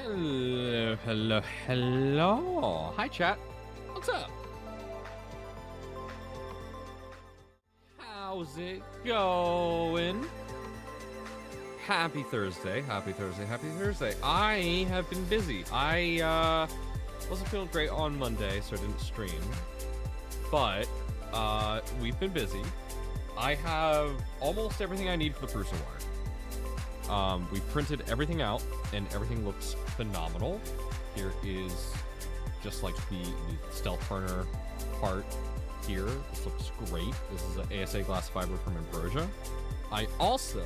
Hello, hello, hello. Hi, chat. What's up? How's it going? Happy Thursday, happy Thursday, happy Thursday. I have been busy. I wasn't feeling great on Monday, so I didn't stream. But we've been busy. I have almost everything I need for the Prusa Wire. We printed everything out, and everything looks phenomenal. Here is just like the stealth burner part here. This looks great. This is an ASA glass fiber from Ambrosia. I also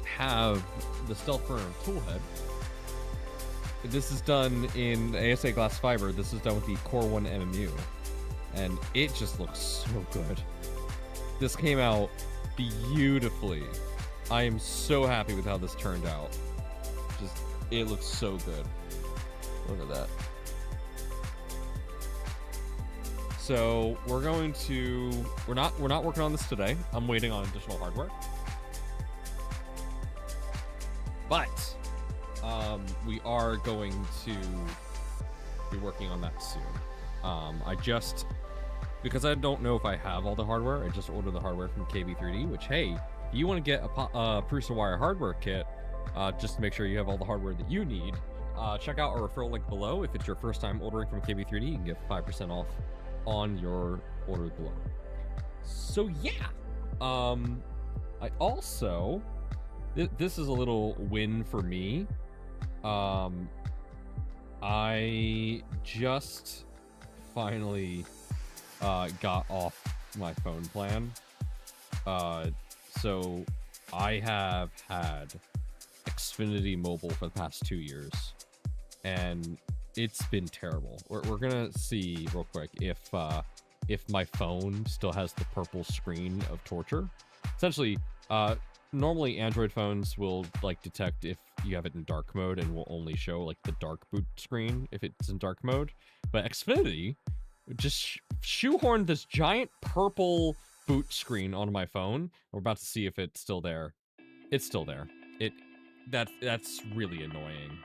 have the stealth burner toolhead. This is done in ASA glass fiber. This is done with the Core 1 MMU, and it just looks so good. This came out beautifully. I am so happy with how this turned out. Just, it looks so good. Look at that. So we're going to, we're not working on this today. I'm waiting on additional hardware. But we are going to be working on that soon. Because I don't know if I have all the hardware, I just ordered the hardware from KB3D, which, hey, if you want to get a Prusa Wire hardware kit, just to make sure you have all the hardware that you need, check out our referral link below. If it's your first time ordering from KB3D, you can get 5% off on your order below. So yeah, I also, this is a little win for me. I just finally got off my phone plan. So I have had Xfinity Mobile for the past 2 years, and it's been terrible. We're gonna see real quick if my phone still has the purple screen of torture. Essentially, normally Android phones will like detect if you have it in dark mode and will only show like the dark boot screen if it's in dark mode. But Xfinity just shoehorned this giant purple boot screen onto my phone. We're about to see if it's still there. It's still there. That's really annoying.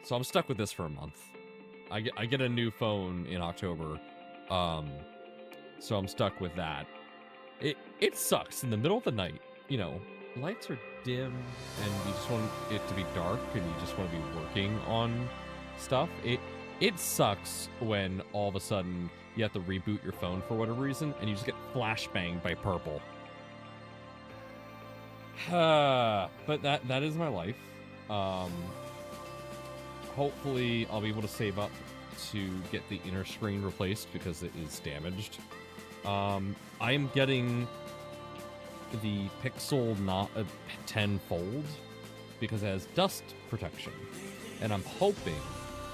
So I'm stuck with this for a month. I get a new phone in October. So I'm stuck with that. It sucks in the middle of the night. You know, lights are dim and you just want it to be dark and you just want to be working on stuff. It sucks when all of a sudden you have to reboot your phone for whatever reason and you just get flashbanged by purple. But that is my life. Hopefully I'll be able to save up to get the inner screen replaced because it is damaged. I am getting the Pixel Not 10 Fold because it has dust protection, and I'm hoping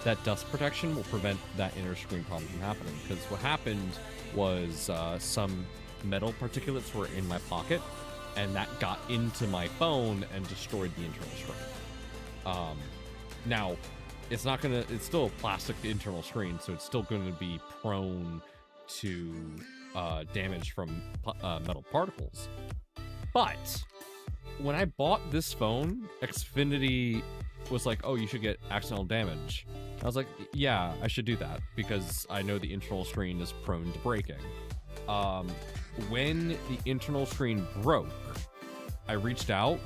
that dust protection will prevent that inner screen problem from happening, because what happened was some metal particulates were in my pocket and that got into my phone and destroyed the internal screen. Now it's still a plastic internal screen, so it's still going to be prone to damage from metal particles. But when I bought this phone, Xfinity was like, oh, you should get accidental damage. I was like, yeah, I should do that because I know the internal screen is prone to breaking. When the internal screen broke, I reached out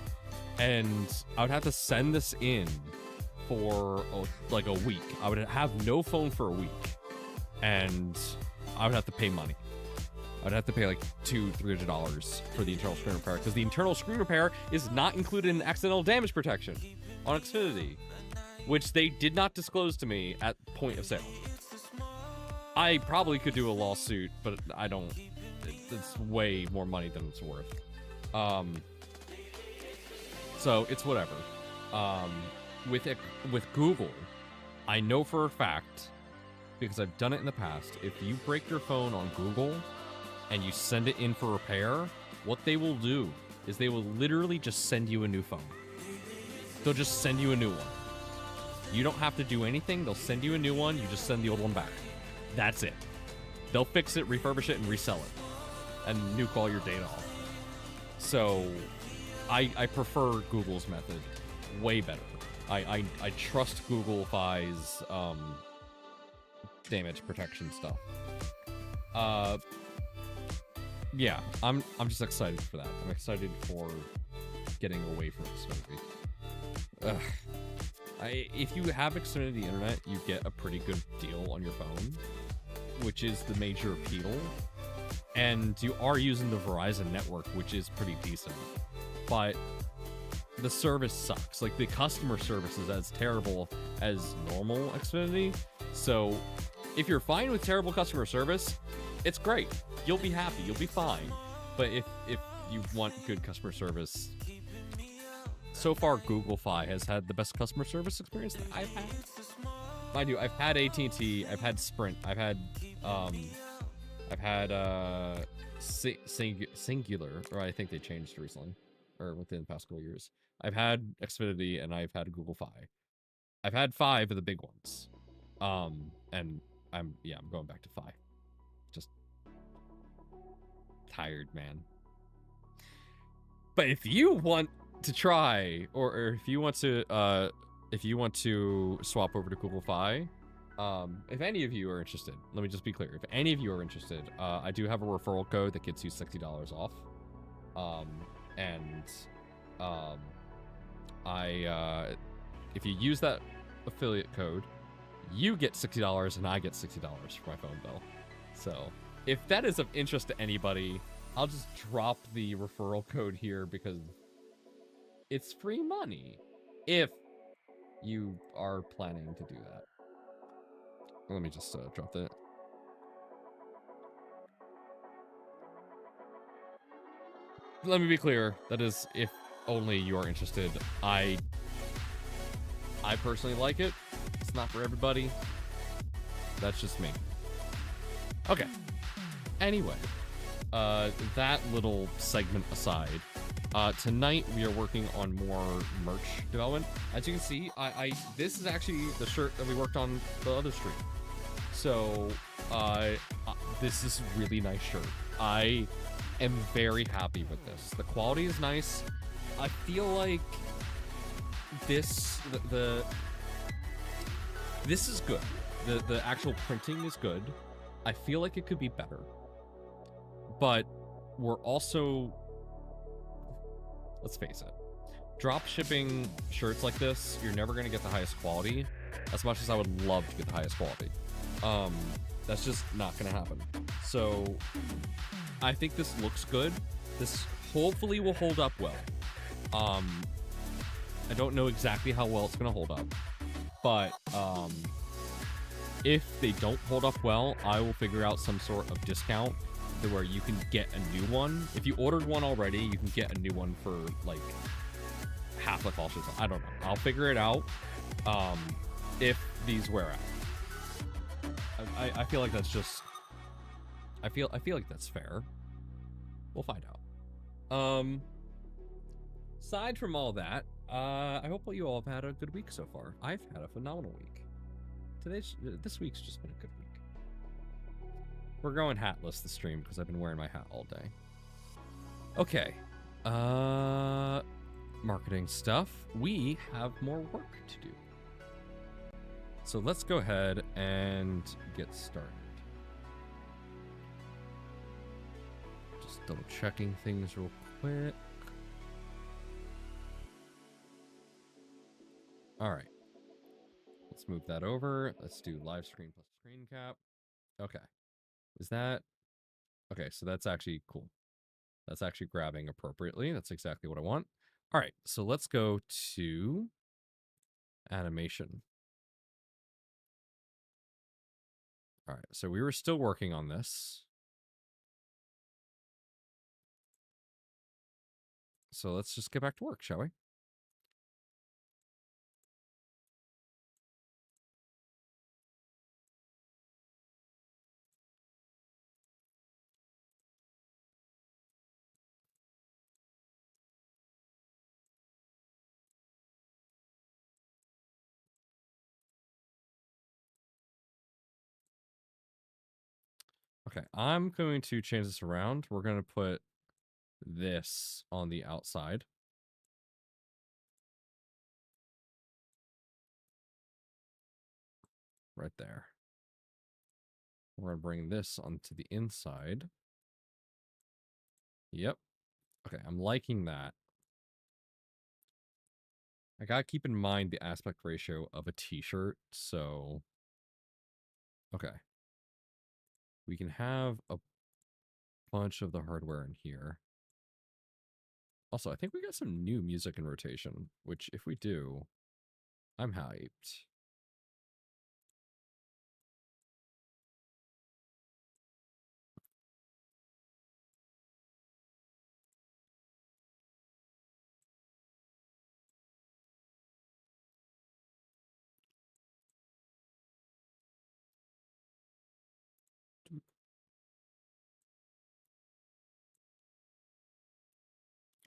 and I would have to send this in for like a week. I would have no phone for a week and I would have to pay money. I'd have to pay like $200-300 for the internal screen repair because the internal screen repair is not included in accidental damage protection on Xfinity, which they did not disclose to me at point of sale. I probably could do a lawsuit, but I don't. It's way more money than it's worth. So it's whatever. With Google, I know for a fact, because I've done it in the past, if you break your phone on Google and you send it in for repair, what they will do is they will literally just send you a new phone. They'll just send you a new one. You don't have to do anything. They'll send you a new one. You just send the old one back. That's it. They'll fix it, refurbish it, and resell it. And nuke all your data off. So I prefer Google's method way better. I trust Google Fi's damage protection stuff. Yeah, I'm just excited for that. I'm excited for getting away from Xfinity. Ugh. If you have Xfinity Internet, you get a pretty good deal on your phone, which is the major appeal. And you are using the Verizon network, which is pretty decent. But the service sucks. Like, the customer service is as terrible as normal Xfinity. So, if you're fine with terrible customer service, it's great. You'll be happy. You'll be fine. But if you want good customer service, so far Google Fi has had the best customer service experience that I've had. Mind you, I've had AT&T, I've had Sprint, I've had Singular, or I think they changed recently, or within the past couple years. I've had Xfinity and I've had Google Fi. I've had 5 of the big ones. And I'm going back to Fi. Just tired, man. But if you want to try, or if you want to swap over to Google Fi, if any of you are interested, let me just be clear. If any of you are interested, I do have a referral code that gets you $60 off. If you use that affiliate code, you get $60 and I get $60 for my phone bill. So if that is of interest to anybody, I'll just drop the referral code here because it's free money if you are planning to do that. Let me just drop that. Let me be clear. That is if only you are interested. I personally like it. It's not for everybody. That's just me. Okay. Anyway, that little segment aside, tonight we are working on more merch development. As you can see, this is actually the shirt that we worked on the other stream. So, this is a really nice shirt. I am very happy with this. The quality is nice. I feel like this is good. The actual printing is good. I feel like it could be better. But we're also, let's face it, drop shipping shirts like this, you're never going to get the highest quality. As much as I would love to get the highest quality, that's just not going to happen. So I think this looks good. This hopefully will hold up well. I don't know exactly how well it's going to hold up, but if they don't hold up well, I will figure out some sort of discount to where you can get a new one. If you ordered one already, you can get a new one for like half the cost. I don't know. I'll figure it out. If these wear out, I feel like that's just. I feel like that's fair. We'll find out. Aside from all that, I hope you all have had a good week so far. I've had a phenomenal week. This week's just been a good week. We're going hatless this stream because I've been wearing my hat all day. Okay. Marketing stuff. We have more work to do. So let's go ahead and get started. Just double checking things real quick. All right. Let's move that over. Let's do live screen plus screen cap. Okay. Is that... Okay, so that's actually cool. That's actually grabbing appropriately. That's exactly what I want. All right, so let's go to animation. All right, so we were still working on this. So let's just get back to work, shall we? Okay, I'm going to change this around. We're going to put this on the outside. right there. We're going to bring this onto the inside. Yep. Okay, I'm liking that. I gotta keep in mind the aspect ratio of a t-shirt, so... Okay. We can have a bunch of the hardware in here. Also, I think we got some new music in rotation, which if we do, I'm hyped.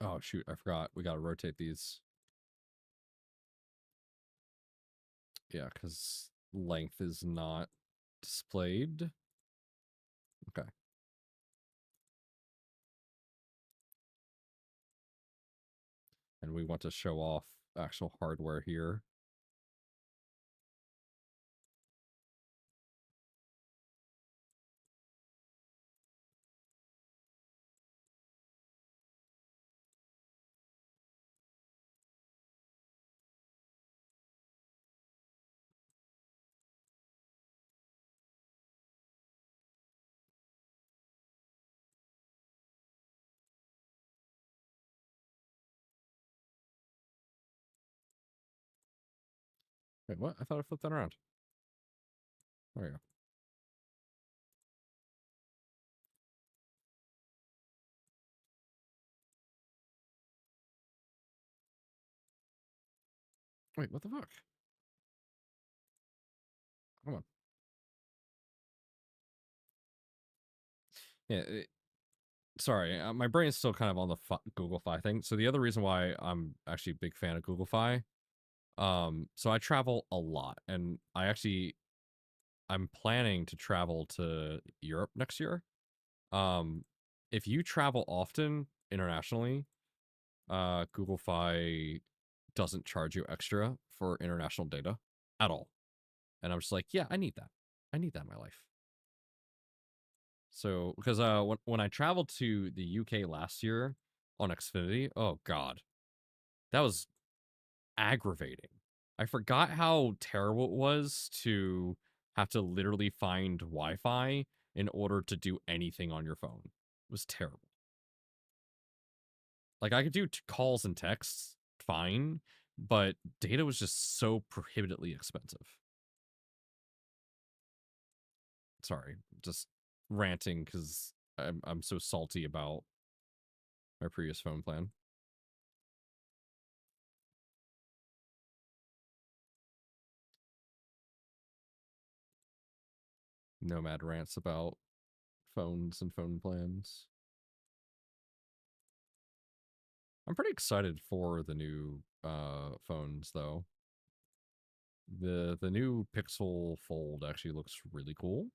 Oh, shoot, I forgot. We gotta rotate these. Yeah, because length is not displayed. Okay. And we want to show off actual hardware here. Wait, what? I thought I flipped that around. There we go. Wait, what the fuck? Come on. Yeah, sorry, my brain is still kind of on the Google Fi thing. So the other reason why I'm actually a big fan of Google Fi, so I travel a lot, and I'm planning to travel to Europe next year. If you travel often internationally, Google Fi doesn't charge you extra for international data at all. And I'm just like, yeah, I need that. I need that in my life. So, because when I traveled to the UK last year on Xfinity, oh god, that was aggravating. I forgot how terrible it was to have to literally find Wi-Fi in order to do anything on your phone. It was terrible. Like, I could do calls and texts fine, but data was just so prohibitively expensive. Sorry, just ranting because I'm so salty about my previous phone plan. Nomad rants about phones and phone plans. I'm pretty excited for the new phones though. The new Pixel Fold actually looks really cool.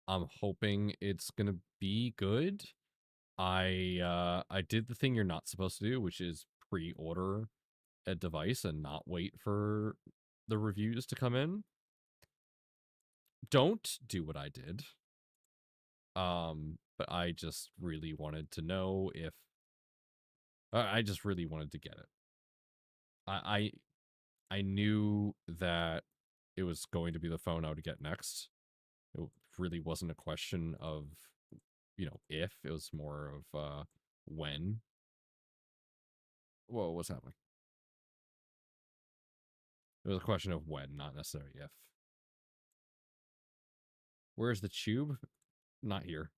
I'm hoping it's gonna be good. I did the thing you're not supposed to do, which is pre-order a device and not wait for the reviews to come in. Don't do what I did. But I just really wanted to know if I just really wanted to get it. I I knew that it was going to be the phone I would get next. It really wasn't a question of, if. It was more of when. Whoa, what's happening? It was a question of when, not necessarily if. Where's the tube? Not here.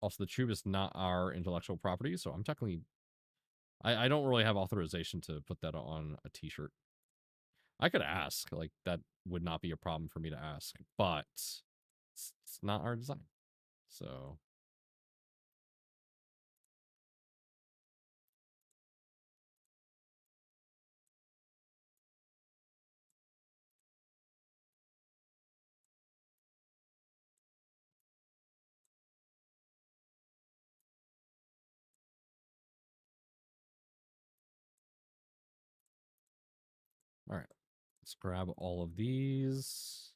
Also, the tube is not our intellectual property, so I'm technically... I don't really have authorization to put that on a t-shirt. I could ask, like, that would not be a problem for me to ask, but it's not our design. So... All right. Let's grab all of these.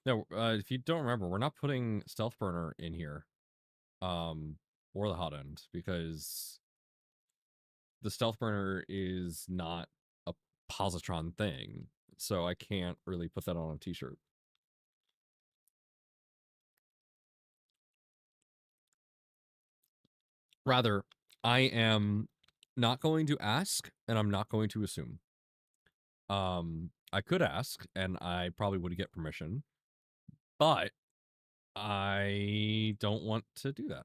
No, if you don't remember, we're not putting Stealth Burner in here, or the Hot End, because the Stealth Burner is not a positron thing, so I can't really put that on a t-shirt. Rather, I am not going to ask, and I'm not going to assume. I could ask, and I probably would get permission, but I don't want to do that.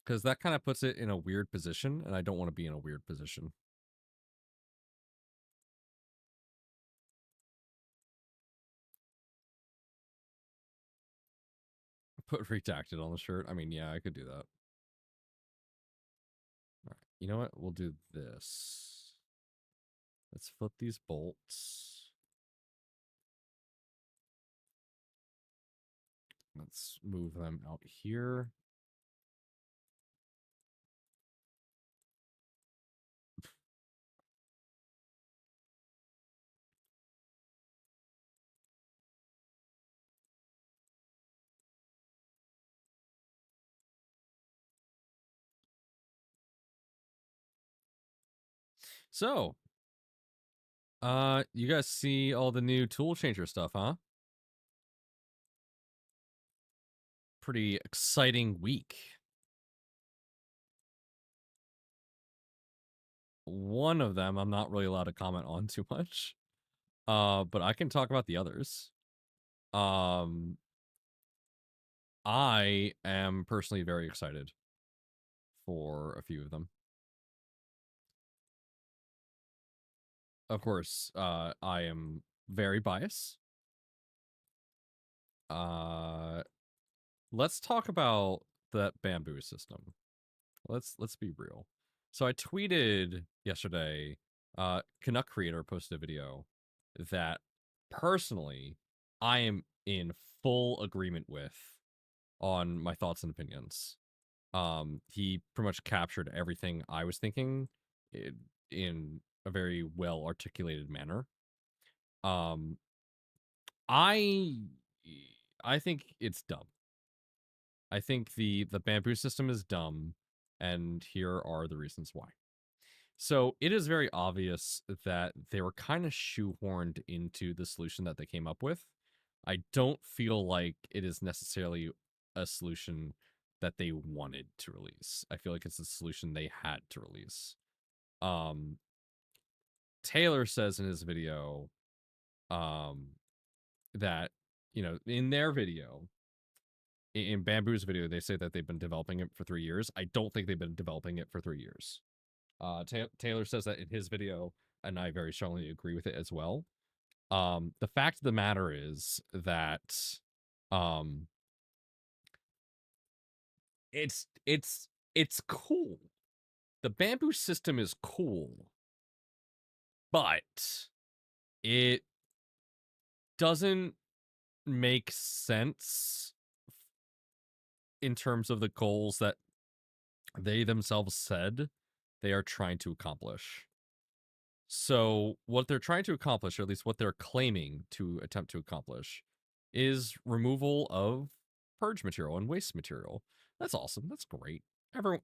Because that kind of puts it in a weird position, and I don't want to be in a weird position. Put redacted on the shirt. I mean, yeah, I could do that. All right. You know what? We'll do this. Let's flip these bolts. Let's move them out here. So, you guys see all the new tool changer stuff, huh? Pretty exciting week. One of them I'm not really allowed to comment on too much. But I can talk about the others. I am personally very excited for a few of them. Of course, I am very biased. Let's talk about that bamboo system. Let's be real. So I tweeted yesterday, Canuck Creator posted a video that personally I am in full agreement with on my thoughts and opinions. He pretty much captured everything I was thinking in a very well articulated manner. Um, I I think it's dumb. I think the bamboo system is dumb, and here are the reasons why. So it is very obvious that they were kind of shoehorned into the solution that they came up with. I don't feel like it is necessarily a solution that they wanted to release. I feel like it's a solution they had to release. Taylor says in his video that, you know, in their video, in Bamboo's video, they say that they've been developing it for 3 years. I don't think they've been developing it for 3 years. Taylor says that in his video, and I very strongly agree with it as well. The fact of the matter is that um, it's cool. The bamboo system is cool, but it doesn't make sense in terms of the goals that they themselves said they are trying to accomplish. So what they're trying to accomplish, or at least what they're claiming to attempt to accomplish, is removal of purge material and waste material. That's awesome. That's great.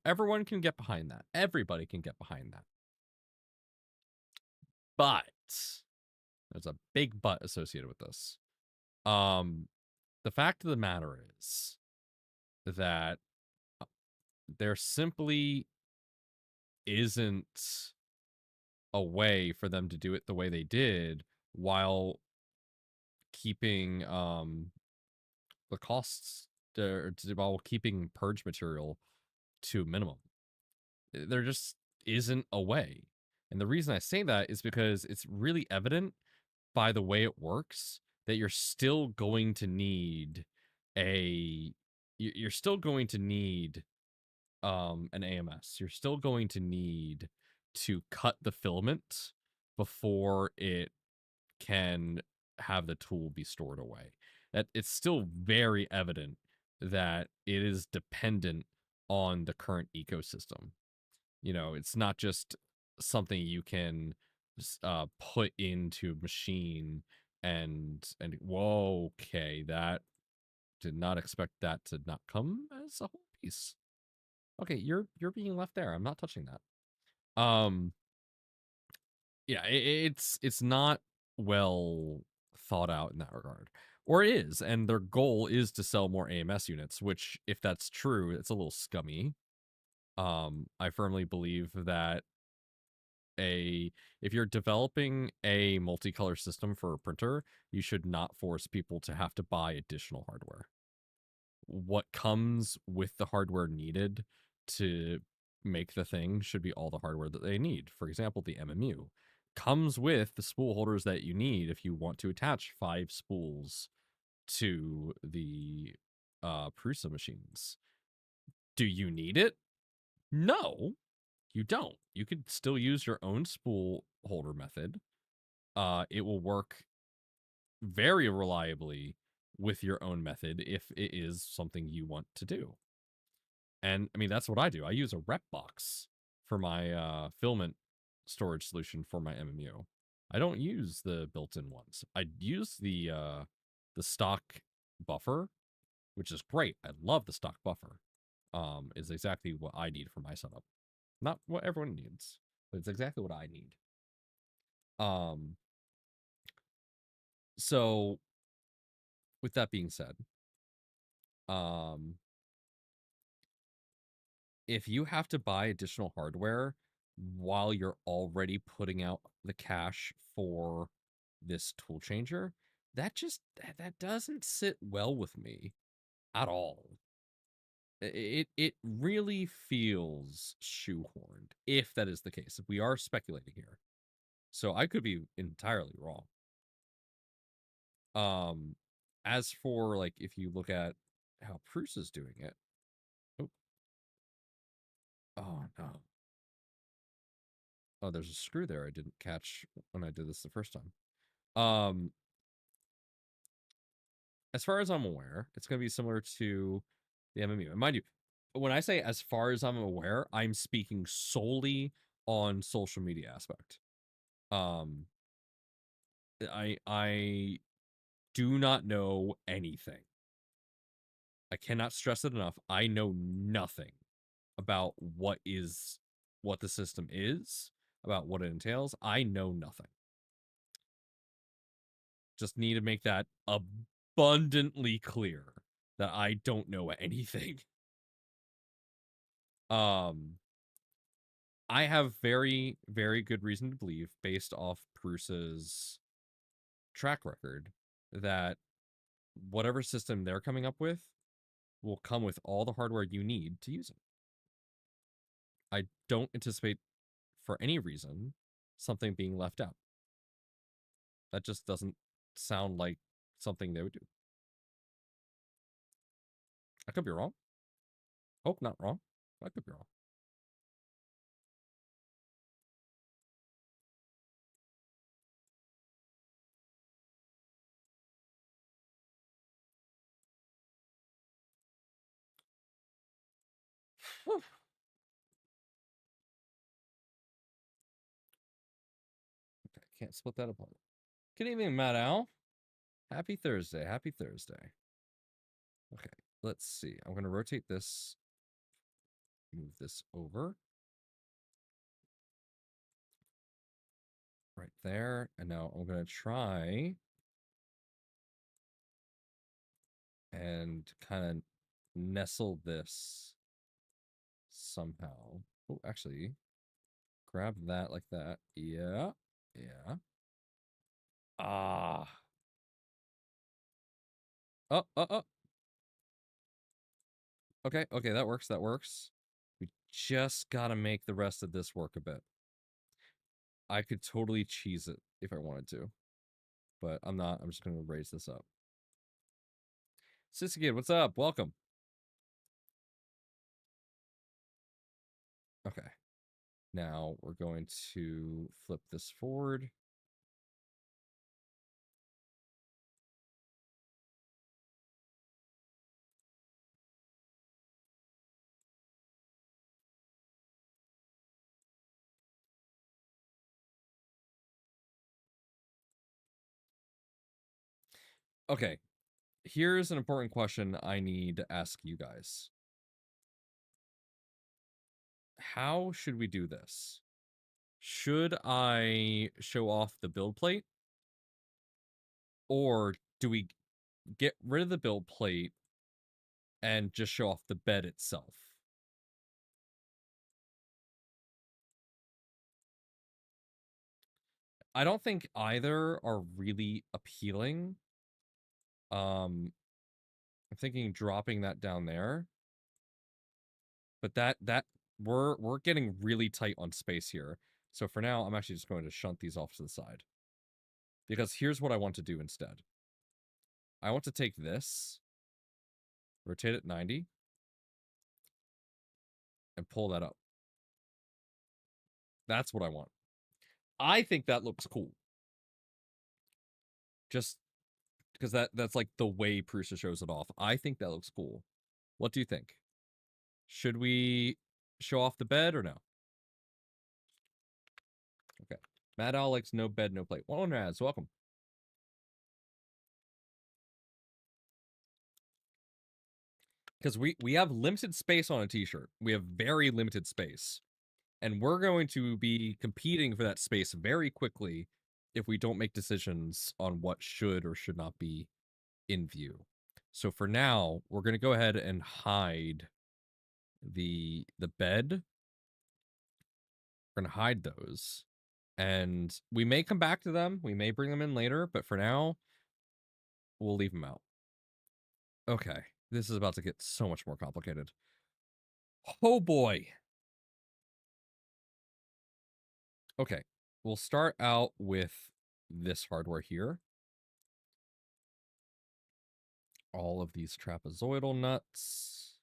Everyone can get behind that. Everybody can get behind that. But there's a big but associated with this. The fact of the matter is that there simply isn't a way for them to do it the way they did while keeping the costs while keeping purge material to a minimum. There just isn't a way. And the reason I say that is because it's really evident by the way it works that you're still going to need an AMS, you're still going to need to cut the filament before it can have the tool be stored away. That it's still very evident that it is dependent on the current ecosystem. You know, it's not just something you can put into a machine and whoa, okay, that did not expect that to not come as a whole piece. Okay, you're being left there. I'm not touching that. Yeah, it's not well thought out in that regard, or it is, and their goal is to sell more AMS units. Which, if that's true, it's a little scummy. I firmly believe that if you're developing a multicolor system for a printer, you should not force people to have to buy additional hardware. What comes with the hardware needed to make the thing should be all the hardware that they need. For example, the MMU comes with the spool holders that you need if you want to attach 5 spools to the Prusa machines. Do you need it? No, you don't. You could still use your own spool holder method. It will work very reliably with your own method if it is something you want to do. And I mean, that's what I do. I use a rep box for my filament storage solution for my MMU. I don't use the built-in ones. I use the stock buffer, which is great. I love the stock buffer. Is exactly what I need for my setup. Not what everyone needs, but it's exactly what I need. So with that being said, if you have to buy additional hardware while you're already putting out the cash for this tool changer, that doesn't sit well with me at all. It really feels shoehorned, if that is the case. If we are speculating here, so I could be entirely wrong. As for like, if you look at how Prusa is doing it, oh no, oh, there's a screw there I didn't catch when I did this the first time. As far as I'm aware, it's going to be similar to the MMU. And mind you, when I say as far as I'm aware, I'm speaking solely on social media aspect. I do not know anything. I cannot stress it enough. I know nothing about what the system is, about what it entails. I know nothing. Just need to make that abundantly clear that I don't know anything. I have very, very good reason to believe, based off Prusa's track record, that whatever system they're coming up with will come with all the hardware you need to use it. I don't anticipate, for any reason, something being left out. That just doesn't sound like something they would do. I could be wrong. Hope not wrong. I could be wrong. Okay, can't split that apart. Good evening, Matt Al. Happy Thursday. Happy Thursday. Okay, let's see. I'm going to rotate this, move this over. Right there. And now I'm going to try and kind of nestle this somehow. Oh, actually, grab that like that. Yeah. Yeah. Ah. Oh. Okay, okay, that works, that works. We just gotta make the rest of this work a bit. I could totally cheese it if I wanted to, but I'm not. I'm just gonna raise this up. Sissy Kid, what's up? Welcome. Okay. Now we're going to flip this forward. Okay. Here's an important question I need to ask you guys. How should we do this? Should I show off the build plate? Or do we get rid of the build plate and just show off the bed itself? I don't think either are really appealing. I'm thinking dropping that down there. But that we're getting really tight on space here. So for now, I'm actually just going to shunt these off to the side. Because here's what I want to do instead. I want to take this, rotate it 90, and pull that up. That's what I want. I think that looks cool. Just because that's like the way Prusa shows it off. I think that looks cool. What do you think? Should we show off the bed or no? Okay. Mad Alex, no bed, no plate. Well, Raz, welcome. Because we have limited space on a t-shirt. We have very limited space. And we're going to be competing for that space very quickly if we don't make decisions on what should or should not be in view. So for now, we're going to go ahead and hide the bed. We're going to hide those. And we may come back to them. We may bring them in later, but for now, we'll leave them out. Okay. This is about to get so much more complicated. Oh boy. Okay. We'll start out with this hardware here. All of these trapezoidal nuts.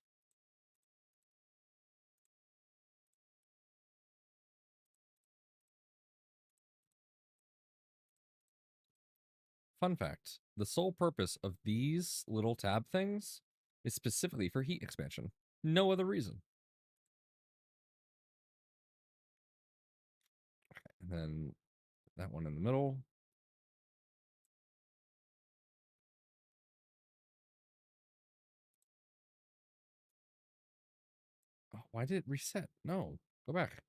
Fun fact, the sole purpose of these little tab things is specifically for heat expansion. No other reason. Okay, and then that one in the middle. Oh, why did it reset? No, go back.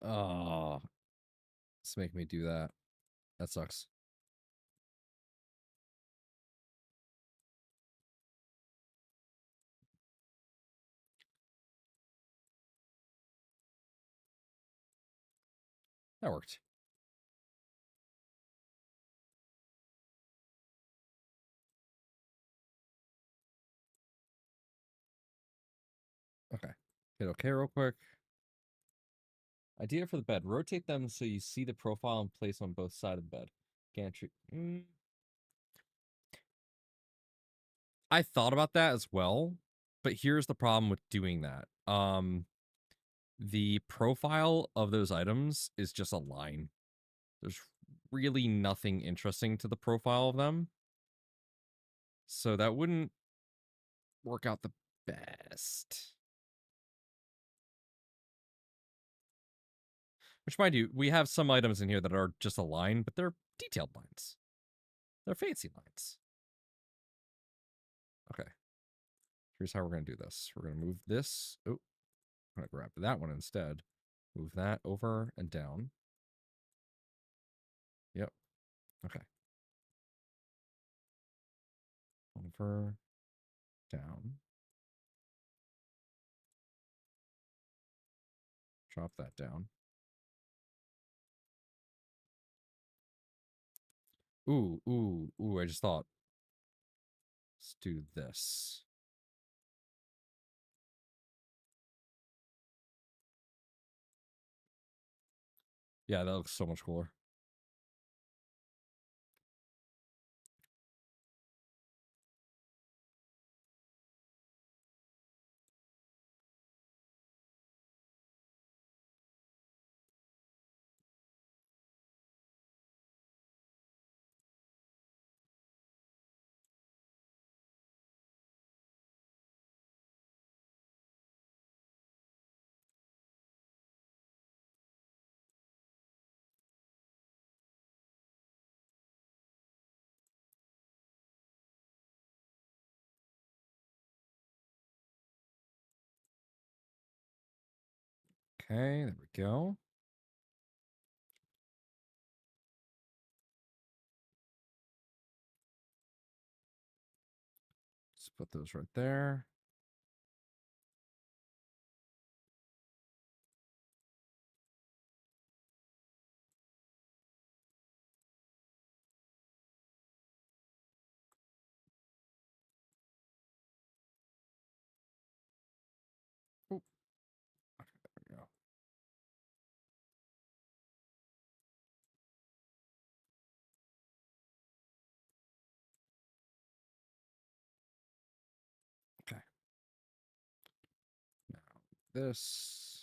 Oh, it's making me do that. That sucks. That worked. Okay. Hit okay real quick. Idea for the bed. Rotate them so you see the profile and place on both sides of the bed. Gantry. I thought about that as well, but here's the problem with doing that. The profile of those items is just a line. There's really nothing interesting to the profile of them. So that wouldn't work out the best. Which, mind you, we have some items in here that are just a line, but they're detailed lines. They're fancy lines. Okay. Here's how we're going to do this. We're going to move this. Oh, I'm going to grab that one instead. Move that over and down. Yep. Okay. Over, down. Drop that down. Ooh, I just thought. Let's do this. Yeah, that looks so much cooler. Okay, there we go. Let's put those right there. Oop. Okay, there we go. Okay. Now this.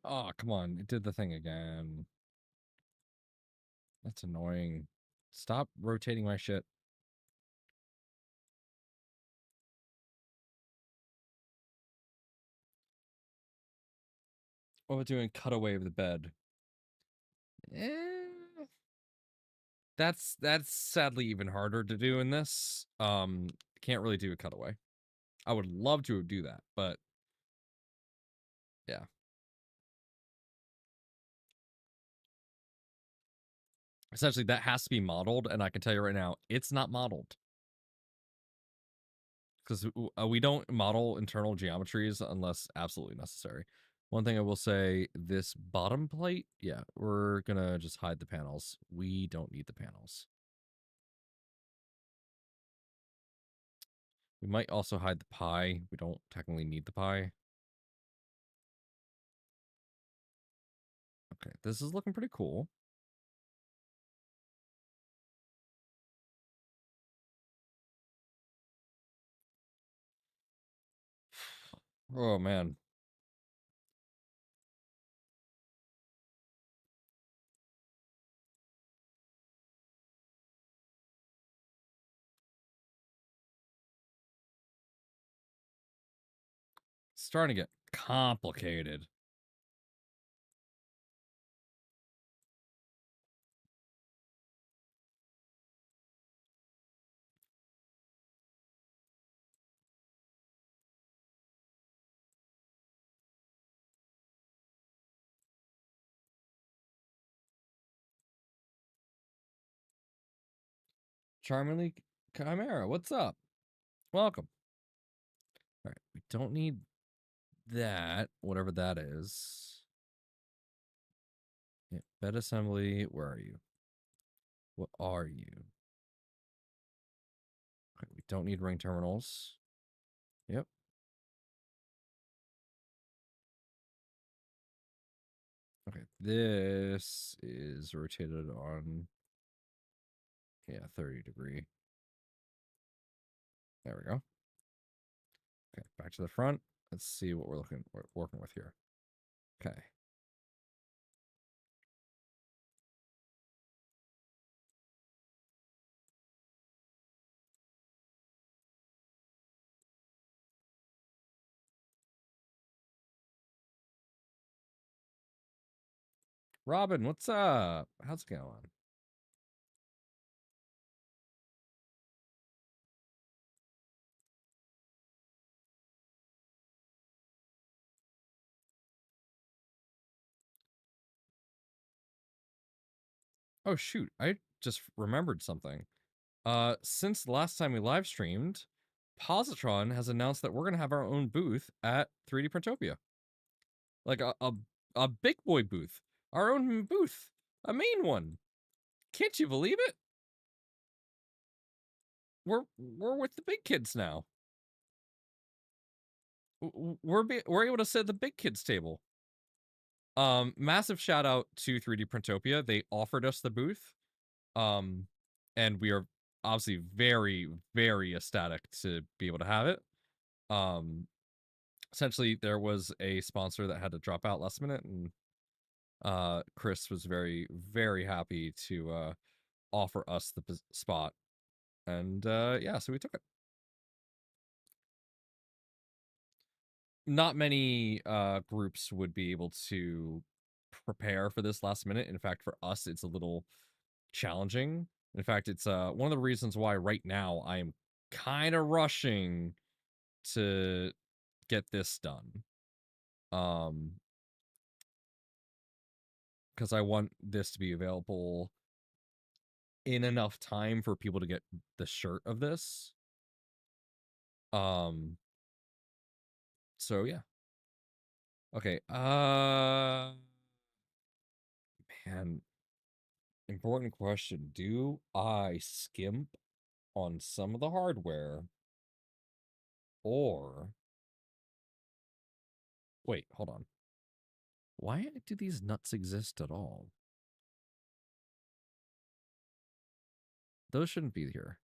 Oh, come on. It did the thing again. That's annoying. Stop rotating my shit. What about doing cutaway of the bed? Eh, that's sadly even harder to do in this. Can't really do a cutaway. I would love to do that, but yeah. Essentially, that has to be modeled, and I can tell you right now, it's not modeled. Because we don't model internal geometries unless absolutely necessary. One thing I will say, this bottom plate, yeah, we're gonna just hide the panels. We don't need the panels. We might also hide the pie. We don't technically need the pie. Okay, this is looking pretty cool. Oh, man. It's starting to get complicated. Charmingly Chimera, what's up? Welcome. All right, we don't need that, whatever that is. Yeah, bed assembly, where are you? What are you? Okay, we don't need ring terminals. Yep. Okay, this is rotated on, yeah, 30 degree. There we go. Okay, back to the front. Let's see what we're working with here. Okay. Robin, what's up? How's it going? Oh shoot, I just remembered something. Since the last time we live streamed, Positron has announced that we're gonna have our own booth at 3D Printopia. Like a big boy booth. Our own booth. A main one. Can't you believe it? We're with the big kids now. We're able to sit at the big kids table. Massive shout out to 3D Printopia. They offered us the booth. And we are obviously very, very ecstatic to be able to have it. Essentially there was a sponsor that had to drop out last minute, and Chris was very, very happy to offer us the spot. And yeah, so we took it. Not many groups would be able to prepare for this last minute. In fact, for us, it's a little challenging. In fact, it's one of the reasons why right now I am kind of rushing to get this done. Because I want this to be available in enough time for people to get the shirt of this. So yeah. Okay, man, important question. Do I skimp on some of the hardware, or wait, hold on. Why do these nuts exist at all? Those shouldn't be here.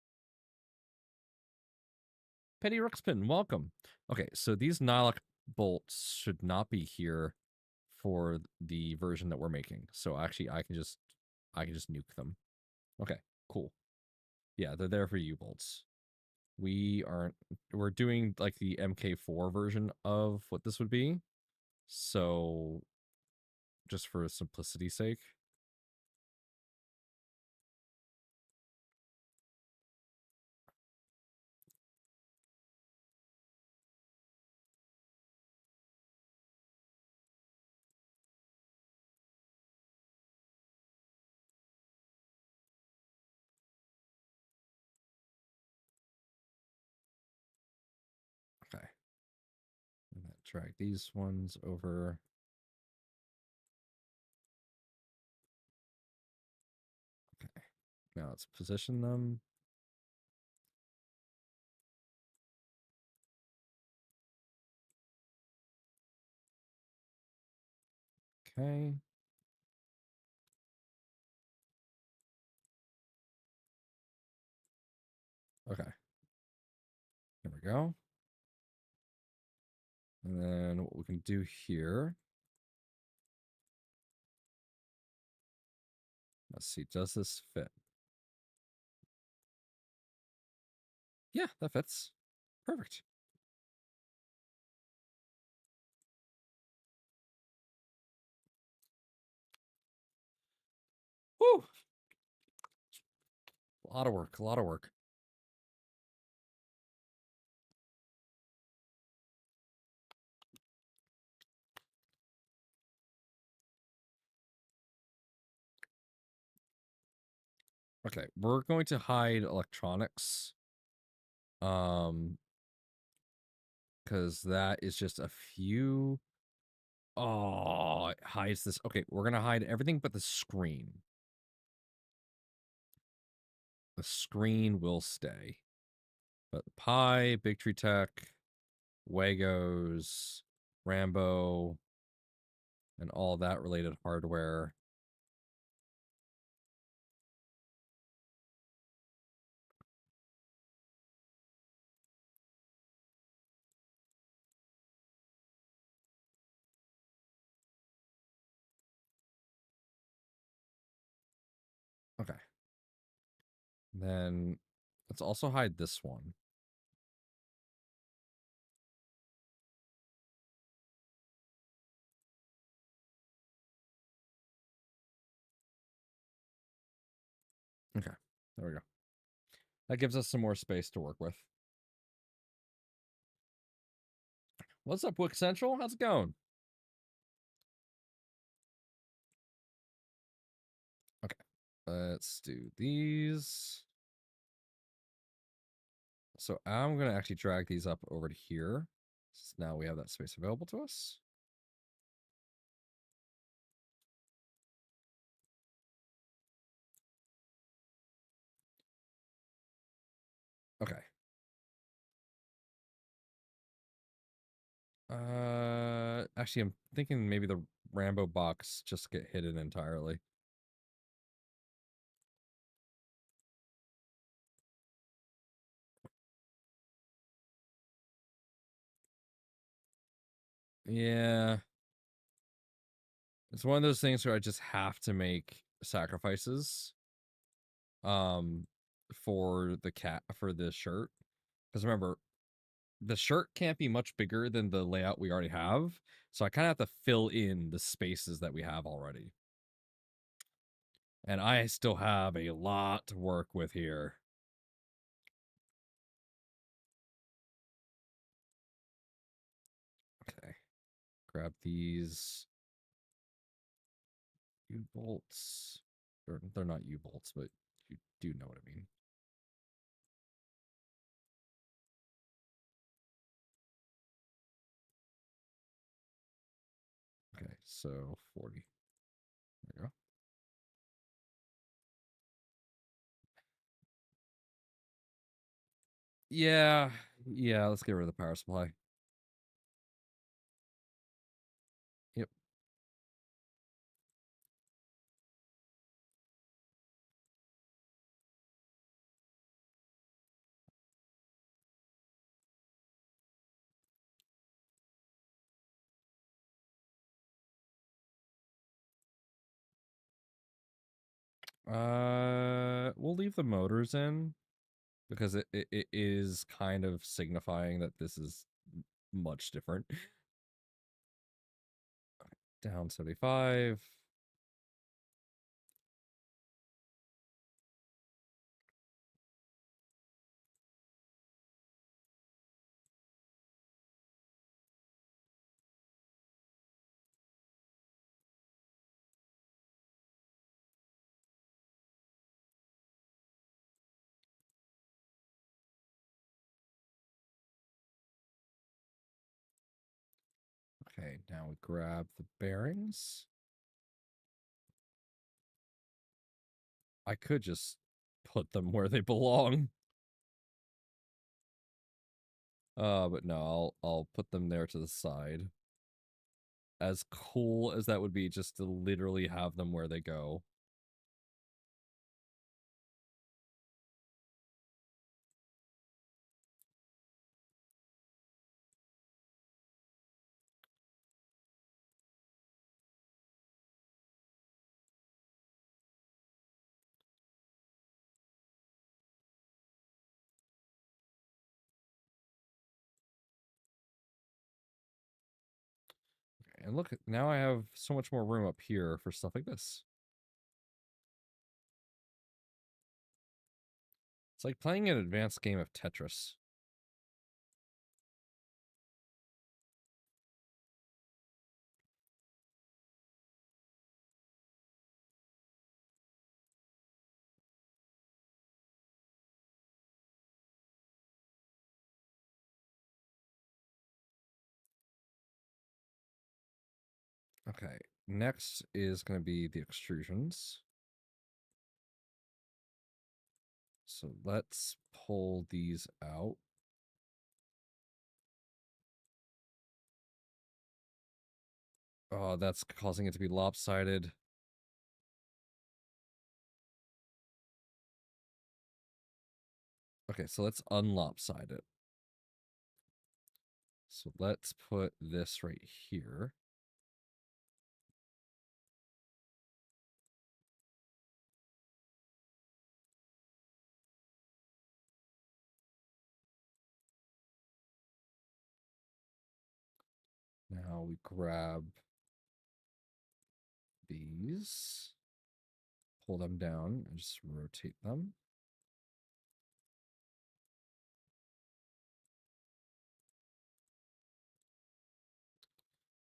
Petty Ruxpin, welcome. Okay, so these Nylock bolts should not be here for the version that we're making. So actually I can just nuke them. Okay, cool. Yeah, they're there for U-bolts. We're doing like the MK4 version of what this would be. So just for simplicity's sake. Okay. And then drag these ones over. Okay. Now let's position them. Okay. Okay. There we go. And then what we can do here. Let's see, does this fit? Yeah, that fits. Perfect. Woo! A lot of work, a lot of work. Okay, we're going to hide electronics. Because that is just a few. Oh, it hides this. Okay, we're gonna hide everything but the screen. The screen will stay. But Pi, Big Tree Tech, Wagos, Rambo, and all that related hardware. Okay. Then let's also hide this one. Okay, there we go. That gives us some more space to work with. What's up, Wick Central? How's it going? Okay, let's do these. So I'm going to actually drag these up over to here. So now we have that space available to us. Okay. Actually, I'm thinking maybe the Rambo box just get hidden entirely. Yeah. It's one of those things where I just have to make sacrifices for the shirt. Because remember, the shirt can't be much bigger than the layout we already have. So I kind of have to fill in the spaces that we have already. And I still have a lot to work with here. Okay. Grab these U-bolts. They're not U-bolts, but you do know what I mean. Okay, so 40. There we go. Yeah, let's get rid of the power supply. Yep. We'll leave the motors in because it is kind of signifying that this is much different. Down 75. Okay, now we grab the bearings. I could just put them where they belong. But no, I'll put them there to the side. As cool as that would be, just to literally have them where they go. Okay, and look, now I have so much more room up here for stuff like this. It's like playing an advanced game of Tetris. Okay, next is going to be the extrusions. So let's pull these out. Oh, that's causing it to be lopsided. Okay, so let's unlopside it. So let's put this right here. Now we grab these. pull them down and just rotate them.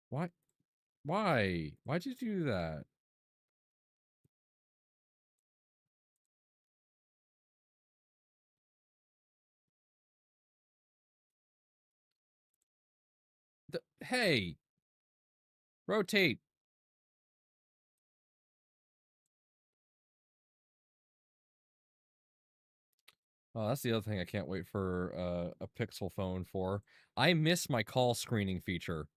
Why? Why? Why'd you do that? Hey, rotate. Oh, that's the other thing I can't wait for a Pixel phone for. I miss my call screening feature.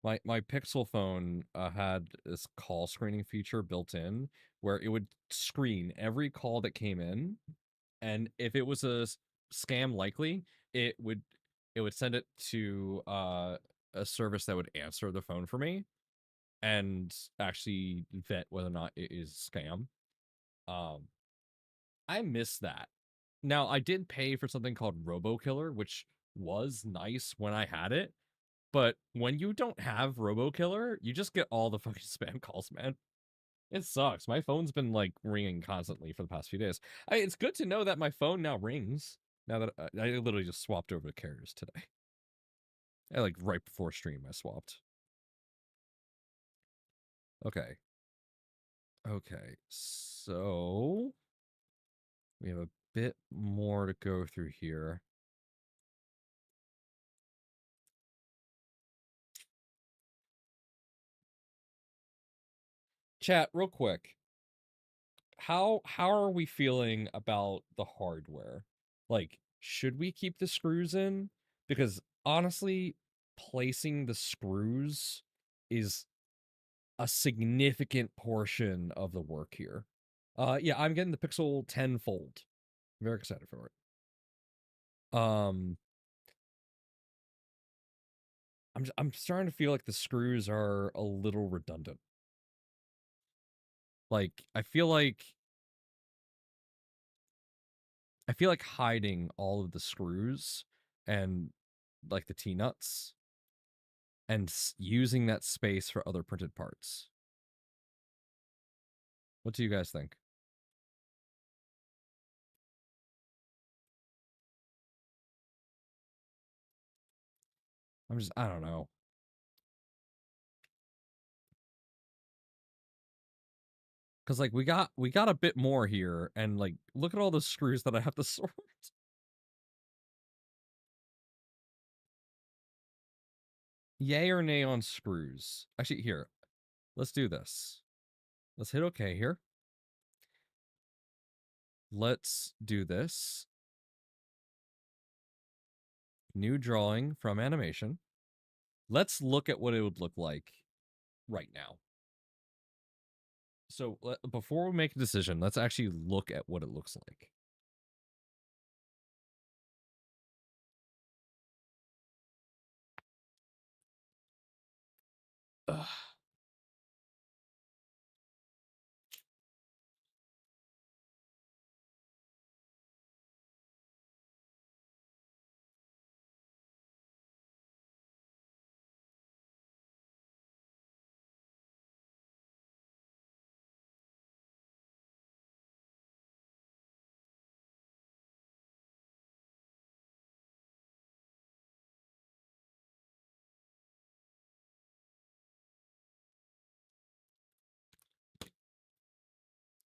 My Pixel phone had this call screening feature built in where it would screen every call that came in, and if it was a scam likely, it would send it to a service that would answer the phone for me and actually vet whether or not it is scam. I miss that. Now, I did pay for something called RoboKiller, which was nice when I had it, but when you don't have RoboKiller, you just get all the fucking spam calls, man. It sucks. My phone's been like ringing constantly for the past few days. It's good to know that my phone now rings. Now that I literally just swapped over to carriers today. Like right before stream, I swapped. Okay. Okay. So we have a bit more to go through here. Chat, real quick. How are we feeling about the hardware? Like, should we keep the screws in? Because honestly, placing the screws is a significant portion of the work here. Yeah, I'm getting the Pixel 10 Fold. I'm very excited for it. I'm starting to feel like the screws are a little redundant. Like, I feel like hiding all of the screws and like the T-nuts and using that space for other printed parts. What do you guys think? I don't know. Cause like we got a bit more here, and like look at all the screws that I have to sort. Yay or nay on screws? Actually, here, let's do this. Let's hit OK here. Let's do this. New drawing from animation. Let's look at what it would look like right now. So before we make a decision, let's actually look at what it looks like. Ugh.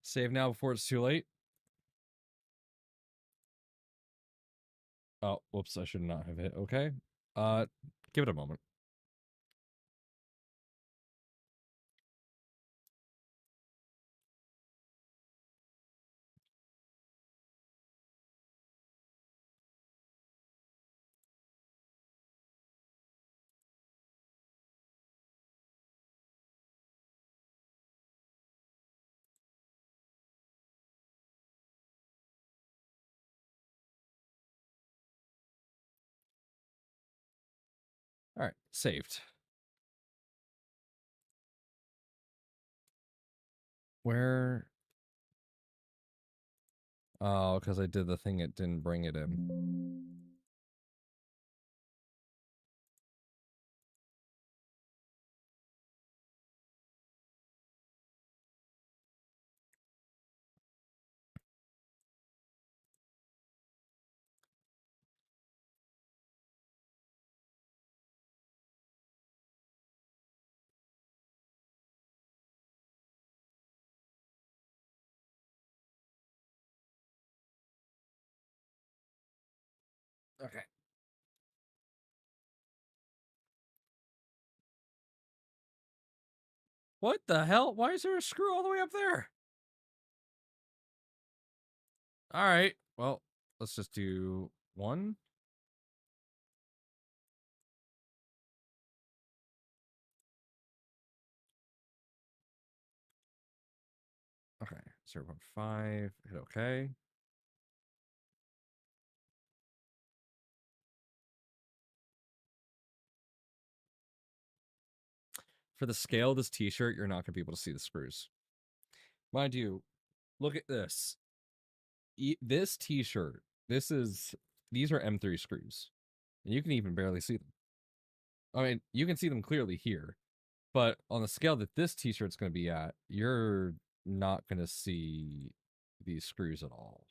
Save now before it's too late. Oh, whoops, I should not have hit. Okay. Give it a moment. All right, saved. Where? Oh, because I did the thing, it didn't bring it in. Okay. What the hell? Why is there a screw all the way up there? All right. Well, let's just do one. Okay. 0.5. Hit okay. For the scale of this t-shirt, you're not going to be able to see the screws. Mind you, look at this. This t-shirt, these are M3 screws. And you can even barely see them. I mean, you can see them clearly here. But on the scale that this t-shirt's going to be at, you're not going to see these screws at all.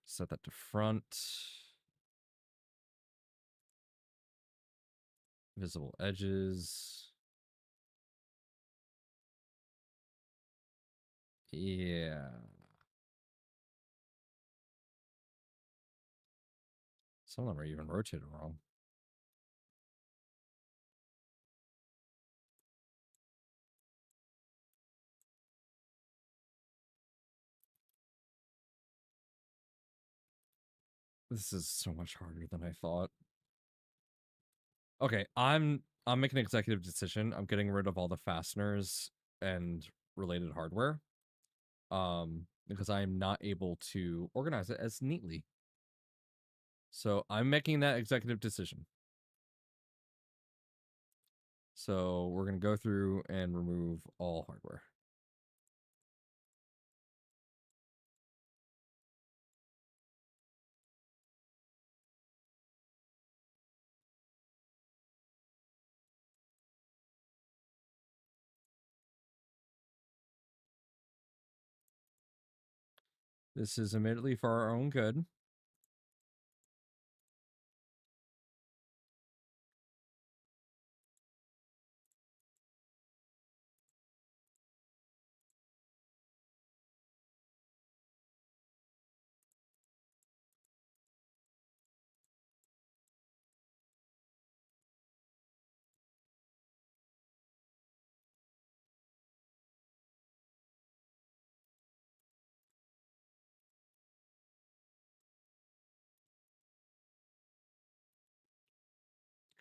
Set that to front. Visible edges. Yeah. Some of them are even rotated wrong. This is so much harder than I thought. Okay, I'm making an executive decision. I'm getting rid of all the fasteners and related hardware. Because I am not able to organize it as neatly. So I'm making that executive decision. So we're going to go through and remove all hardware. This is admittedly for our own good.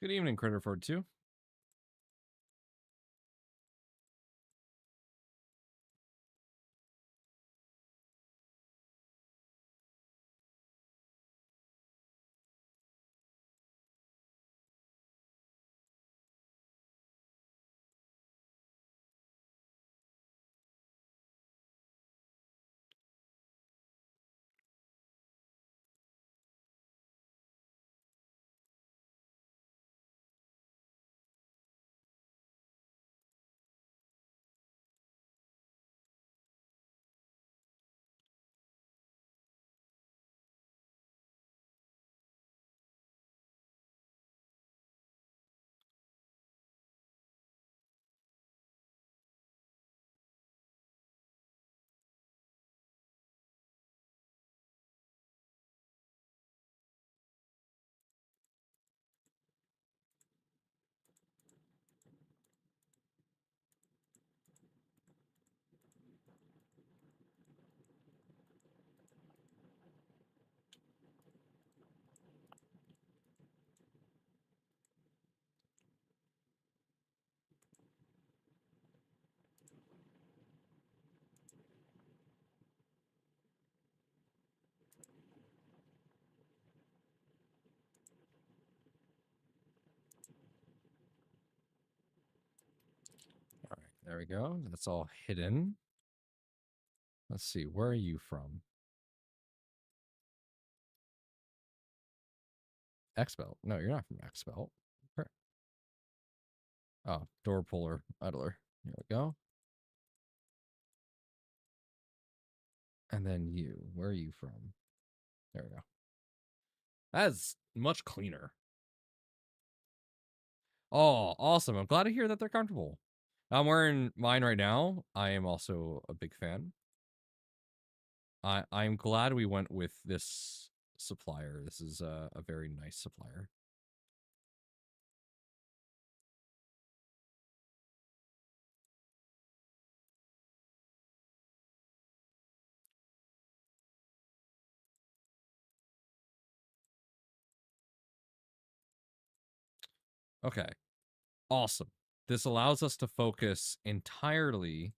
Good evening, Critterford 2. All right, there we go. That's all hidden. Let's see, where are you from? Expelt. No, you're not from Expelt. Oh, door puller, idler. Here we go. And then you. Where are you from? There we go. That's much cleaner. Oh, awesome. I'm glad to hear that they're comfortable. I'm wearing mine right now. I am also a big fan. I'm glad we went with this supplier. This is a very nice supplier. Okay. Awesome. This allows us to focus entirely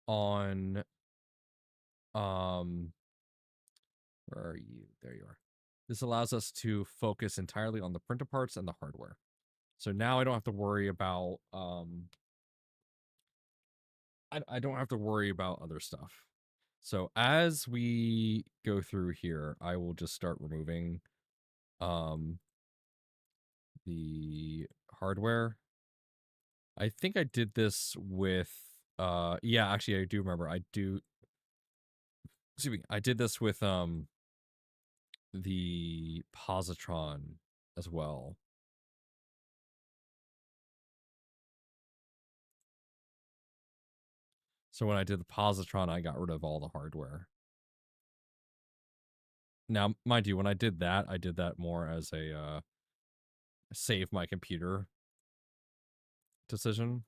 on where are you? There you are. This allows us to focus entirely on the printer parts and the hardware. So now I don't have to worry about I don't have to worry about other stuff. So as we go through here, I will just start removing the hardware. I think I did this with yeah, actually I do remember. Excuse me. I did this with the positron as well. So when I did the positron, I got rid of all the hardware. Now, mind you, when I did that more as a save my computer decision.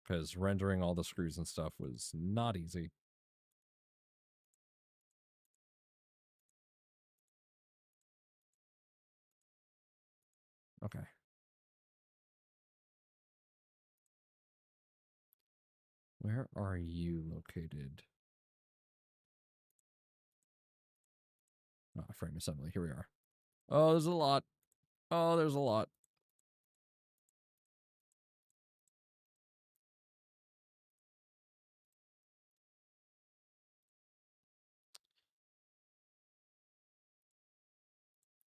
Because rendering all the screws and stuff was not easy. Okay. Where are you located? Frame assembly. Here we are. Oh, there's a lot. Oh, there's a lot.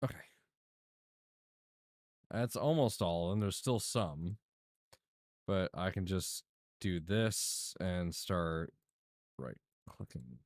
Okay. That's almost all, and there's still some. But I can just do this and start right clicking.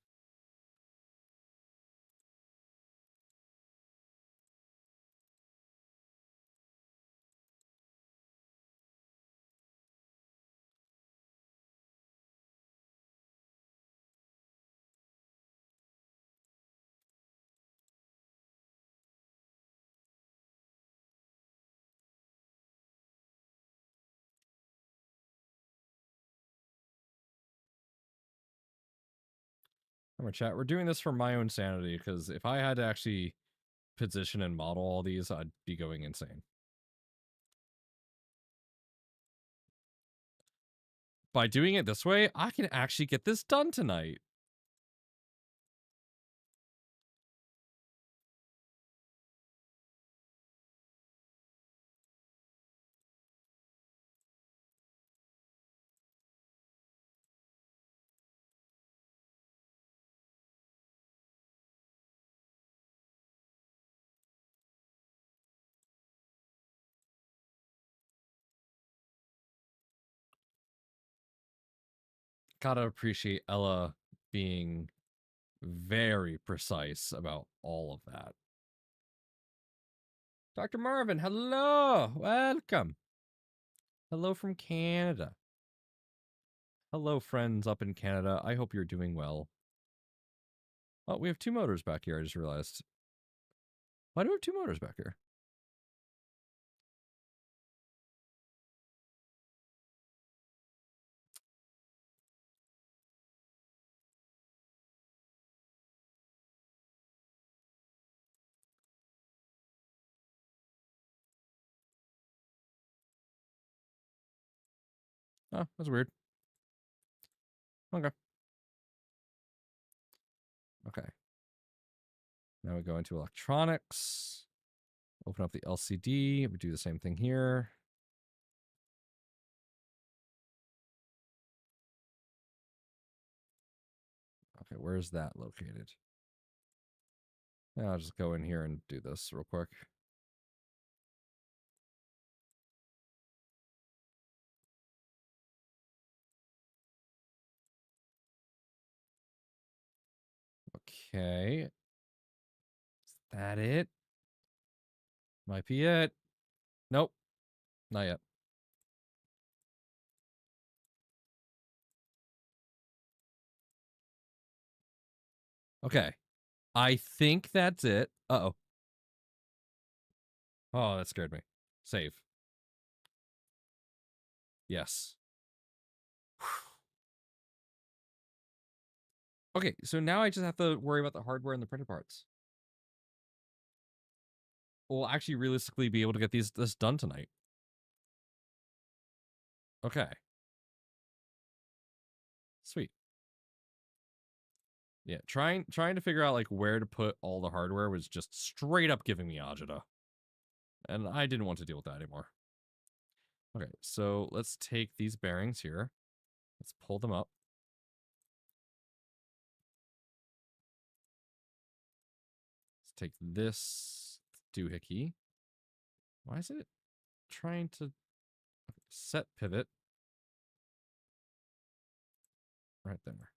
Remember, chat, we're doing this for my own sanity, because if I had to actually position and model all these, I'd be going insane. By doing it this way, I can actually get this done tonight. Gotta appreciate Ella being very precise about all of that. Dr. Marvin, hello. Welcome. Hello from Canada. Hello, friends up in Canada. I hope you're doing well. Oh, we have two motors back here, I just realized. Why do we have two motors back here? Oh, that's weird. Okay. Okay. Now we go into electronics. Open up the LCD. We do the same thing here. Okay, where's that located? Yeah, I'll just go in here and do this real quick. Okay. Is that it? Might be it. Nope. Not yet. Okay. I think that's it. Uh-oh. Oh, that scared me. Save. Yes. Okay, so now I just have to worry about the hardware and the printed parts. We'll actually realistically be able to get this done tonight. Okay. Sweet. Yeah, trying to figure out like where to put all the hardware was just straight up giving me agita. And I didn't want to deal with that anymore. Okay, so let's take these bearings here. Let's pull them up. Let's take this doohickey. Why is it trying to set pivot right there?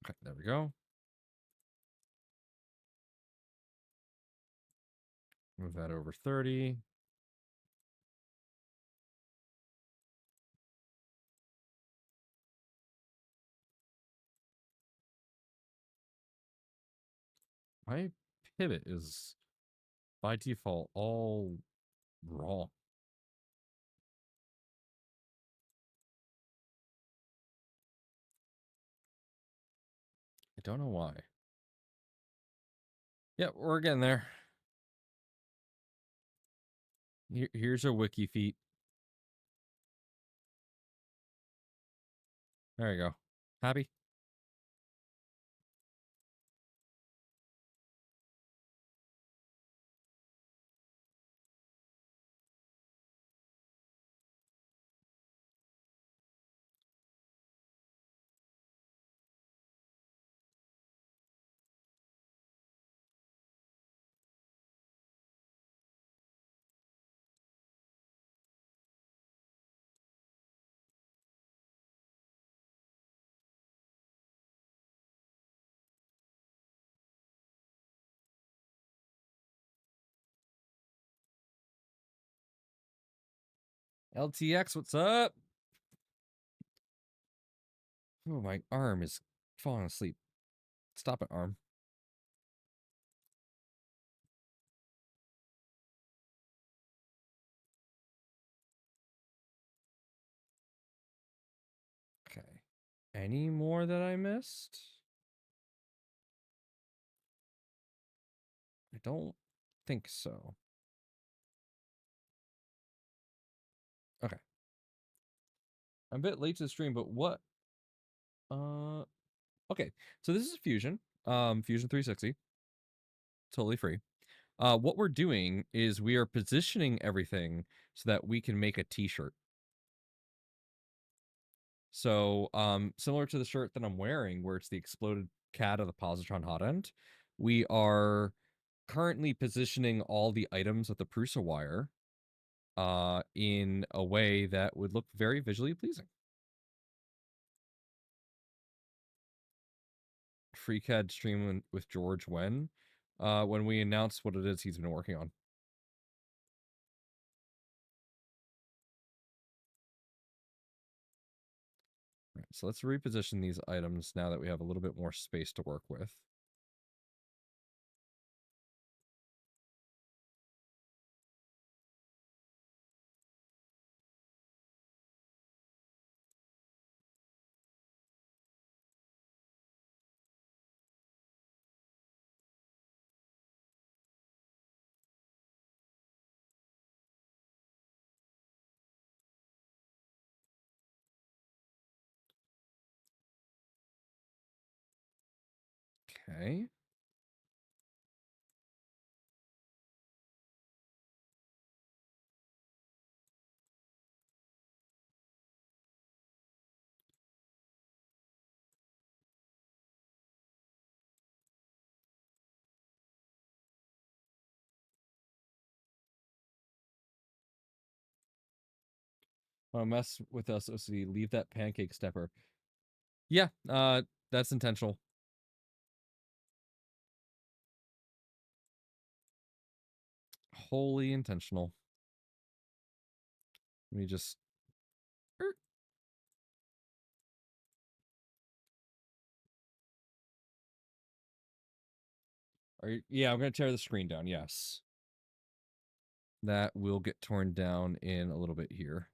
Okay, there we go. Move that over 30. My pivot is by default all wrong. I don't know why. Yeah, we're getting there. Here's a wiki feat. There you go. Happy? LTX, what's up? Oh, my arm is falling asleep. Stop it, arm. Okay. Any more that I missed? I don't think so. Okay. I'm a bit late to the stream, but what? Okay. So this is Fusion. Fusion 360. Totally free. What we're doing is we are positioning everything so that we can make a t-shirt. So, similar to the shirt that I'm wearing, where it's the exploded cat of the positron hot end, we are currently positioning all the items of the Prusa wire in a way that would look very visually pleasing. FreeCAD stream with George when we announce what it is he's been working on. Right, so let's reposition these items now that we have a little bit more space to work with. Okay. Want to mess with us, OCD? Leave that pancake stepper. Yeah, that's intentional. Wholly intentional. Let me just. Yeah, I'm gonna tear the screen down. Yes, that will get torn down in a little bit here.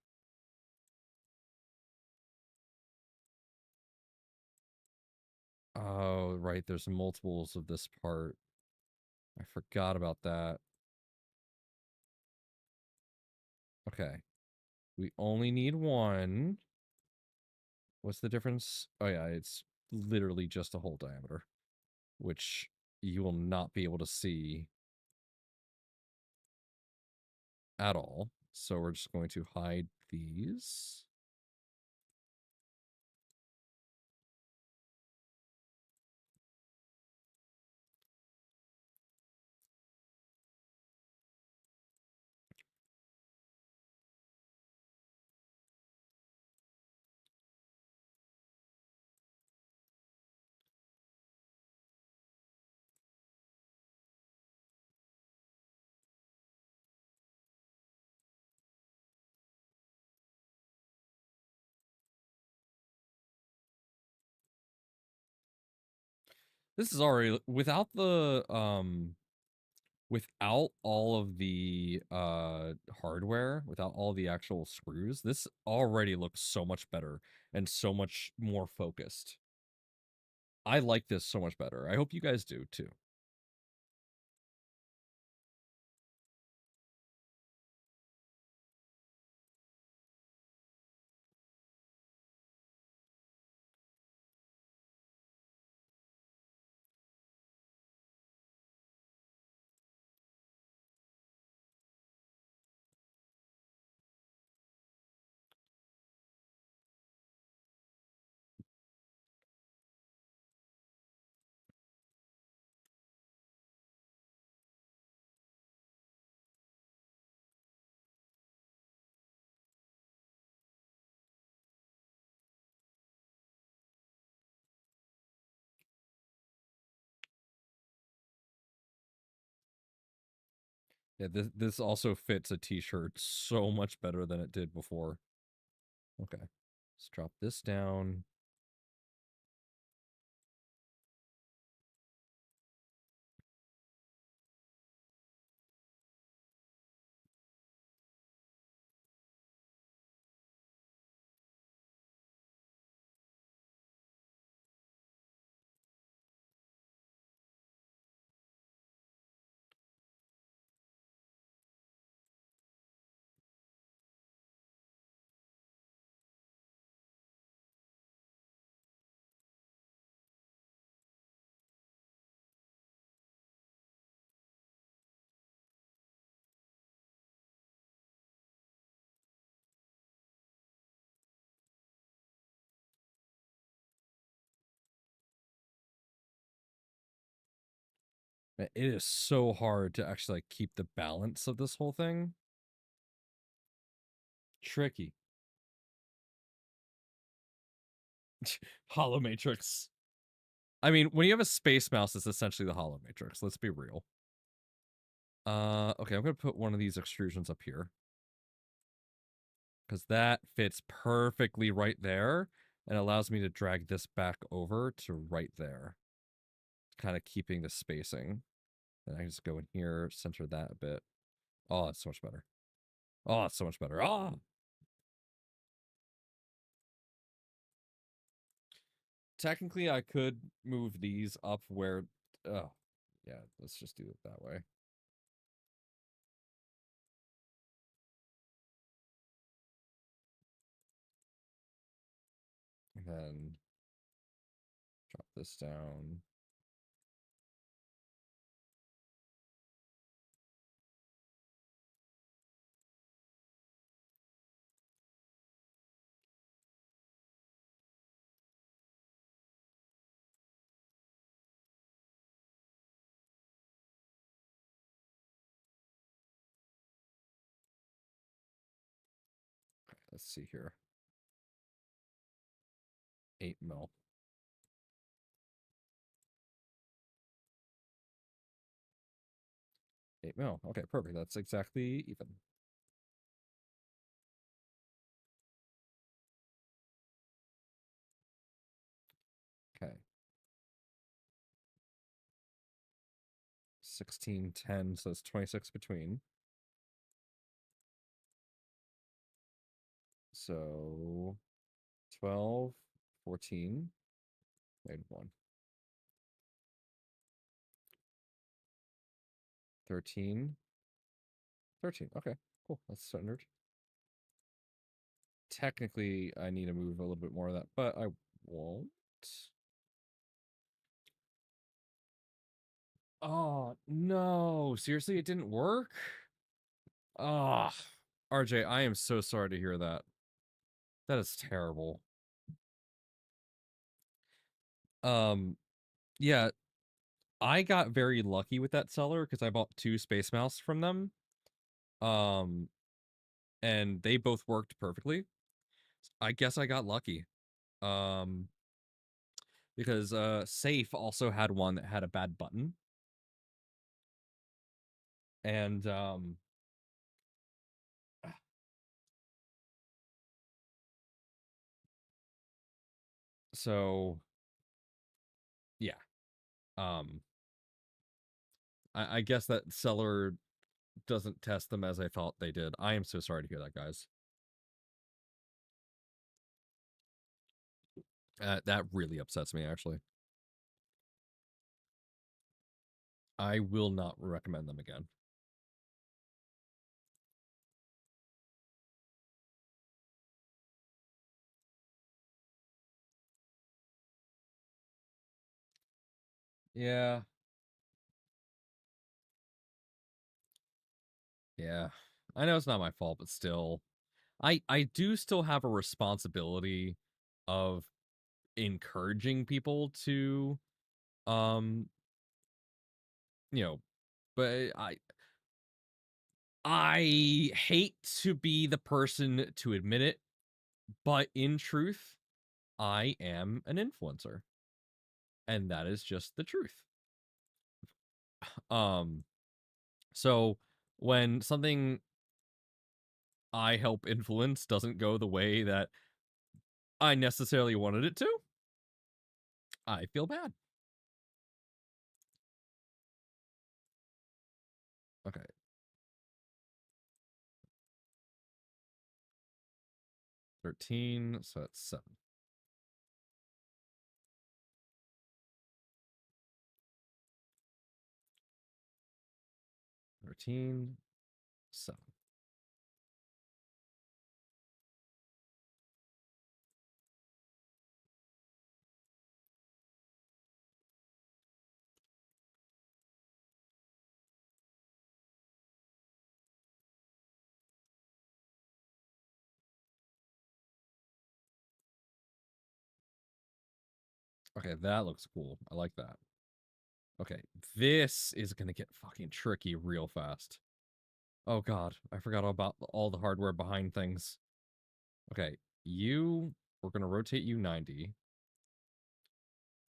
Oh, right. There's multiples of this part. I forgot about that. Okay. We only need one. What's the difference? Oh, yeah. It's literally just a hole diameter, which you will not be able to see at all. So we're just going to hide these. This is already without all of the hardware, without all the actual screws, this already looks so much better and so much more focused. I like this so much better. I hope you guys do too. Yeah, this also fits a t-shirt so much better than it did before. Okay. Let's drop this down. It is so hard to actually like keep the balance of this whole thing. Tricky. Hollow Matrix. I mean, when you have a space mouse, it's essentially the Hollow Matrix. Let's be real. Okay, I'm gonna put one of these extrusions up here because that fits perfectly right there and allows me to drag this back over to right there, kind of keeping the spacing. Then I can just go in here, center that a bit. Oh, it's so much better. Oh, it's so much better. Ah. Technically, I could move these up where. Oh, yeah. Let's just do it that way. And then drop this down. Let's see here. 8 mil. 8 mil. Okay, perfect. That's exactly even. Okay. 1610, so it's 26 between. So 12, 14, made 1. 13, 13. Okay, cool. That's standard. Technically, I need to move a little bit more of that, but I won't. Oh, no. Seriously, it didn't work? Ah, RJ, I am so sorry to hear that. That is terrible. Yeah, I got very lucky with that seller because I bought 2 Space Mouse from them. Um, and they both worked perfectly. I guess I got lucky. Um, because Safe also had one that had a bad button. And so yeah. Um I guess that seller doesn't test them as I thought they did. I am so sorry to hear that, guys. That really upsets me, actually. I will not recommend them again. Yeah. Yeah. I know it's not my fault, but still. I do still have a responsibility of encouraging people to um you know, but I hate to be the person to admit it, but in truth, I am an influencer. And that is just the truth. Um so when something I help influence doesn't go the way that I necessarily wanted it to, I feel bad. Okay. 13, so that's 7. 13, 7. Okay, that looks cool. I like that. Okay, this is gonna get fucking tricky real fast. Oh god, I forgot all about all the hardware behind things. Okay, we're gonna rotate you 90.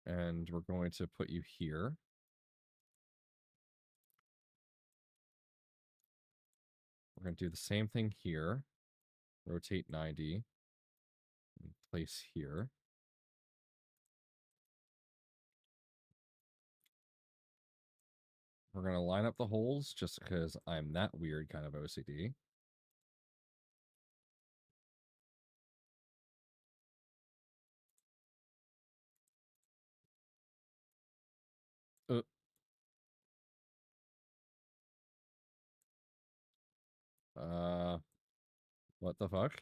And we're going to put you here. We're going to do the same thing here. Rotate 90. And place here. We're going to line up the holes just because I'm that weird kind of OCD. Uh, what the fuck?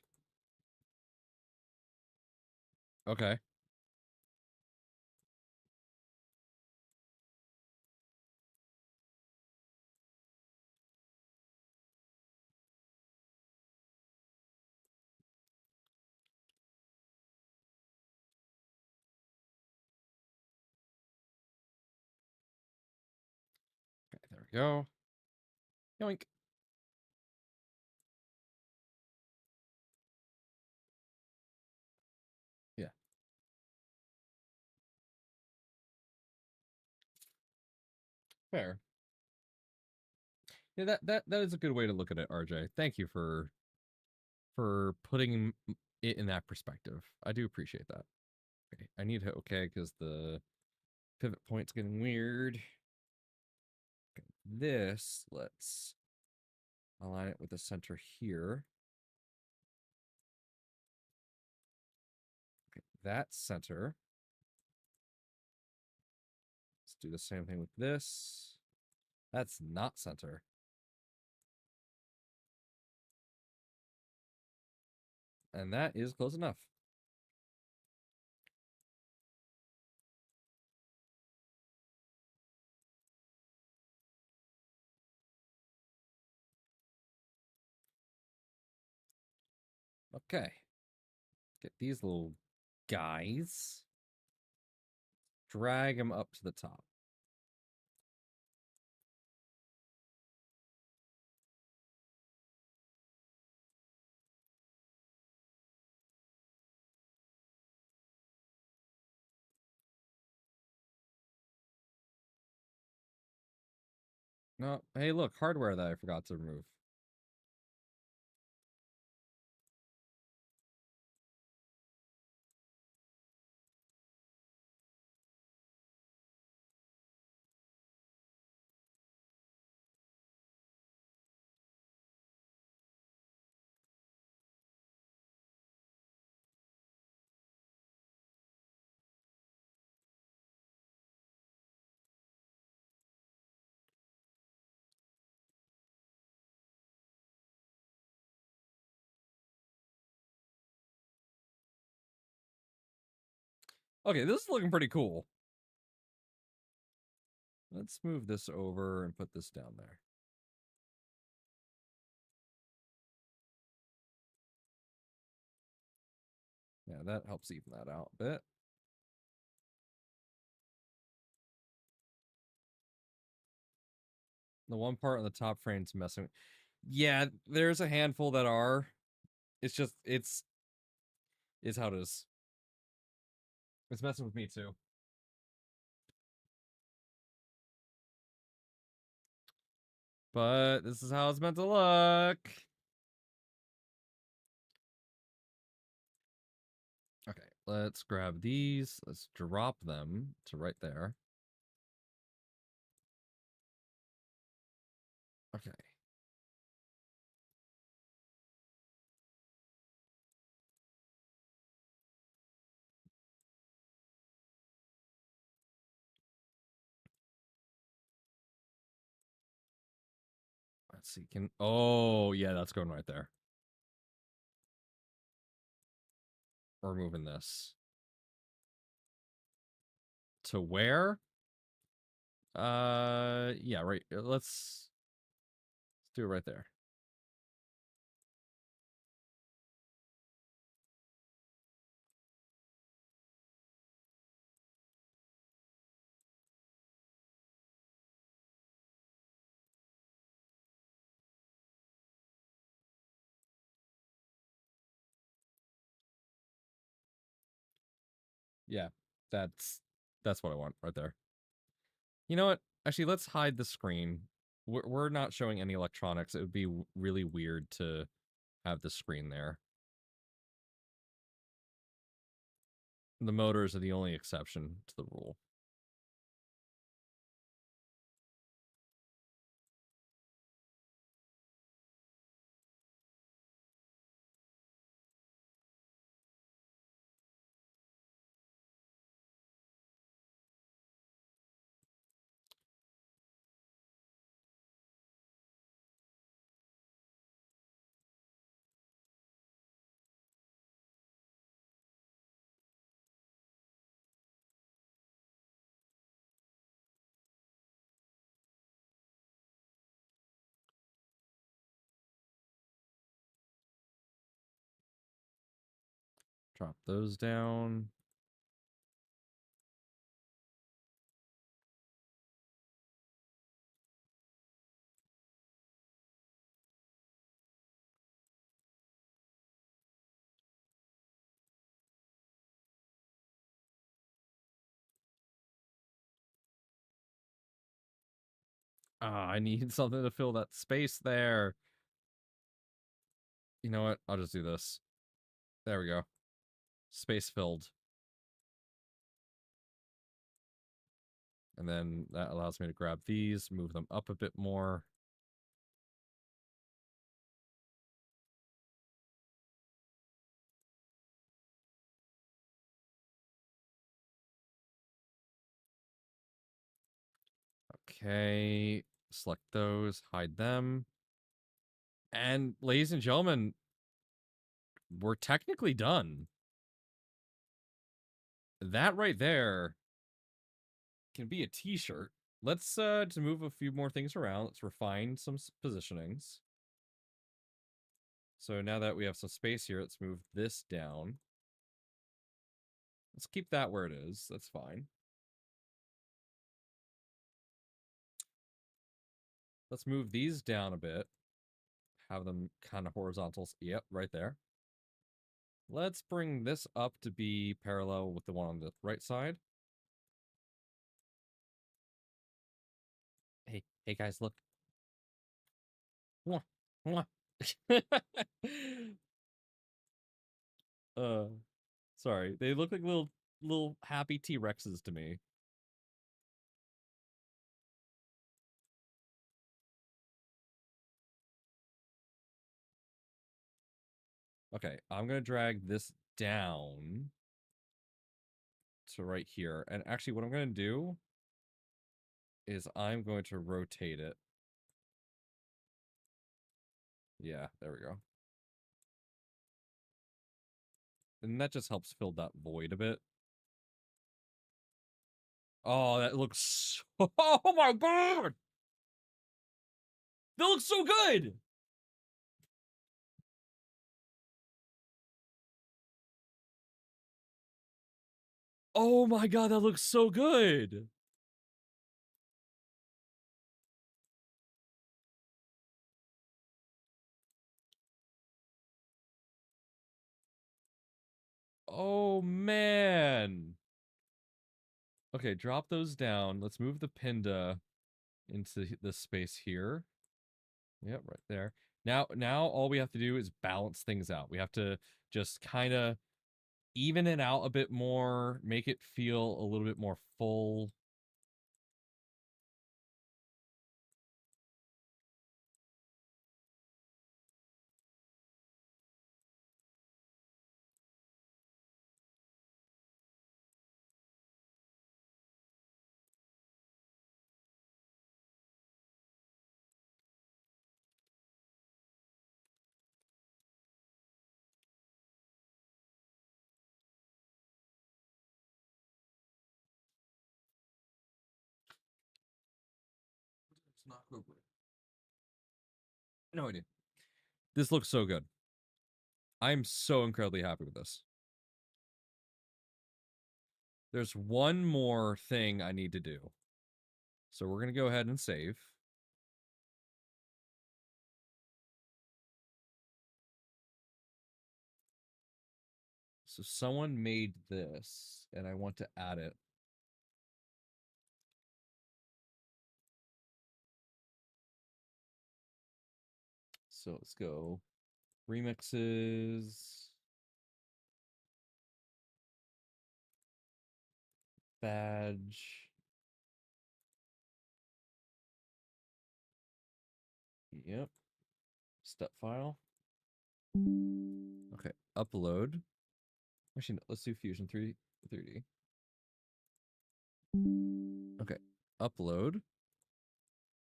Okay. Okay, there we go. Yoink. Yeah. Fair. Yeah, that is a good way to look at it, RJ. Thank you for putting it in that perspective. I do appreciate that. Okay, I need to, okay, because the pivot point's getting weird. Okay, this, let's align it with the center here. Okay, that's center. Let's do the same thing with this. That's not center. And that is close enough. Okay. Get these little guys. Drag them up to the top. No, hey, look, hardware that I forgot to remove. Okay, this is looking pretty cool. Let's move this over and put this down there. Yeah, that helps even that out a bit. The one part on the top frame's messing. Yeah, there's a handful that are. It's just it's how it is. It's messing with me too. But this is how it's meant to look. Okay, let's grab these. Let's drop them to right there. Okay. Let's see. Oh, yeah, that's going right there. We're moving this. To where? Yeah, right. Let's do it right there. Yeah, that's what I want right there. You know what? Actually, let's hide the screen. We're not showing any electronics. It would be really weird to have the screen there. The motors are the only exception to the rule. Drop those down. I need something to fill that space there. You know what? I'll just do this. There we go. Space filled. And then that allows me to grab these, move them up a bit more. Okay, select those, hide them. And ladies and gentlemen, we're technically done. That right there can be a t-shirt. Let's to move a few more things around. Let's refine some positionings. So now that we have some space here, let's move this down. Let's keep that where it is. That's fine. Let's move these down a bit. Have them kind of horizontals. Yep, right there. Let's bring this up to be parallel with the one on the right side. Hey guys, look. Mwah, mwah. Sorry. They look like little happy T-Rexes to me. Okay, I'm gonna drag this down to right here. And actually what I'm gonna do is I'm going to rotate it. Yeah, there we go. And that just helps fill that void a bit. Oh, that looks so... Oh my god! That looks so good! Oh my god, that looks so good! Oh man! Okay, drop those down. Let's move the Pinda into this space here. Yep, right there. Now all we have to do is balance things out. We have to just kind of even it out a bit more, make it feel a little bit more full. It's not good. No idea. This looks so good. I'm so incredibly happy with this. There's one more thing I need to do. So we're going to go ahead and save. So someone made this, and I want to add it. So let's go remixes, badge. Yep. Step file. Okay, upload. Actually, no, let's do Fusion 3D. Okay, upload.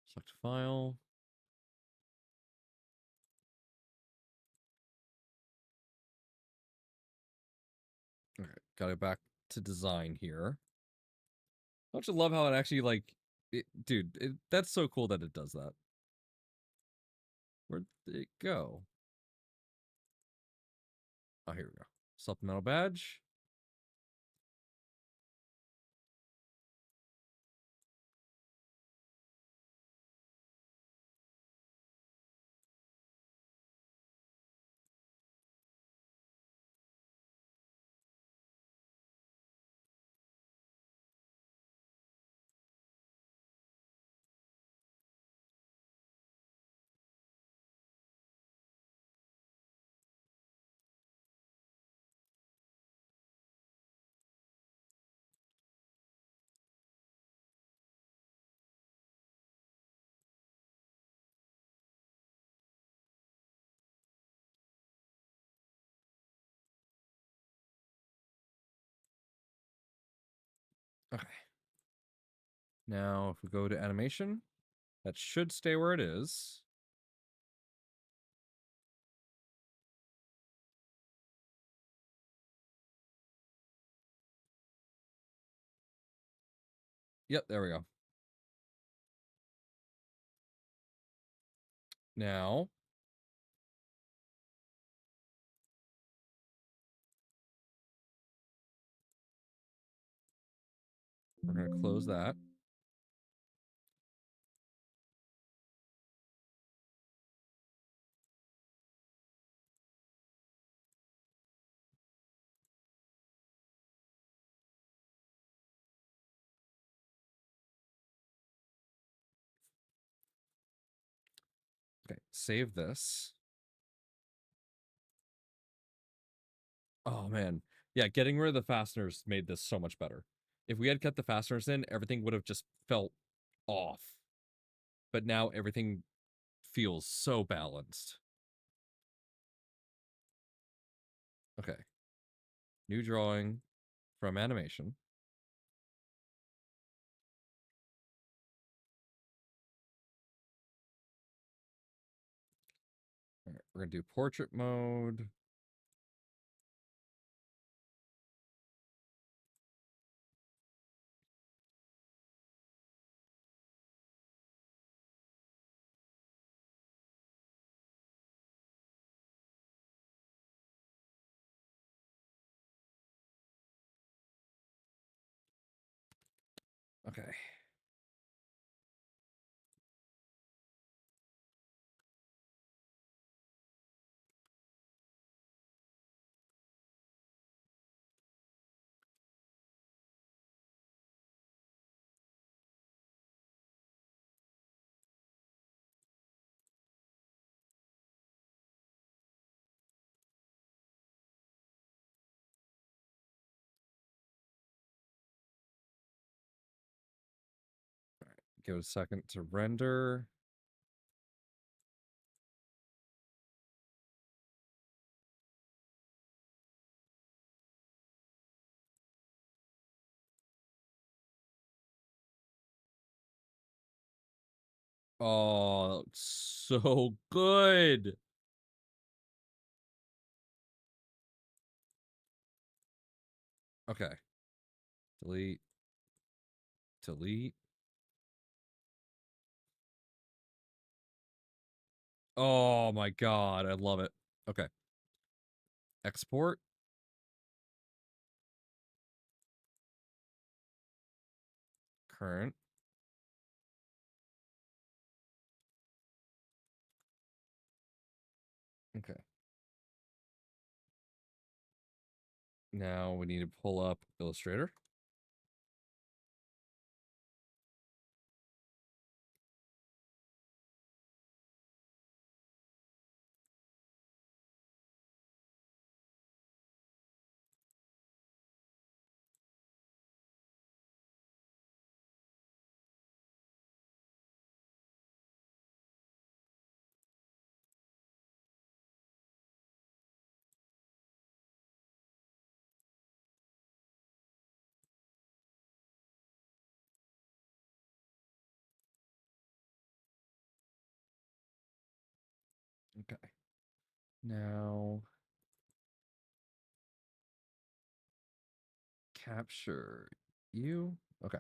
Select file. Okay, got it back to design here. Don't you love how it actually, like, dude, that's so cool that it does that. Where'd it go? Oh, here we go. Supplemental badge. Okay. Now, if we go to animation, that should stay where it is. Yep, there we go. Now, we're going to close that. Okay, save this. Oh man. Yeah, getting rid of the fasteners made this so much better. If we had kept the fasteners in, everything would have just felt off. But now everything feels so balanced. Okay. New drawing from animation. All right, we're going to do portrait mode. Okay. Give it a second to render. Oh, so good. Okay. Delete. Delete. Oh my god, I love it. Okay. Export. Current. Okay. Now we need to pull up Illustrator. Okay. Now capture you. Okay.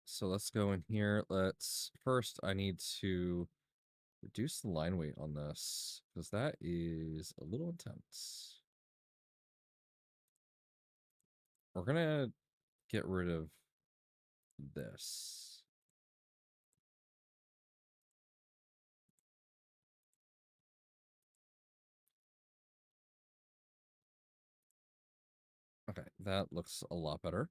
So let's go in here. First, I need to reduce the line weight on this because that is a little intense. We're gonna get rid of this. Okay, that looks a lot better.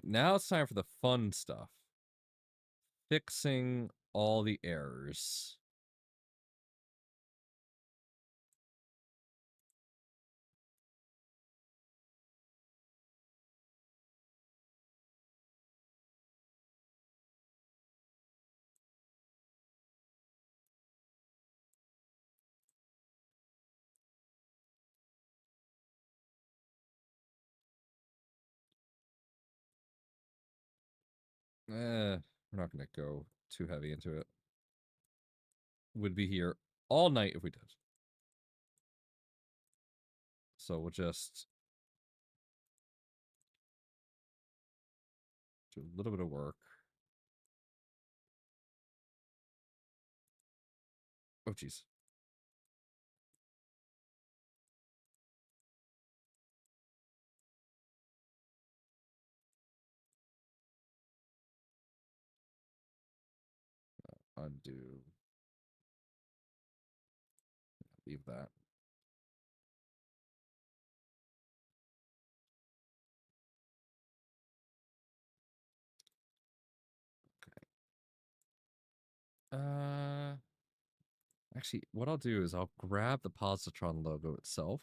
Now it's time for the fun stuff. Fixing all the errors. we're not gonna go too heavy into it. Would be here all night if we did. So we'll just do a little bit of work. Oh, jeez. Undo. Leave that. Actually, what I'll do is I'll grab the Positron logo itself.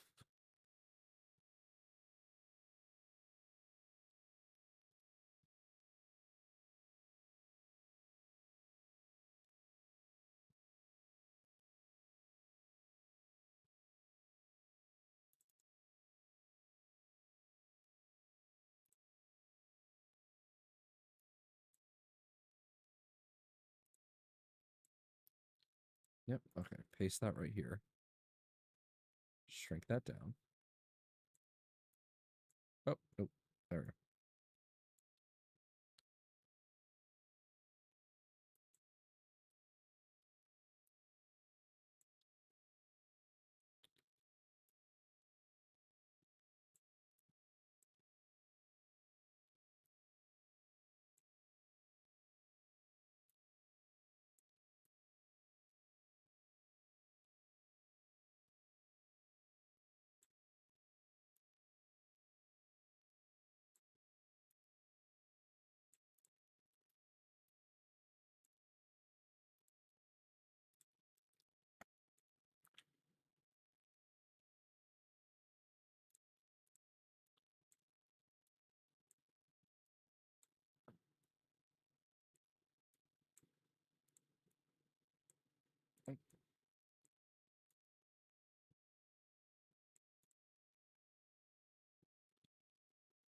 Yep, okay. Paste that right here. Shrink that down. Oh, nope. There we go.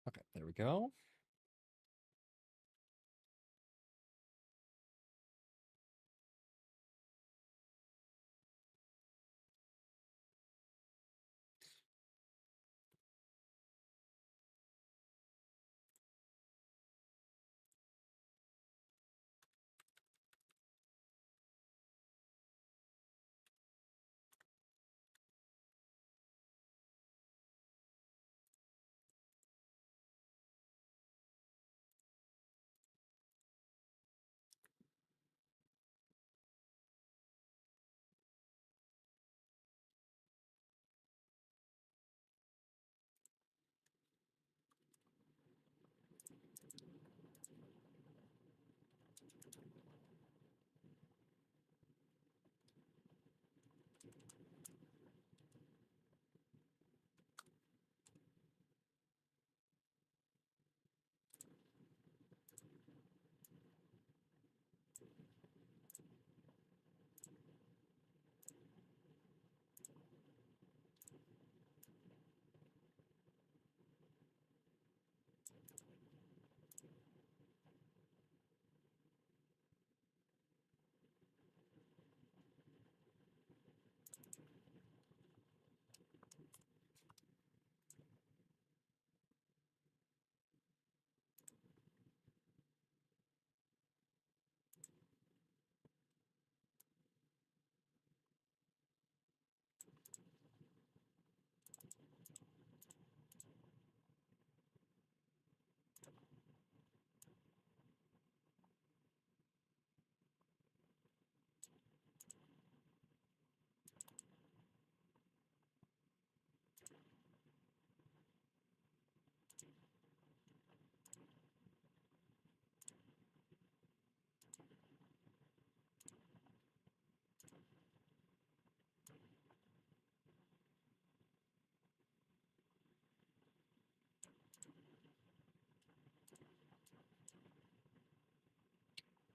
Okay, there we go.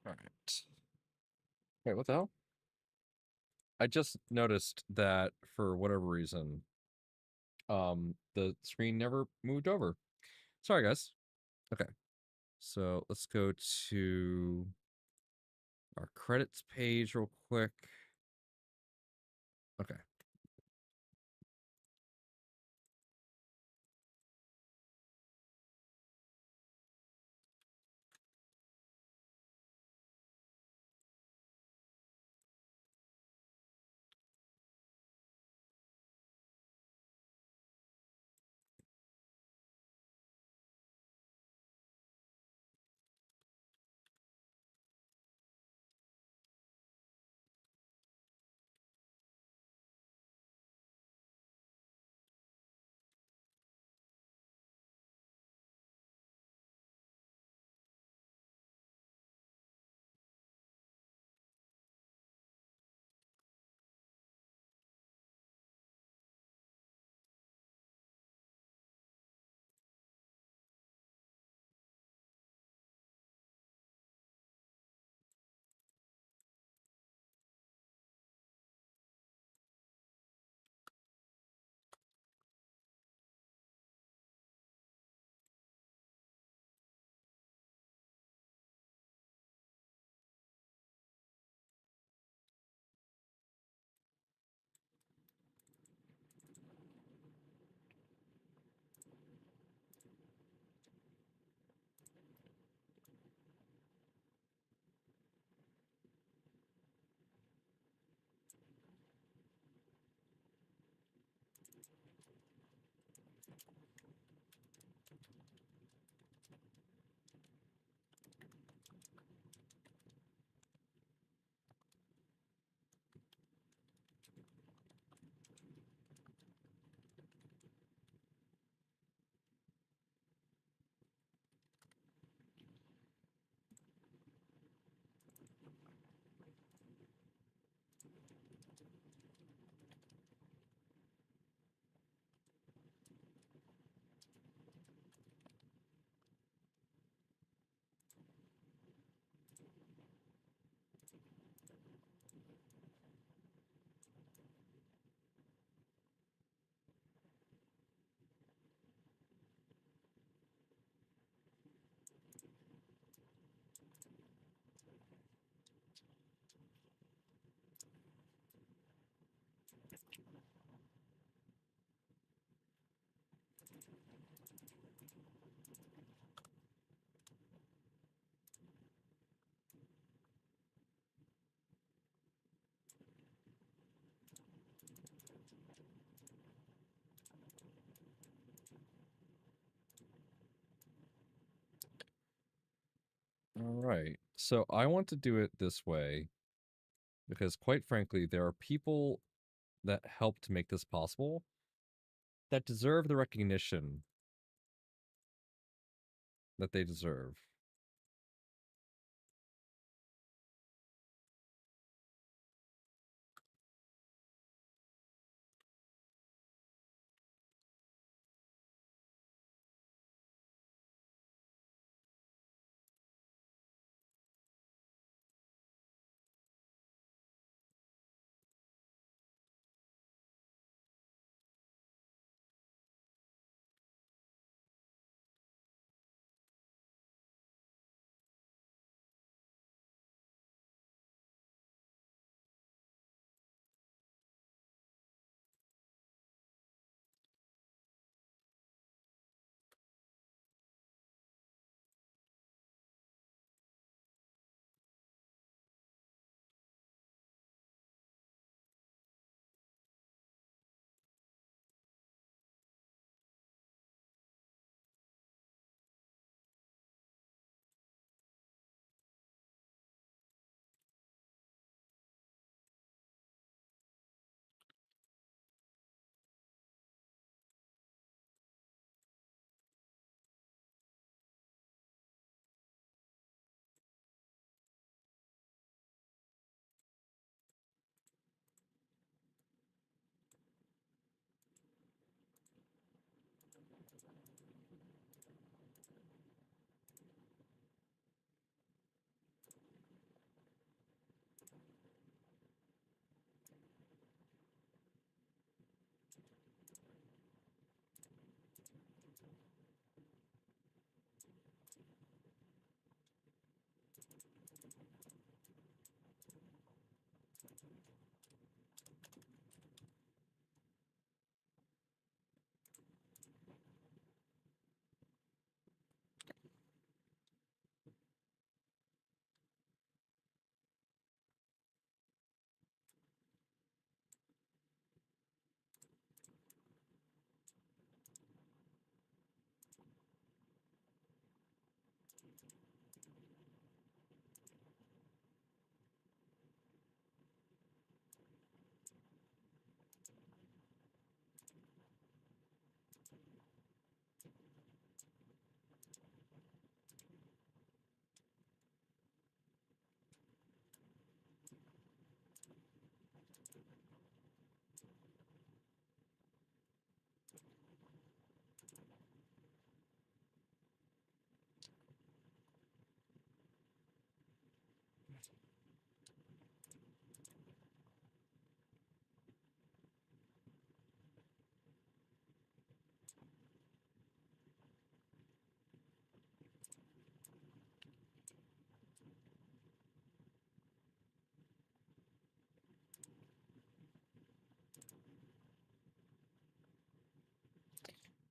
All right. Wait, what the hell? I just noticed that for whatever reason, the screen never moved over. Sorry, guys. Okay. So let's go to our credits page real quick. Okay. All right. So I want to do it this way because, quite frankly, there are people that helped make this possible that deserve the recognition that they deserve.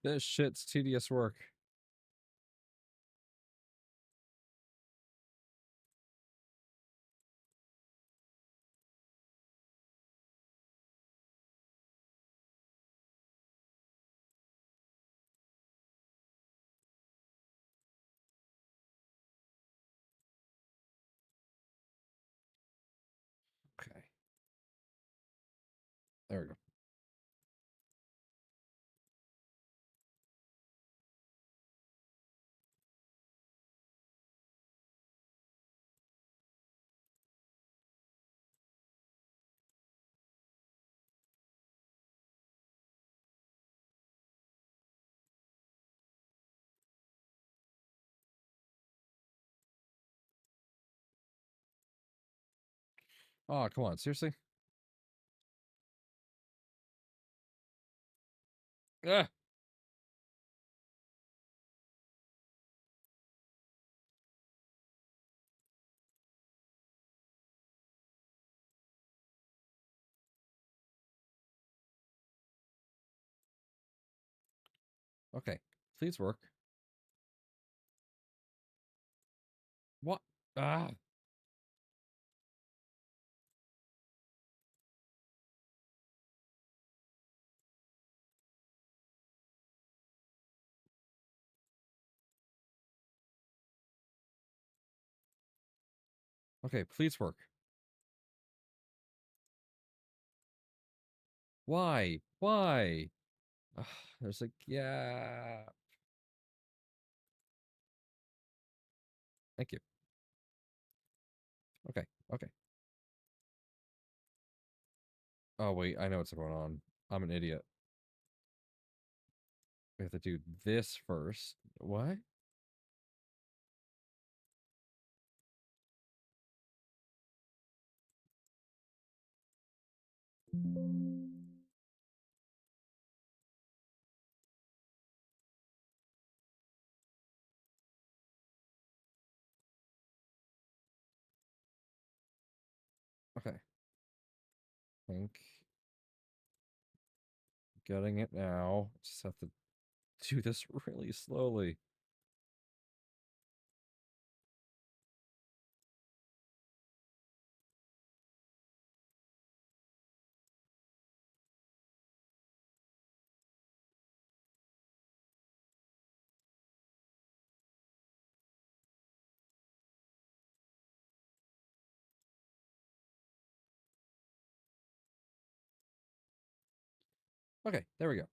This shit's tedious work. Okay. There we go. Oh, come on. Seriously? Ah! Okay. Please work. What? Ah! Okay, please work. Why? Why? Ugh, there's like, yeah. Thank you. Okay, okay. Oh, wait, I know what's going on. I'm an idiot. We have to do this first. What? Okay. Think. Getting it now. Just have to do this really slowly. Okay, there we go.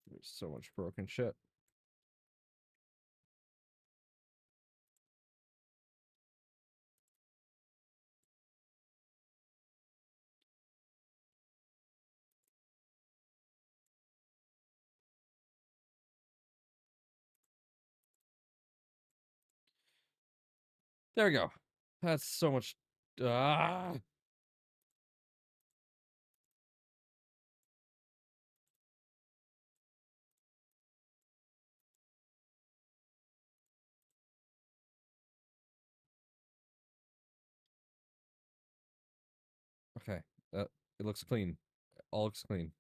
There's so much broken shit. There we go. That's so much. Ah! Okay. It looks clean. All looks clean.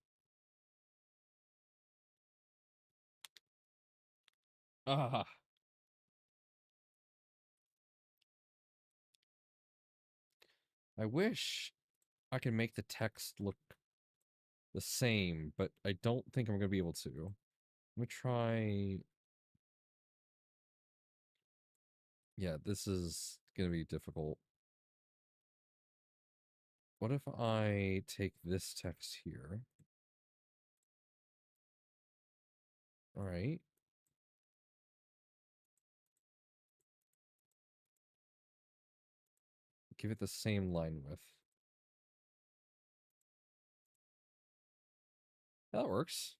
Ah. I wish I could make the text look the same, but I don't think I'm going to be able to. Let me try. Yeah, this is going to be difficult. What if I take this text here? All right. Give it the same line width. That works.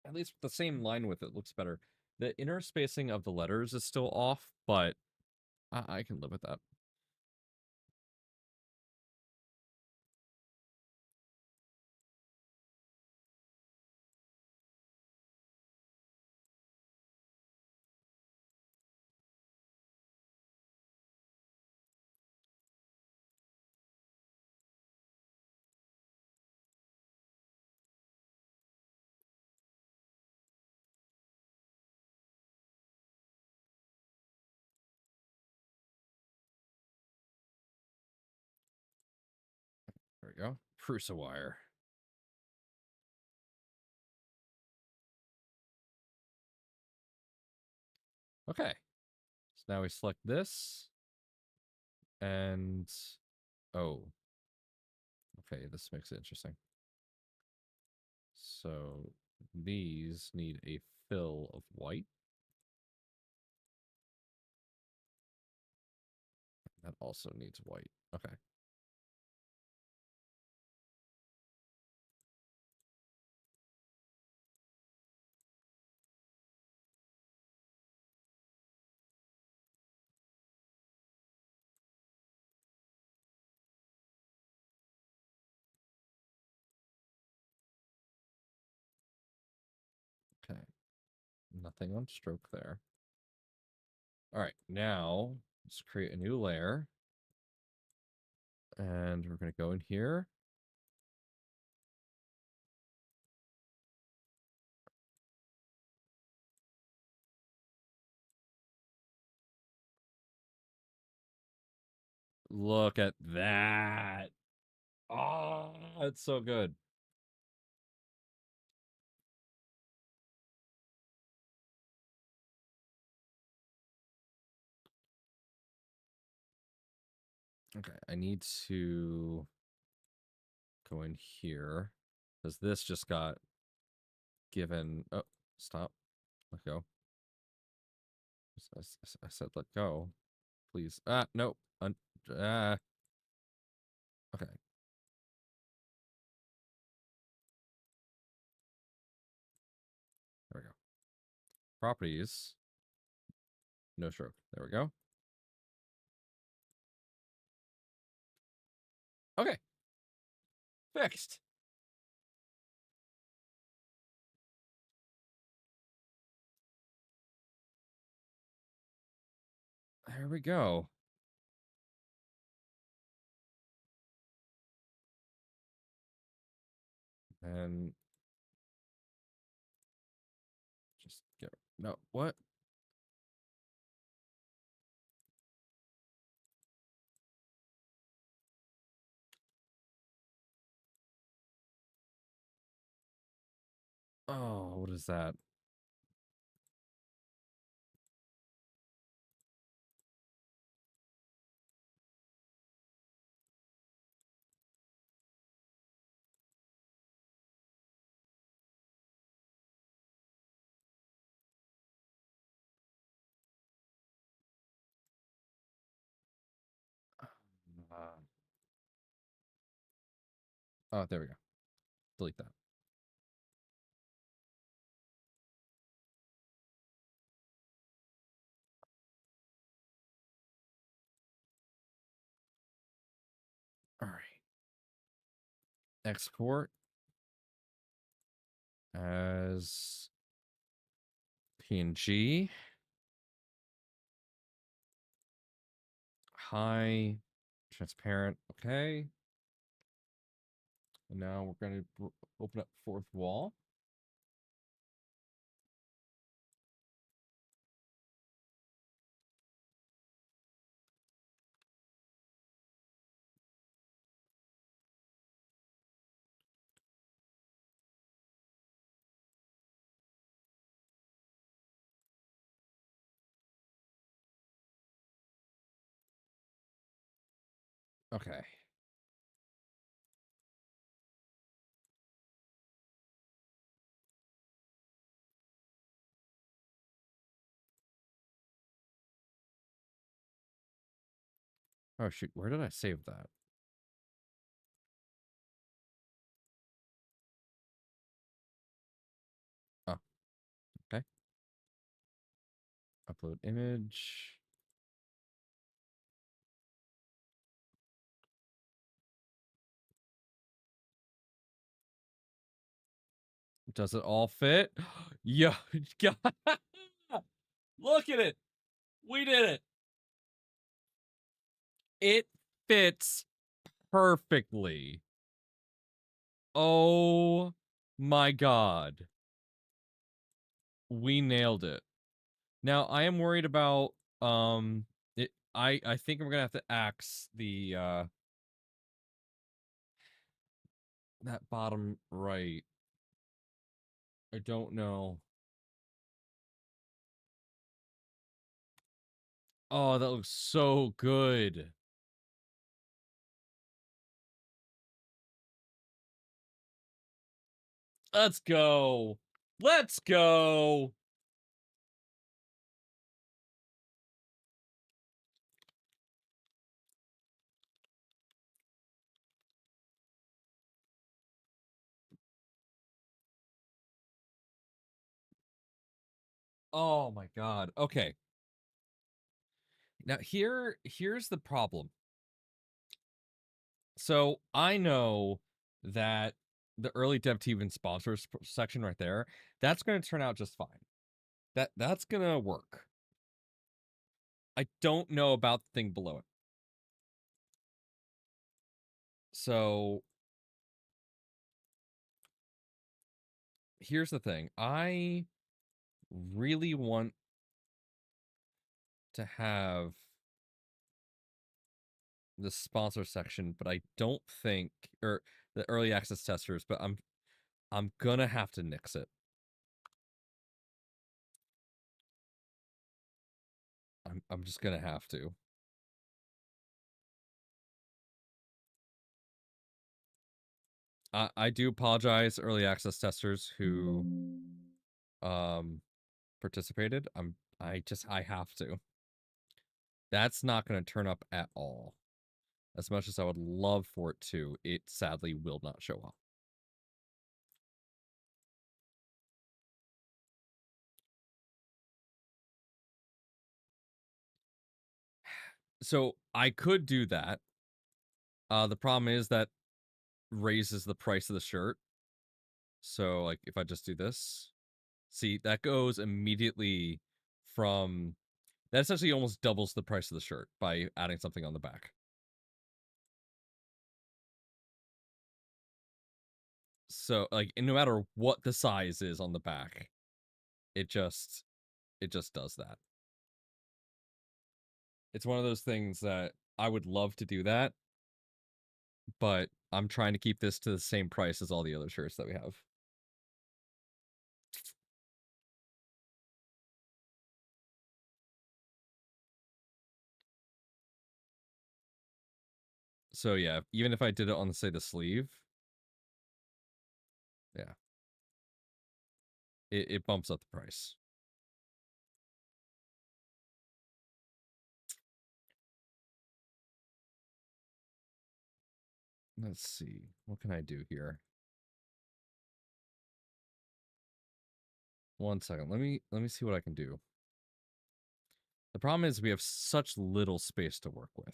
At least with the same line width, it looks better. The inner spacing of the letters is still off, but I can live with that. we go. Prusa wire. Okay. So now we select this. And oh. Okay, this makes it interesting. So these need a fill of white. That also needs white. Okay. Okay. Nothing on stroke there. All right, now let's create a new layer. And we're going to go in here. Look at that. Oh, it's so good. Okay, I need to go in here because this just got given. Oh, stop. Let go. I said let go. Please. Ah, no. Okay. There we go. Properties. No stroke. There we go. Okay. Fixed. There we go. And just get no what? Oh, what is that? Oh, there we go. Delete that. All right. Export as PNG. High, transparent. Okay. And now we're going to open up fourth wall. Okay. Oh, shoot. Where did I save that? Oh, okay. Upload image. Does it all fit? Yeah. Look at it. We did it. It fits perfectly. Oh my god. We nailed it. Now I am worried about I think I'm gonna have to axe the that bottom right. I don't know. Oh, that looks so good. Let's go. Let's go. Oh my god. Okay. Now here's the problem. So I know that the early dev team and sponsors section right there, that's going to turn out just fine. That's going to work. I don't know about the thing below it. So here's the thing. I really want to have the sponsor section, but I don't think, or the early access testers, but I'm gonna have to nix it. I'm just gonna have to. I do apologize, early access testers who participated. I have to. That's not gonna turn up at all. As much as I would love for it to, it sadly will not show up. So I could do that. The problem is that raises the price of the shirt. So like if I just do this, see that goes immediately from that essentially almost doubles the price of the shirt by adding something on the back. So like no matter what the size is on the back, it just does that. It's one of those things that I would love to do that, but I'm trying to keep this to the same price as all the other shirts that we have. So yeah, even if I did it on say the sleeve, yeah, it bumps up the price. Let's see, what can I do here? One second, let me see what I can do. The problem is we have such little space to work with.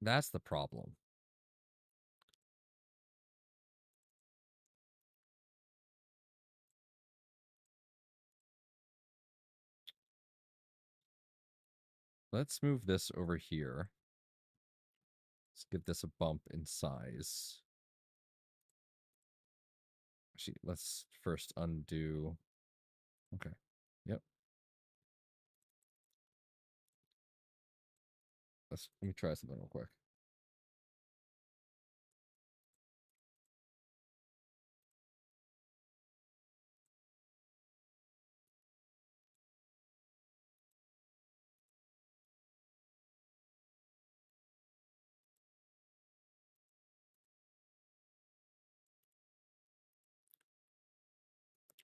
That's the problem. Let's move this over here. Let's give this a bump in size. Actually, let's first undo. Okay. Yep. Let me try something real quick.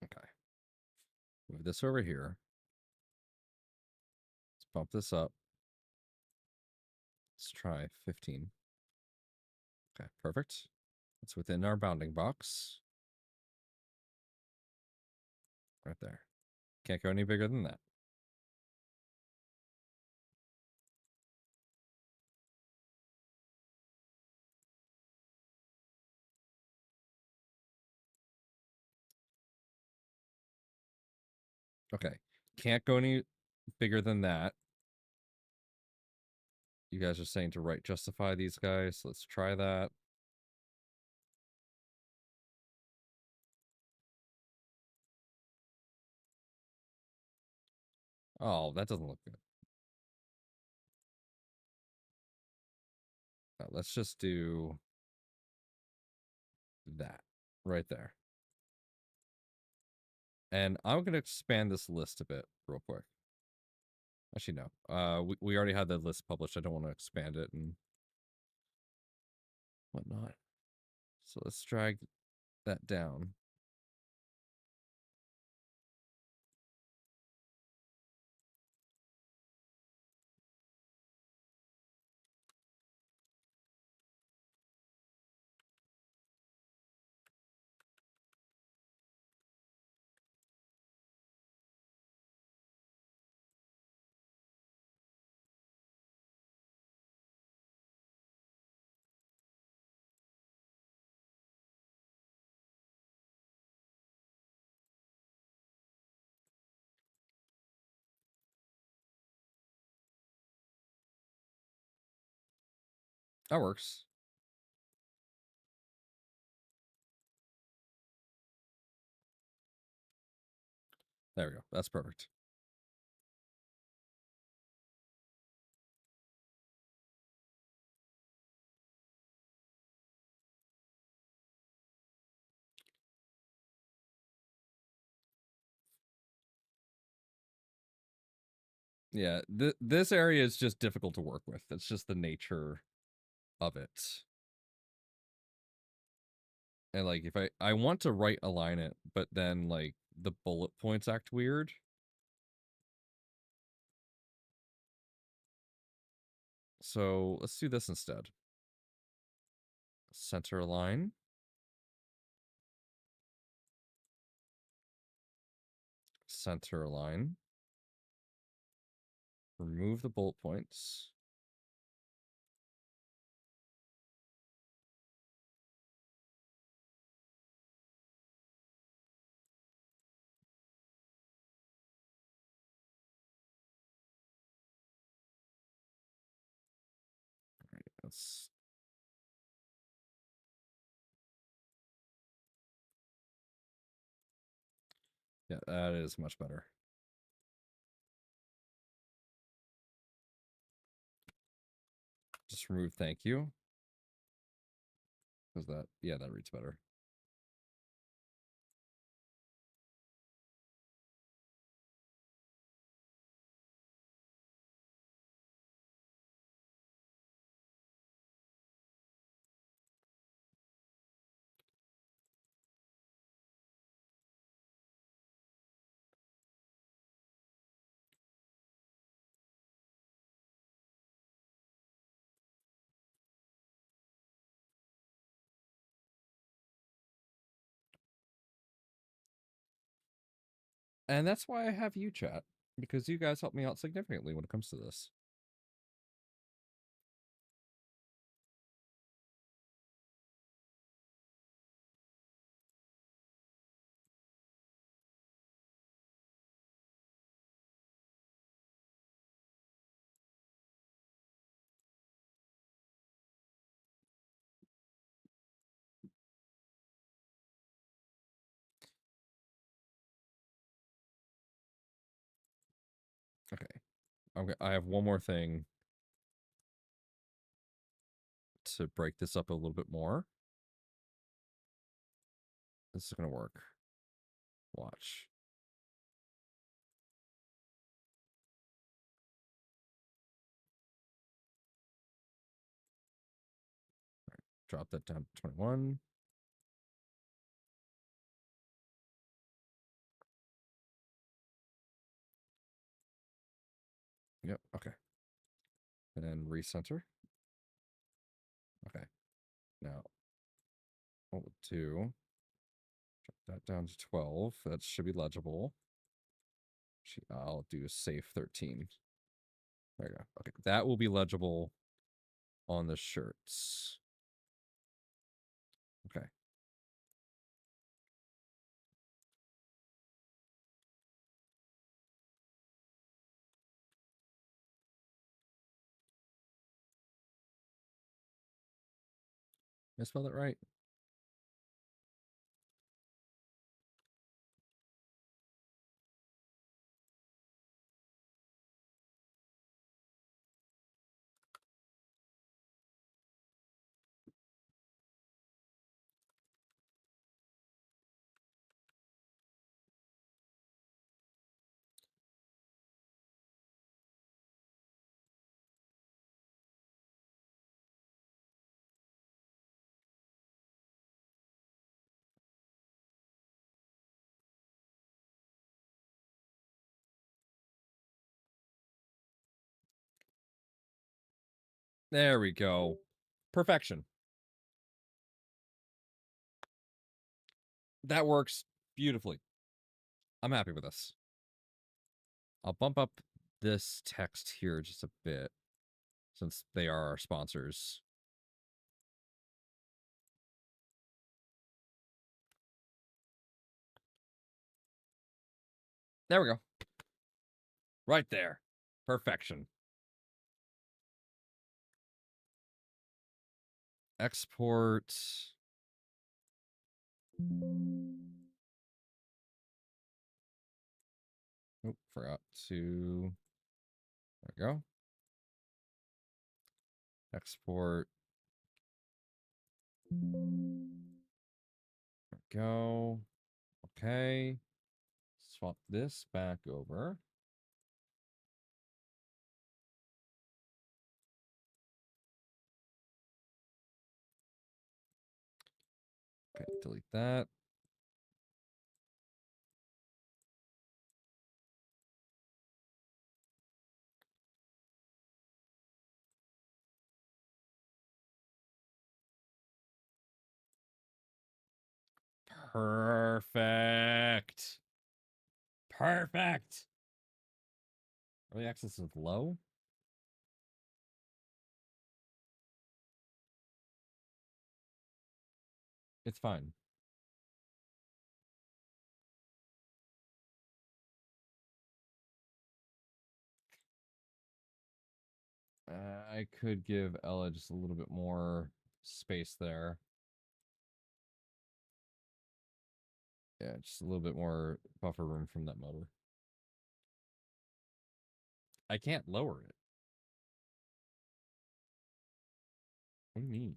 Okay. Move this over here. Let's bump this up. Let's try 15. Okay, perfect. It's within our bounding box. Right there. Can't go any bigger than that. Okay. Can't go any bigger than that. You guys are saying to right justify these guys. Let's try that. Oh, that doesn't look good. let's just do that right there. And I'm going to expand this list a bit real quick. Actually, no. We already had the list published. I don't want to expand it and whatnot. So let's drag that down. That works. There we go. That's perfect. Yeah, this area is just difficult to work with. It's just the nature of it. And like if I want to right align it, but then like the bullet points act weird. So let's do this instead. Center align. Center align. Remove the bullet points. All right, let's yeah, that is much better. Just remove thank you. Because that, yeah, that reads better. And that's why I have you chat, because you guys help me out significantly when it comes to this. Okay. I have one more thing to break this up a little bit more. This is going to work. Watch. All right. Drop that down to 21. Yep. Okay. And then recenter. Okay. Now, what we'll do, drop that down to 12. That should be legible. I'll do safe 13. There you go. Okay. That will be legible on the shirts. Okay. Did I spell that right? There we go. Perfection. That works beautifully. I'm happy with this. I'll bump up this text here just a bit since they are our sponsors. There we go. Right there. Perfection. Export. Oh, forgot to. There we go. Export. There we go. Okay. Swap this back over. Okay, delete that. Perfect. Perfect. Early access is low. It's fine. I could give Ella just a little bit more space there. Yeah, just a little bit more buffer room from that motor. I can't lower it. What do you mean?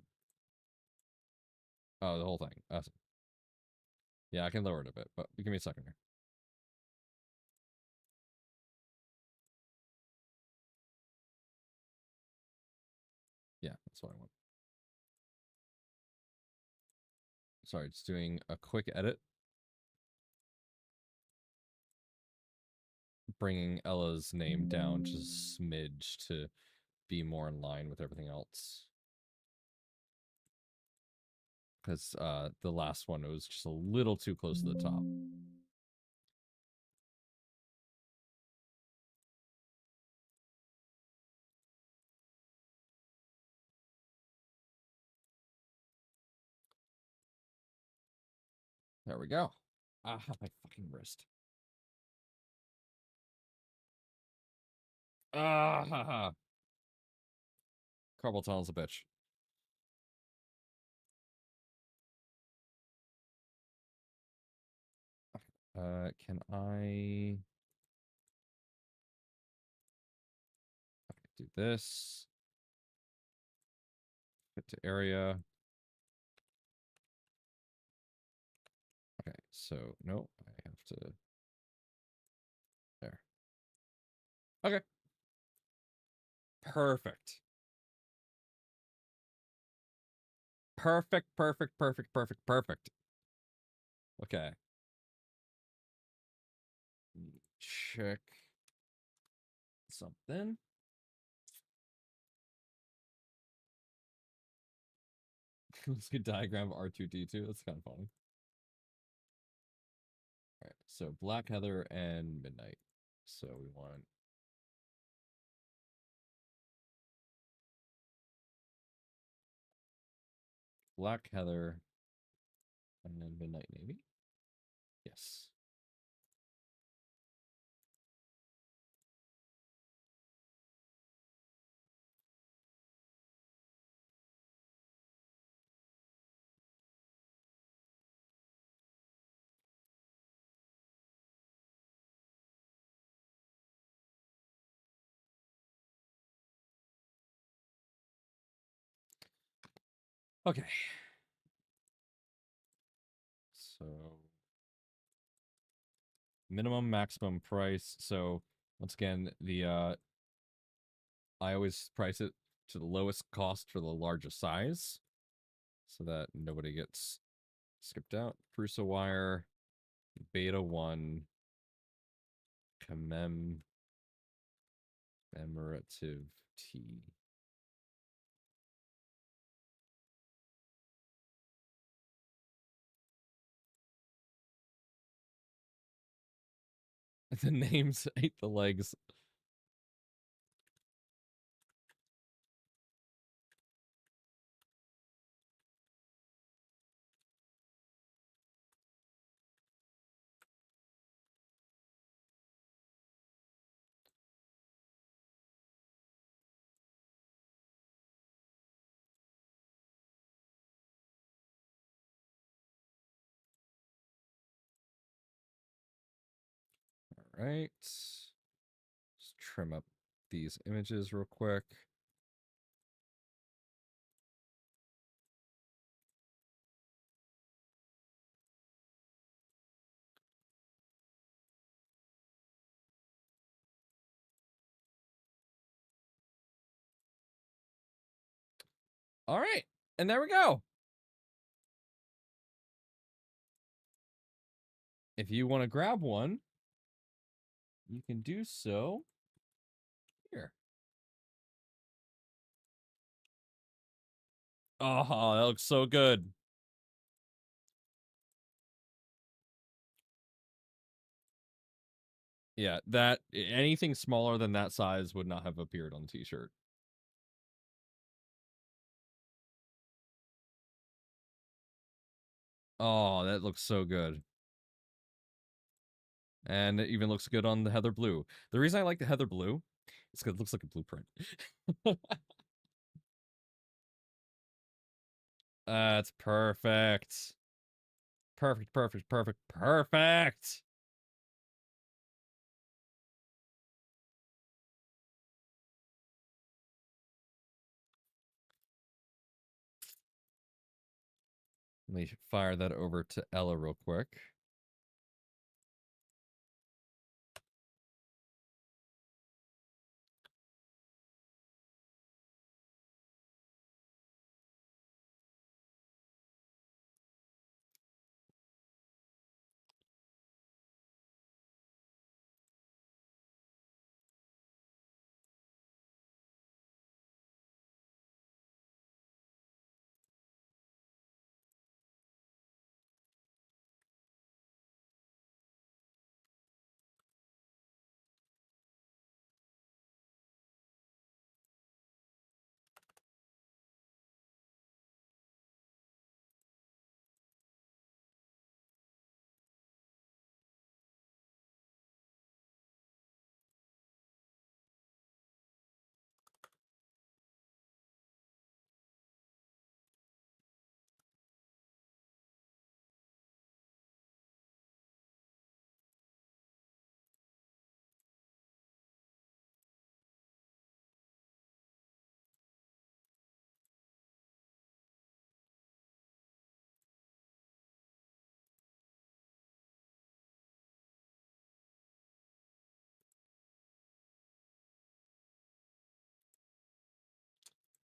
Oh, the whole thing. Awesome. Yeah, I can lower it a bit, but give me a second here. Yeah, that's what I want. Sorry, just doing a quick edit. Bringing Ella's name down just a smidge to be more in line with everything else. Because the last one was just a little too close to the top. There we go. Ah, my fucking wrist. Ah, ha, ha. Carpal tunnel's a bitch. Can I do this? Fit to area. Okay, so no, I have to. There. Okay. Perfect. Perfect, perfect, perfect, perfect, perfect. Okay. Check something. Let's get diagram of R2D2. That's kind of funny. All right, so Black Heather and Midnight. So we want Black Heather and then Midnight Navy. Yes. Okay. So minimum maximum price. So once again, the I always price it to the lowest cost for the largest size so that nobody gets skipped out. Prusa wire, beta 1, commemorative T. The names ate the legs. All right. Just trim up these images real quick. All right. And there we go. If you want to grab one, you can do so here. Oh, that looks so good. Yeah, that anything smaller than that size would not have appeared on the t-shirt. Oh, that looks so good. And it even looks good on the heather blue. The reason I like the heather blue is because it looks like a blueprint. That's perfect. Perfect, perfect, perfect, perfect. Let me fire that over to Ella real quick.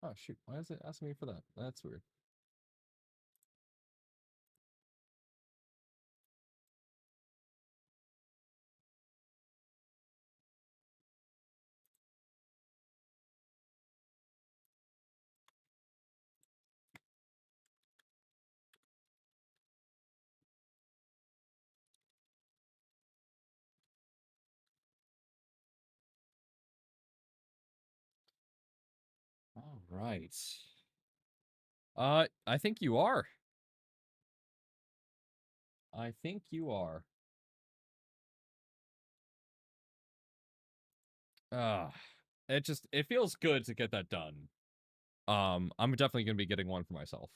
Oh, shoot. Why is it asking me for that? That's weird. All right. I think you are. I think you are. It feels good to get that done. I'm definitely gonna be getting one for myself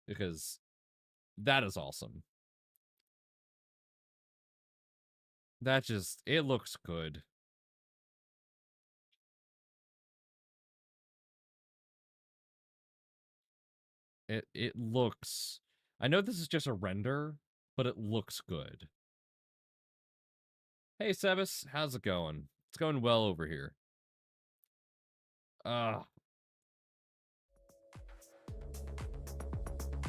because that is awesome. It looks good. It looks, I know this is just a render, but it looks good. Hey Sebas, how's it going? It's going well over here.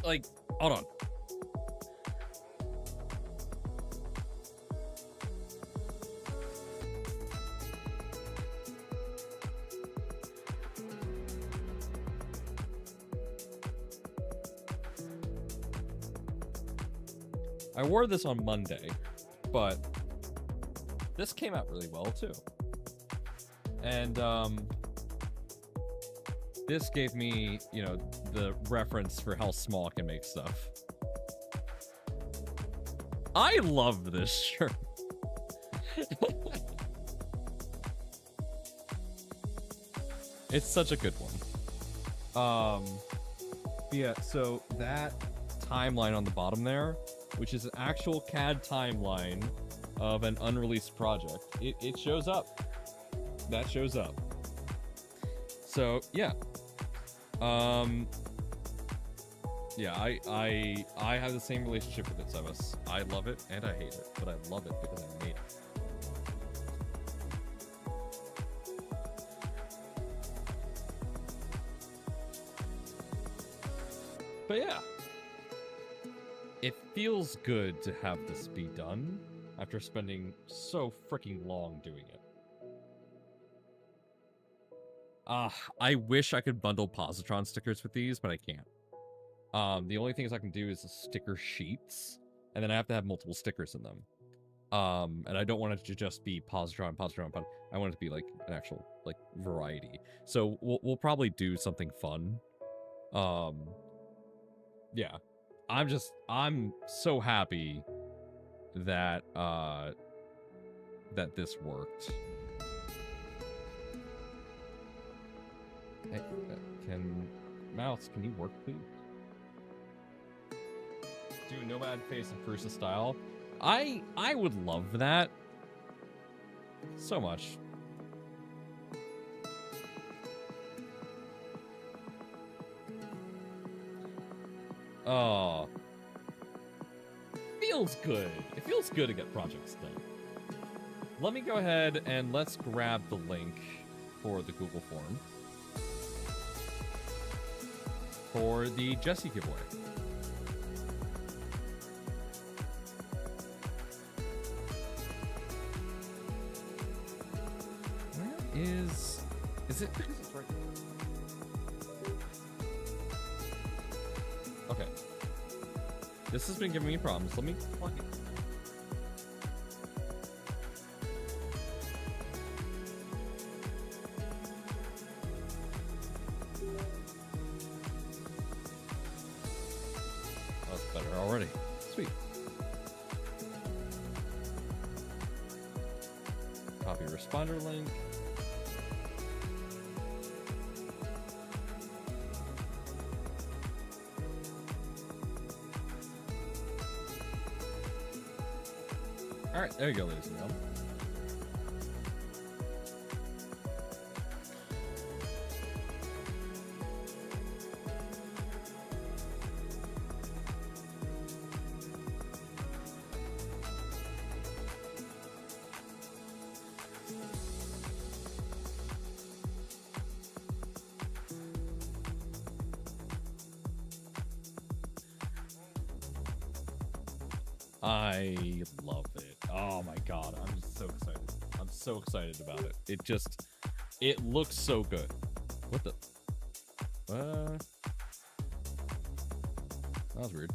Like, hold on. I wore this on Monday, but this came out really well too. And this gave me, you know, the reference for how small can make stuff. I love this shirt. It's such a good one. Yeah, so that timeline on the bottom there, which is an actual CAD timeline of an unreleased project, it shows up. That shows up. So yeah. Yeah, I have the same relationship with it, Sebas. I love it and I hate it, but I love it because I made it. But yeah, it feels good to have this be done after spending so freaking long doing it. I wish I could bundle Positron stickers with these, but I can't. The only things I can do is the sticker sheets, and then I have to have multiple stickers in them. And I don't want it to just be Positron, I want it to be like an actual like variety. So we'll probably do something fun. Yeah. I'm so happy that that this worked. Hey, Mouse, can you work, please? Do Nomad face and Prusa style. I would love that so much. Oh, feels good. It feels good to get projects done. Let me go ahead and let's grab the link for the Google form for the Jesse giveaway. Where is it? It's right here. Okay. This has been giving me problems. Let me plug it. That's better already. Sweet. Copy responder link. All right, there you go, ladies and gentlemen. I love it. Oh my god, I'm just so excited. I'm so excited about it. It looks so good. What the? That was weird.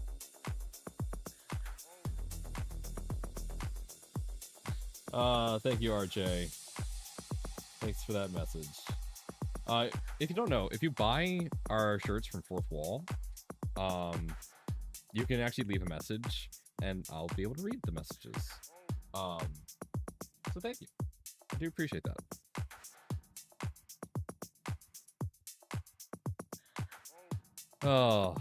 Thank you, RJ. Thanks for that message. If you don't know, if you buy our shirts from Fourth Wall, you can actually leave a message and I'll be able to read the messages. So thank you. I do appreciate that. Oh.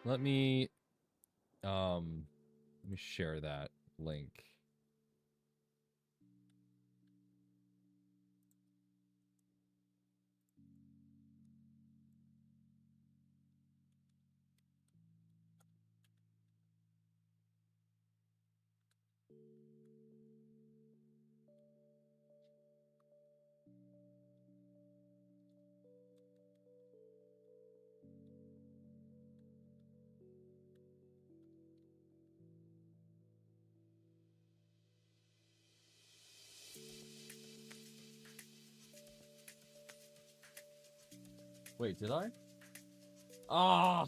Let me share that link. Wait, did I? Ah!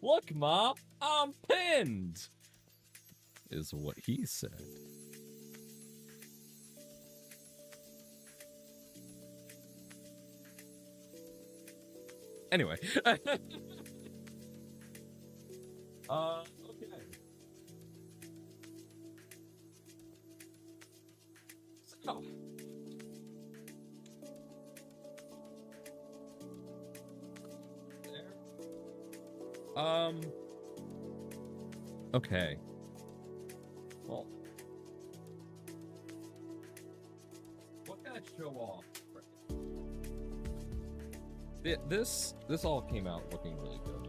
Look, Ma! I'm pinned! Is what he said. Anyway. Okay. So. There. Okay. Well. What can I show off? This all came out looking really good.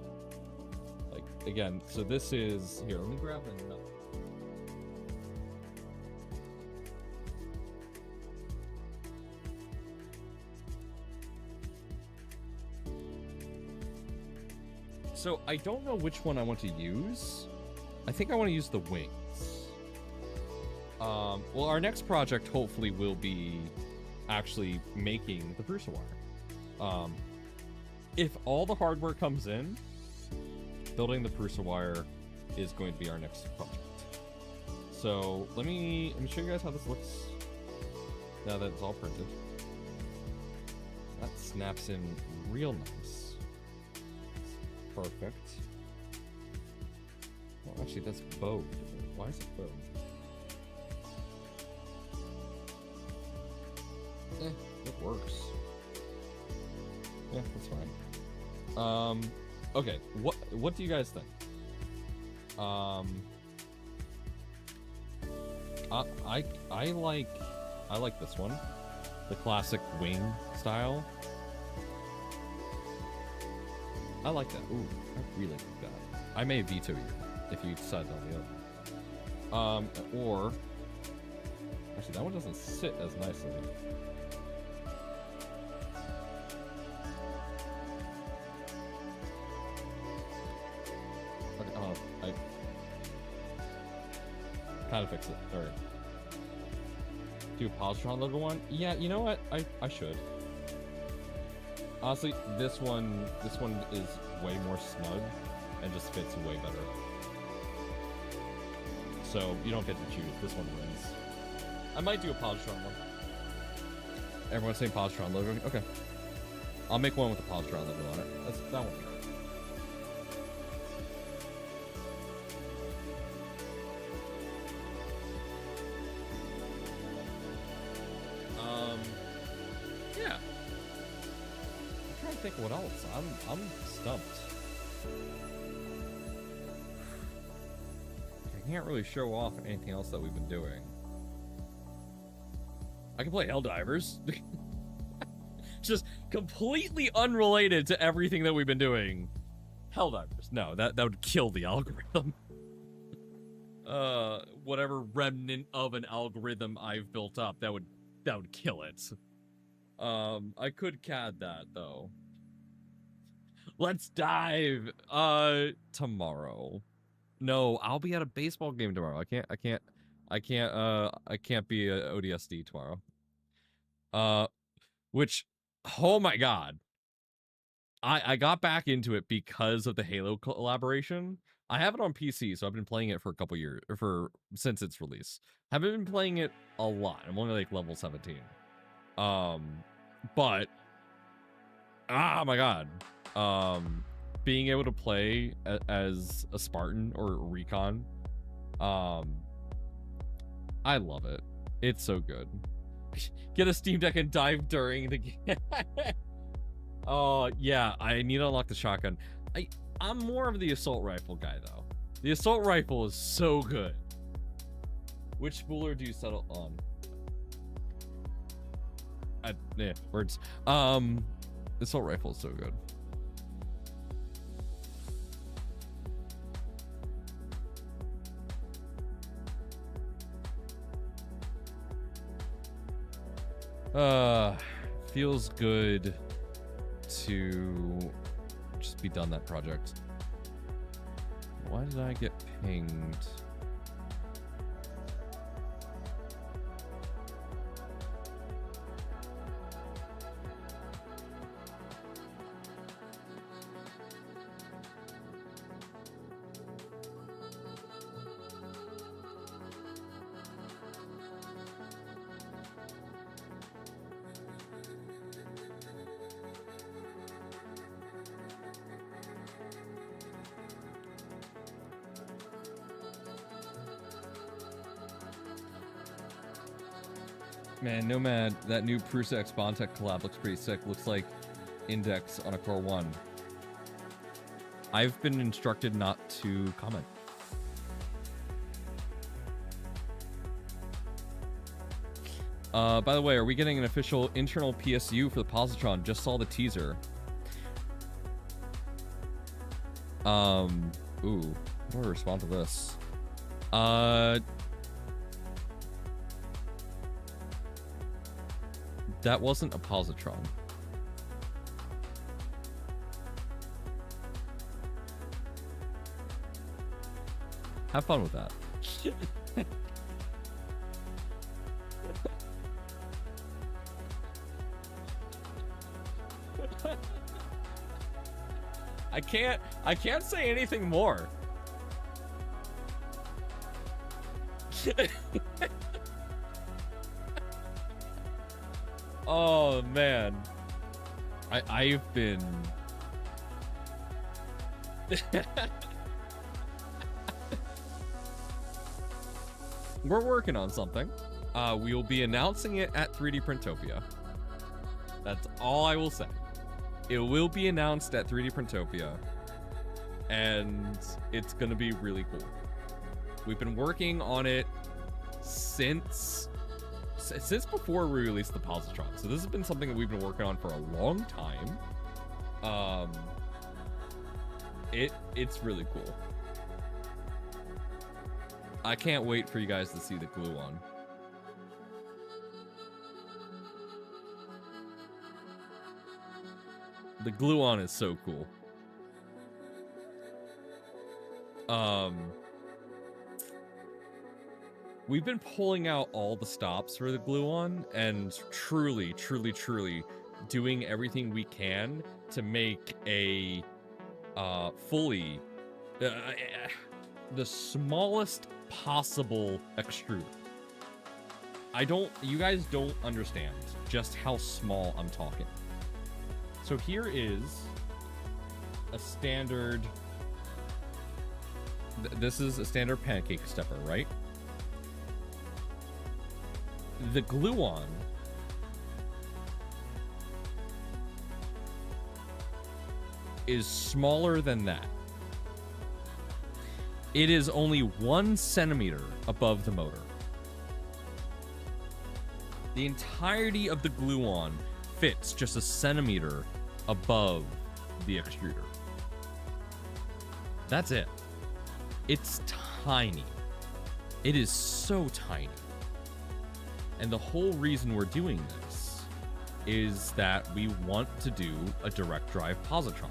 Like, again, so this is... Here, let me grab another. So, I don't know which one I want to use. I think I want to use the wings. Well, our next project hopefully will be actually making the Prusa wire. If all the hardware comes in, building the Prusa wire is going to be our next project. So let me show you guys how this looks now that it's all printed. That snaps in real nice. Perfect. Well, actually, that's bowed. Why is it bowed? It works. Yeah, that's fine. Okay, what do you guys think? I like this one, the classic wing style. I like that. Ooh, I really like that. I may veto you if you decide on the other. Or actually, that one doesn't sit as nicely. How to fix it. Alright. Do a Positron logo one? Yeah, you know what? I should. Honestly, this one is way more snug and just fits way better. So you don't get to choose. This one wins. I might do a Positron one. Everyone's saying Positron logo? Okay. I'll make one with the Positron logo on it. That won't be hard. Yeah. I'm trying to think what else. I'm stumped. I can't really show off anything else that we've been doing. I can play Helldivers. Just completely unrelated to everything that we've been doing. Helldivers. No, that would kill the algorithm. Whatever remnant of an algorithm I've built up, that would kill it. I could CAD that though. Let's dive. Tomorrow. No, I'll be at a baseball game tomorrow. I can't be a ODSD tomorrow. Which, oh my god. I got back into it because of the Halo collaboration. I have it on PC, so I've been playing it for a couple years, since its release. Haven't been playing it a lot. I'm only like level 17. But oh my god. Being able to play as a Spartan or Recon, I love it. It's so good. Get a Steam Deck and dive during the game. Oh, yeah, I need to unlock the shotgun. I'm more of the assault rifle guy, though. The assault rifle is so good. Which spooler do you settle on? Words. The assault rifle is so good. Feels good to just be done that project. Why did I get pinged? Man, Nomad, that new Prusa X Bondtech collab looks pretty sick. Looks like Index on a Core 1. I've been instructed not to comment. By the way, are we getting an official internal PSU for the Positron? Just saw the teaser. Ooh, how do I respond to this? That wasn't a positron. Have fun with that. I can't say anything more. Oh man. I've been We're working on something. We will be announcing it at 3D Printopia. That's all I will say. It will be announced at 3D Printopia, and it's gonna be really cool. We've been working on it since before we released the Positron. So this has been something that we've been working on for a long time. It's really cool. I can't wait for you guys to see the Gluon. The Gluon is so cool. We've been pulling out all the stops for the Gluon and truly doing everything we can to make a fully the smallest possible extruder. You guys don't understand just how small I'm talking. So here is a standard, this is a standard pancake stepper, right? The Gluon is smaller than that. It is only 1 centimeter above the motor. The entirety of the Gluon fits just a centimeter above the extruder. That's it. It's tiny. It is so tiny. And the whole reason we're doing this is that we want to do a direct drive positron.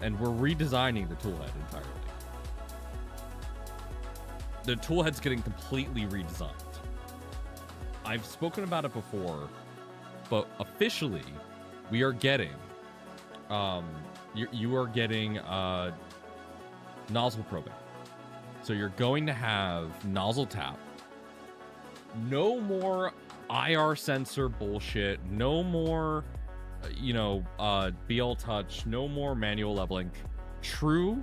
And we're redesigning the toolhead entirely. The toolhead's getting completely redesigned. I've spoken about it before, but officially, we are getting, you are getting nozzle probing. So you're going to have nozzle tap. No more IR sensor bullshit. No more, BL touch. No more manual leveling. True,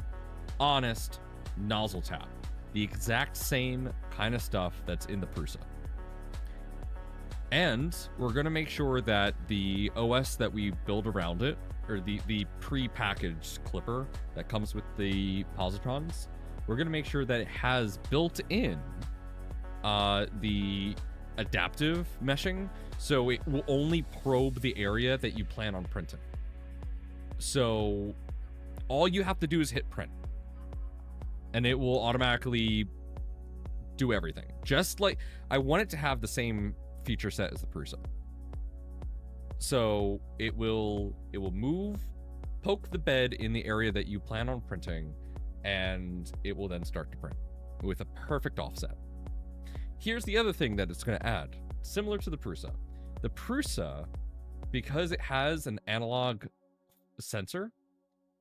honest nozzle tap. The exact same kind of stuff that's in the Prusa. And we're going to make sure that the OS that we build around it, or the pre-packaged clipper that comes with the positrons, we're going to make sure that it has built in the adaptive meshing, so it will only probe the area that you plan on printing. So all you have to do is hit print, and it will automatically do everything. Just like, I want it to have the same feature set as the Prusa. So it will move, poke the bed in the area that you plan on printing, and it will then start to print with a perfect offset. Here's the other thing that it's going to add, similar to the Prusa. The Prusa, because it has an analog sensor,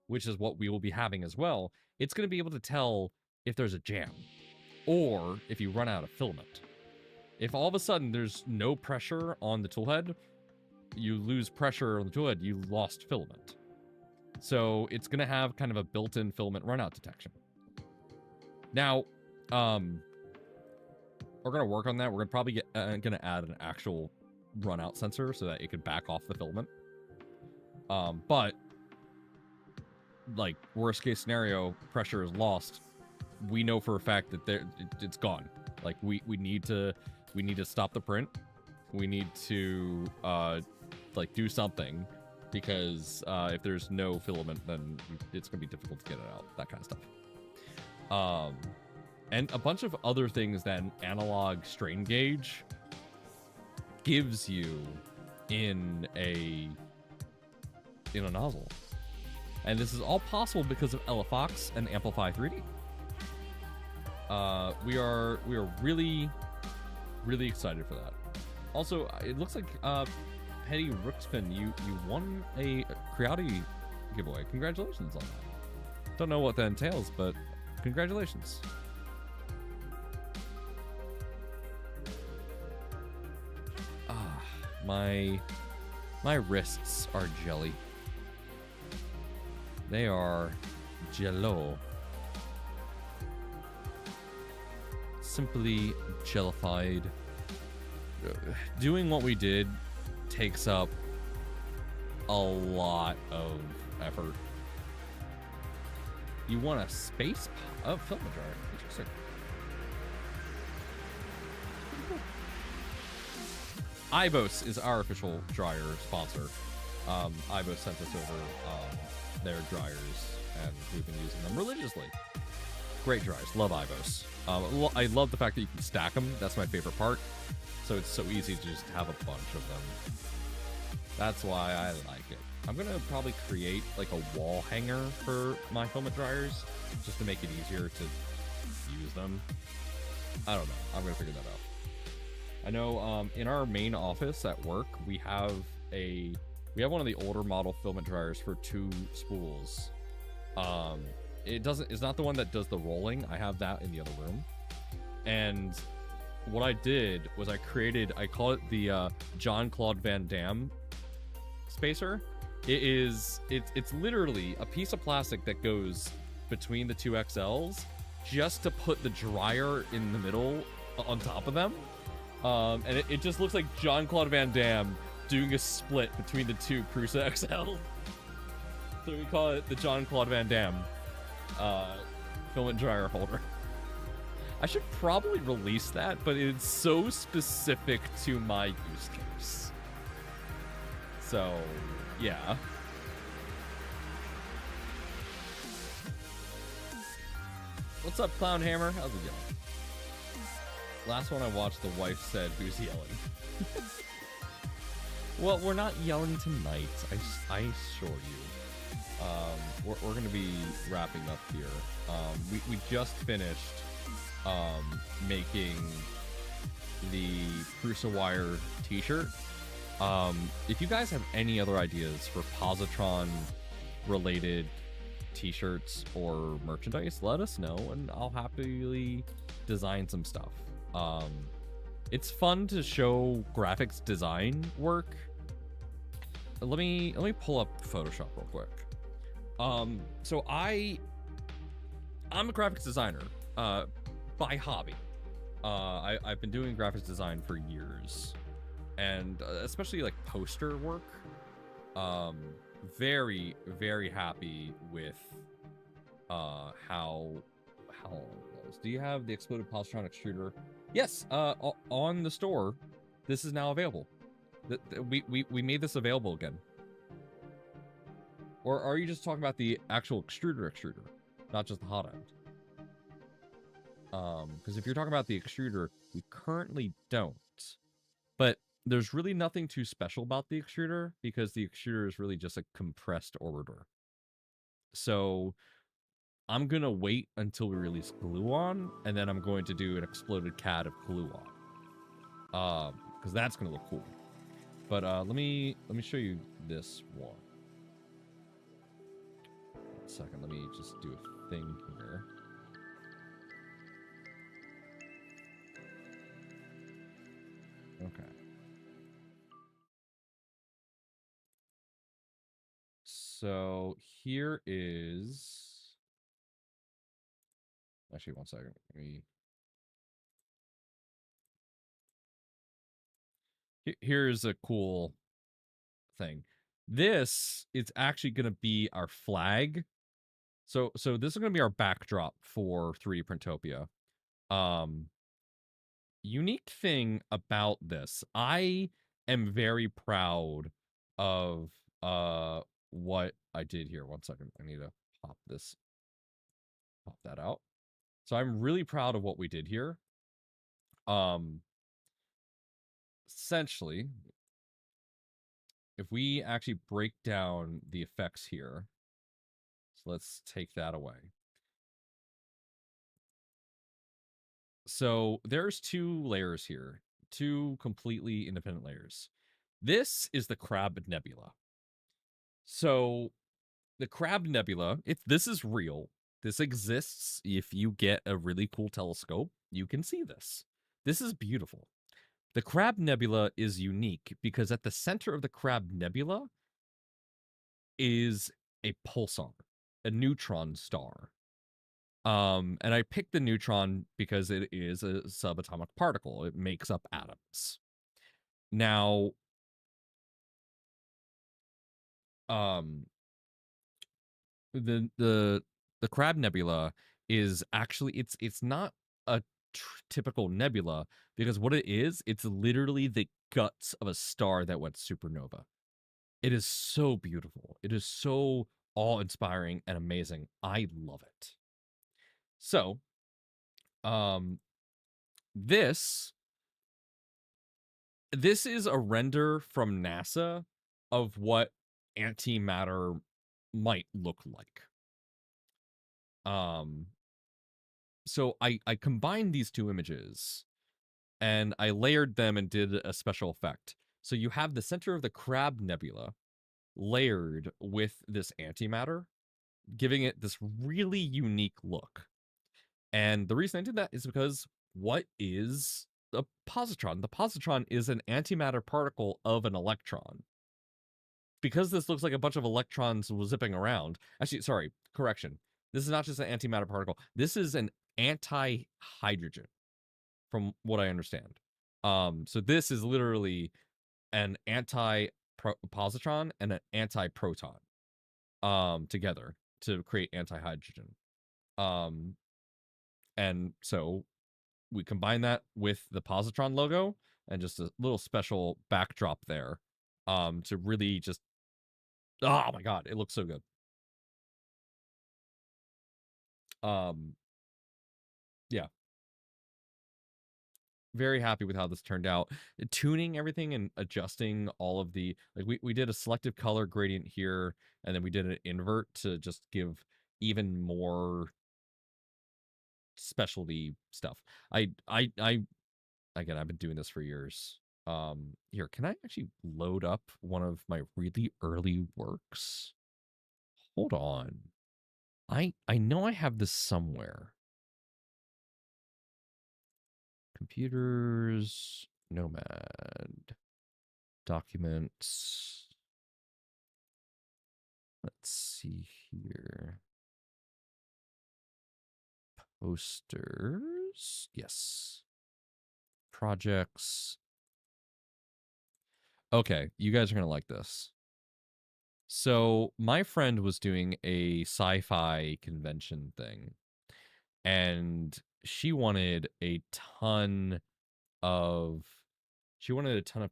which is what we will be having as well, it's going to be able to tell if there's a jam or if you run out of filament. If all of a sudden there's no pressure on the toolhead, you lose pressure on the toolhead, you lost filament. So it's going to have kind of a built-in filament runout detection. Now, we're gonna work on that. We're gonna probably get gonna add an actual run out sensor so that it could back off the filament. But like worst case scenario, pressure is lost. We know for a fact that it's gone. Like we need to stop the print. We need to like do something, because if there's no filament, then it's gonna be difficult to get it out. That kind of stuff. And a bunch of other things that an analog strain gauge gives you in a nozzle. And this is all possible because of LFOX and Amplify 3D. We are really excited for that. Also, it looks like Petty Rookspin, you won a Creati giveaway. Congratulations on that. Don't know what that entails, but congratulations. My wrists are jelly. They are jello. Simply jellified. Doing what we did takes up a lot of effort. You want a space filament dryer. Interesting. Ibos is our official dryer sponsor. Ibos sent us over their dryers, and we've been using them religiously. Great dryers. Love Ibos. I love the fact that you can stack them. That's my favorite part. So it's so easy to just have a bunch of them. That's why I like it. I'm going to probably create like a wall hanger for my filament dryers, just to make it easier to use them. I don't know. I'm going to figure that out. I know in our main office at work, we have one of the older model filament dryers for 2 spools. It's not the one that does the rolling. I have that in the other room. And what I did was I call it the Jean-Claude Van Damme spacer. It's literally a piece of plastic that goes between the 2 XLs just to put the dryer in the middle on top of them. And it just looks like Jean-Claude Van Damme doing a split between the 2 Prusa XL. So we call it the Jean-Claude Van Damme filament dryer holder. I should probably release that, but it's so specific to my use case. So, yeah. What's up, Clown Hammer? How's it going? Last one I watched, the wife said, "Who's yelling?" Well, we're not yelling tonight. I assure you. We're going to be wrapping up here. We just finished making the Prusa Wire t-shirt. If you guys have any other ideas for Positron related t-shirts or merchandise, let us know and I'll happily design some stuff. It's fun to show graphics design work. Let me pull up Photoshop real quick. So I'm a graphics designer by hobby. I've been doing graphics design for years, and especially like poster work. Very, very happy with how it goes. Do you have the exploded positron extruder? Yes, on the store. This is now available. We made this available again. Or are you just talking about the actual extruder, not just the hot end? Because if you're talking about the extruder, we currently don't. But there's really nothing too special about the extruder, because the extruder is really just a compressed orbiter. So I'm going to wait until we release Gluon, and then I'm going to do an exploded CAD of Gluon. Because that's going to look cool. But let me show you this one. 1 second, let me just do a thing here. Okay. So here is... Actually, 1 second. Let me... here's a cool thing. This is actually going to be our flag. So this is going to be our backdrop for 3D Printopia. Unique thing about this, I am very proud of what I did here. One second, I need to pop that out. So I'm really proud of what we did here. Essentially, if we actually break down the effects here, so let's take that away. So there's 2 layers here, 2 completely independent layers. This is the Crab Nebula. So the Crab Nebula, this is real. This exists. If you get a really cool telescope, you can see this. This is beautiful. The Crab Nebula is unique because at the center of the Crab Nebula is a pulsar, a neutron star. And I picked the neutron because it is a subatomic particle. It makes up atoms. Now, the Crab Nebula is actually it's not a typical nebula, because what it is, it's literally the guts of a star that went supernova. It is so beautiful. It is so awe-inspiring and amazing. I love it. So, this is a render from NASA of what antimatter might look like. So I combined these 2 images and I layered them and did a special effect. So you have the center of the Crab Nebula layered with this antimatter, giving it this really unique look. And the reason I did that is because what is a positron? The positron is an antimatter particle of an electron. Because this looks like a bunch of electrons zipping around. Actually, sorry, correction. This is not just an antimatter particle. This is an anti-hydrogen, from what I understand. So this is literally an anti-positron and an anti-proton together to create anti-hydrogen. And so we combine that with the positron logo and just a little special backdrop there to really just, oh my god, it looks so good. Yeah, very happy with how this turned out. Tuning everything and adjusting all of the, like, we did a selective color gradient here, and then we did an invert to just give even more specialty stuff. I again, I've been doing this for years. Here, can I actually load up one of my really early works? Hold on. I know I have this somewhere. Computers, Nomad, documents. Let's see here. Posters. Yes. Projects. Okay, you guys are going to like this. So, my friend was doing a sci-fi convention thing, and she wanted a ton of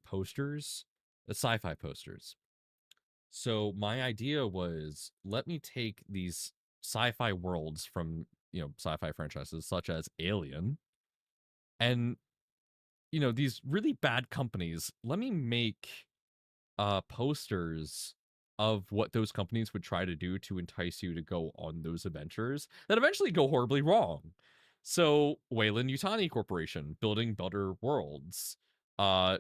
posters, sci-fi posters. So my idea was, let me take these sci-fi worlds from, sci-fi franchises such as Alien, and these really bad companies, let me make posters of what those companies would try to do to entice you to go on those adventures that eventually go horribly wrong. So Weyland-Yutani Corporation, building better worlds. How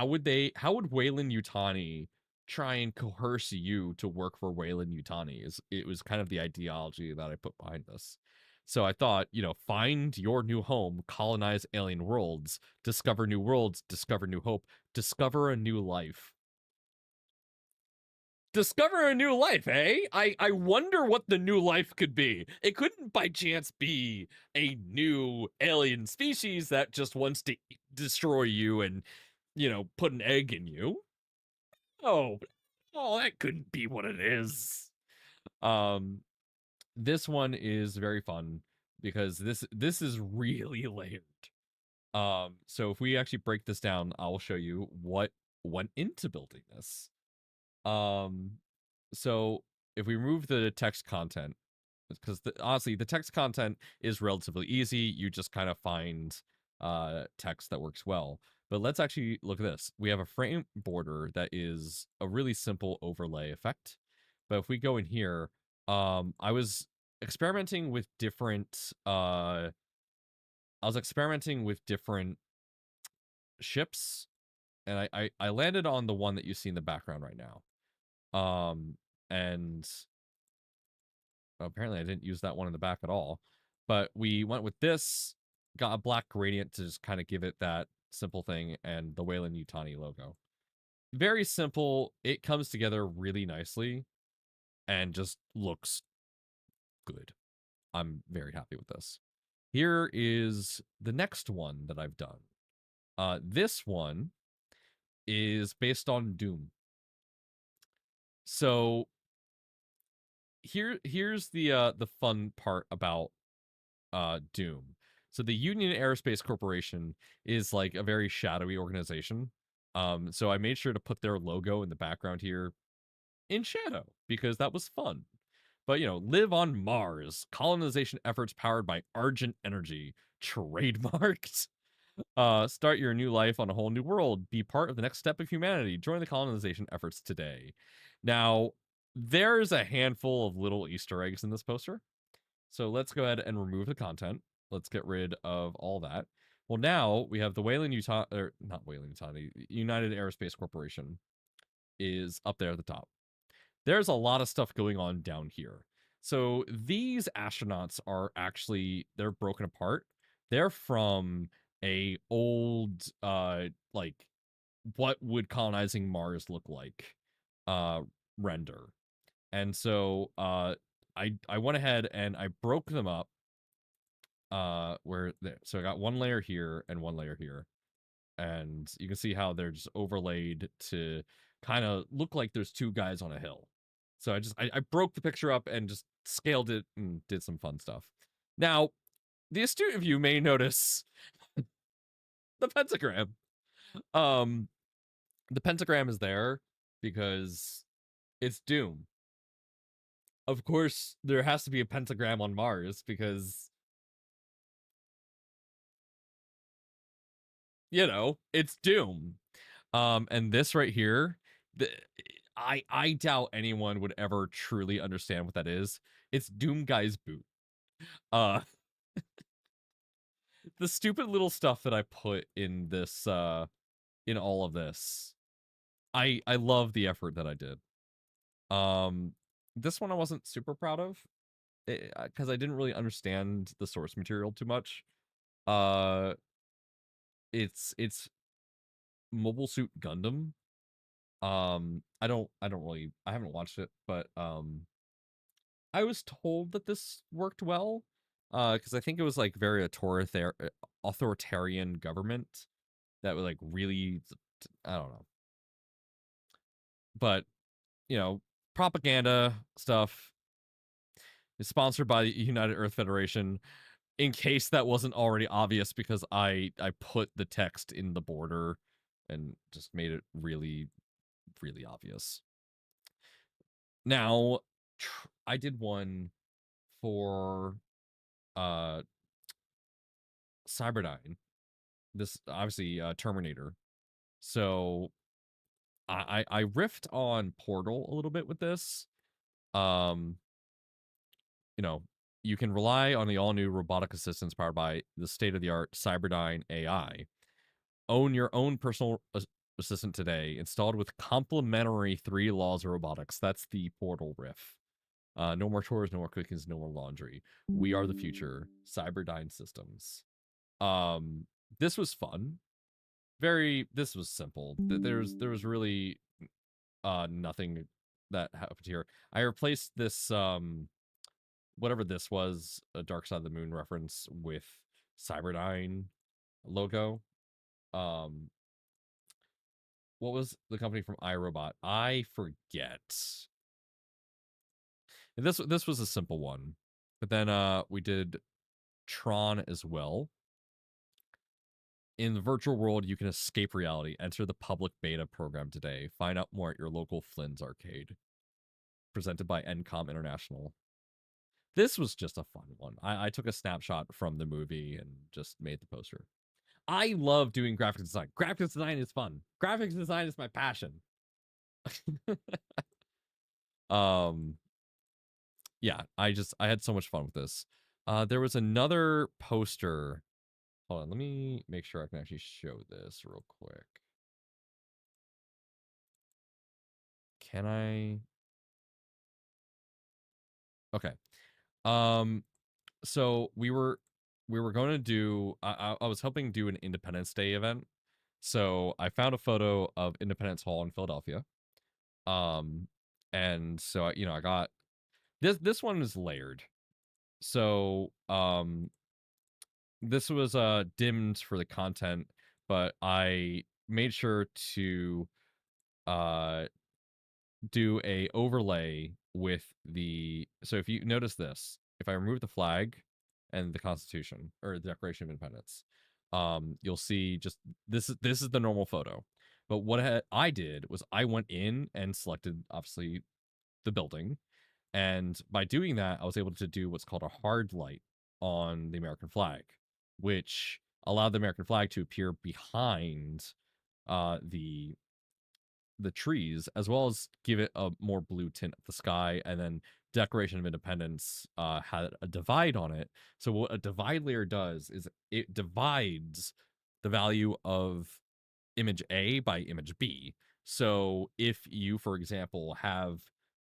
would Weyland-Yutani try and coerce you to work for Weyland-Yutani? It was kind of the ideology that I put behind this. So I thought, find your new home, colonize alien worlds, discover new worlds, discover new hope, discover a new life. Discover a new life, eh? I wonder what the new life could be. It couldn't by chance be a new alien species that just wants to destroy you and put an egg in you. Oh, that couldn't be what it is. Um, this one is very fun because this is really layered. So if we actually break this down, I'll show you what went into building this. Um, so if we remove the text content, because honestly, the text content is relatively easy. You just kind of find text that works well. But let's actually look at this. We have a frame border that is a really simple overlay effect. But if we go in here, I was experimenting with different ships, and I landed on the one that you see in the background right now. And apparently I didn't use that one in the back at all. But we went with this, got a black gradient to just kind of give it that simple thing, and the Weyland-Yutani logo. Very simple. It comes together really nicely and just looks good. I'm very happy with this. Here is the next one that I've done. This one is based on Doom. So here's the fun part about Doom. So the Union Aerospace Corporation is like a very shadowy organization. So I made sure to put their logo in the background here in shadow because that was fun. But live on Mars, colonization efforts powered by Argent Energy, trademarked. Start your new life on a whole new world. Be part of the next step of humanity. Join the colonization efforts today. Now, there's a handful of little Easter eggs in this poster. So let's go ahead and remove the content. Let's get rid of all that. Well, now we have the Weyland-Yutani, or not Weyland-Yutani, United Aerospace Corporation is up there at the top. There's a lot of stuff going on down here. So these astronauts are actually, they're broken apart. They're from a old, like, what would colonizing Mars look like, render. And so, I went ahead and I broke them up. So I got one layer here and one layer here, and you can see how they're just overlaid to kind of look like there's two guys on a hill. So I broke the picture up and just scaled it and did some fun stuff. Now, the astute of you may notice the pentagram. The pentagram is there because it's Doom. Of course, there has to be a pentagram on Mars because it's Doom. And this right here, I doubt anyone would ever truly understand what that is. It's Doom Guy's boot. Uh the stupid little stuff that I put in this in all of this. I love the effort that I did. This one I wasn't super proud of because I didn't really understand the source material too much. Uh it's Mobile Suit Gundam. I haven't watched it, but I was told that this worked well because I think it was like very authoritarian government that would like really, I don't know, but propaganda stuff is sponsored by the United Earth Federation. In case that wasn't already obvious, because I put the text in the border and just made it really really obvious. Now, I did one for Cyberdyne. This obviously Terminator. So I riffed on Portal a little bit with this. Um, you can rely on the all-new robotic assistants powered by the state-of-the-art Cyberdyne AI. Own your own personal assistant today, installed with complementary 3 laws of robotics. That's the Portal riff. No more chores, no more cookings, no more laundry. We are the future. Cyberdyne Systems. This was fun. This was simple. There was really nothing that happened here. I replaced this whatever this was, a Dark Side of the Moon reference, with Cyberdyne logo. what was the company from iRobot? I forget. And this was a simple one. But then we did Tron as well. In the virtual world, you can escape reality. Enter the public beta program today. Find out more at your local Flynn's arcade. Presented by Encom International. This was just a fun one. I took a snapshot from the movie and just made the poster. I love doing graphic design. Graphics design is fun. Graphics design is my passion. Yeah, I had so much fun with this. There was another poster. Hold on, let me make sure I can actually show this real quick. Can I? Okay. So we were going to do. I was hoping to do an Independence Day event. So I found a photo of Independence Hall in Philadelphia. And so I got this one is layered. So this was dimmed for the content, but I made sure to do a overlay with the, so if you notice this, if I remove the flag and the Constitution or the Declaration of Independence, you'll see just this is the normal photo. But what I did was I went in and selected obviously the building, and by doing that I was able to do what's called a hard light on the American flag, which allowed the American flag to appear behind the trees, as well as give it a more blue tint of the sky. And then Declaration of Independence had a divide on it. So what a divide layer does is it divides the value of image A by image B. So if you, for example, have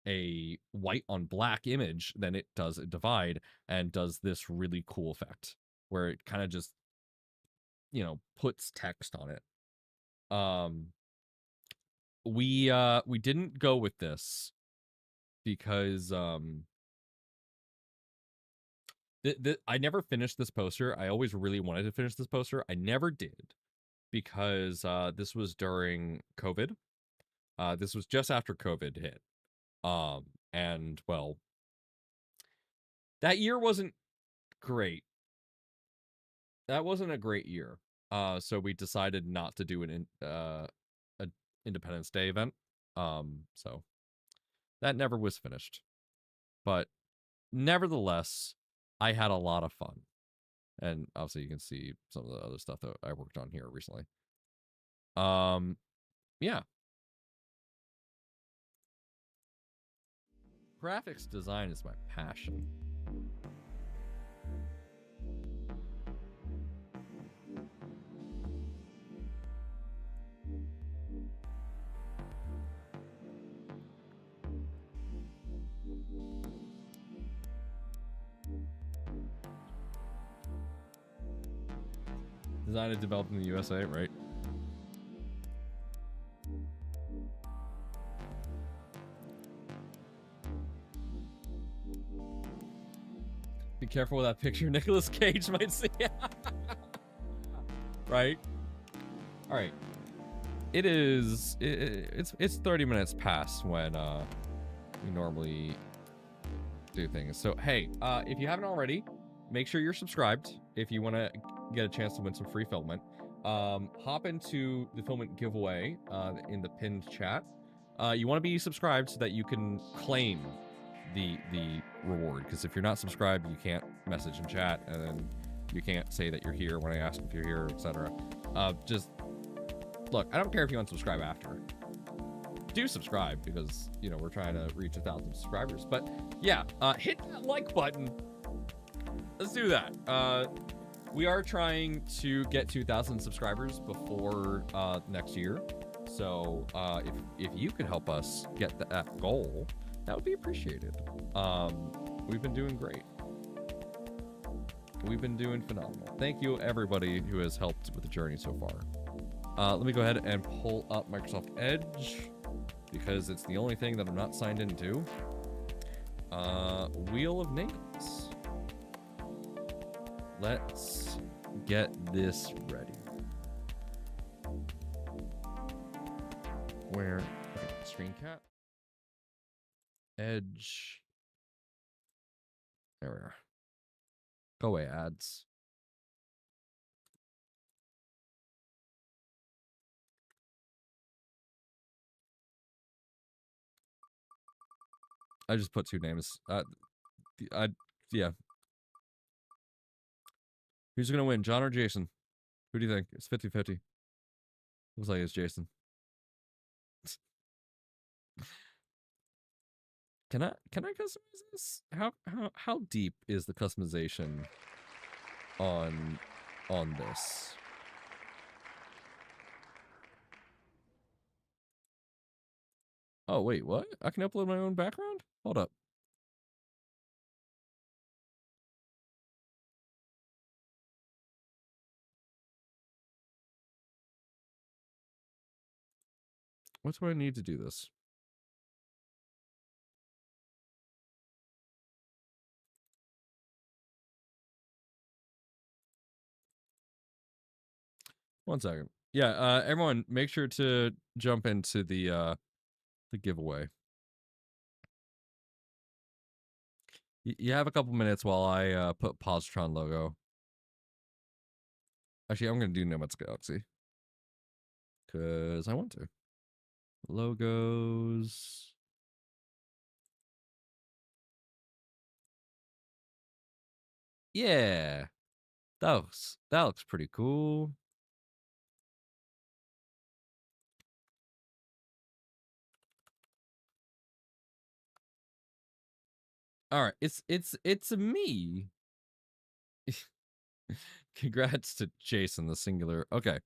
a white on black image, then it does a divide and does this really cool effect where it kind of just, puts text on it. We didn't go with this because I never finished this poster. I always really wanted to finish this poster. I never did because this was during COVID. This was just after COVID hit. And well, that year wasn't great. That wasn't a great year. So we decided not to do an Independence Day event. So that never was finished. But nevertheless, I had a lot of fun. And obviously you can see some of the other stuff that I worked on here recently. Yeah. Graphics design is my passion. Designed and developed in the USA, right? Be careful with that picture Nicolas Cage might see. Right? All right. It's 30 minutes past when we normally do things. So hey, if you haven't already, make sure you're subscribed if you want to get a chance to win some free filament. Hop into the filament giveaway in the pinned chat. You want to be subscribed so that you can claim the reward, because if you're not subscribed, you can't message in chat, and then you can't say that you're here when I ask if you're here, etc. Just look, I don't care if you unsubscribe after. Do subscribe, because we're trying to reach 1,000 subscribers. But yeah, hit that like button. Let's do that. We are trying to get 2,000 subscribers before next year. So if you could help us get that goal, that would be appreciated. We've been doing great. We've been doing phenomenal. Thank you everybody who has helped with the journey so far. Let me go ahead and pull up Microsoft Edge, because it's the only thing that I'm not signed into. Wheel of Names. Let's get this ready. Where? Okay, screen cap. Edge. There we are. Go away, ads. I just put two names. Yeah. Who's gonna win, John or Jason? Who do you think? It's 50-50. Looks like it's Jason. Can I customize this? How deep is the customization on this? Oh wait, what? I can upload my own background? Hold up. What do I need to do this? One second. Yeah, everyone, make sure to jump into the giveaway. You have a couple minutes while I put Positron logo. Actually, I'm gonna do Nomad's Galaxy because I want to. Logos. Yeah, that looks pretty cool. All right, it's me. Congrats to Jason, the singular. Okay.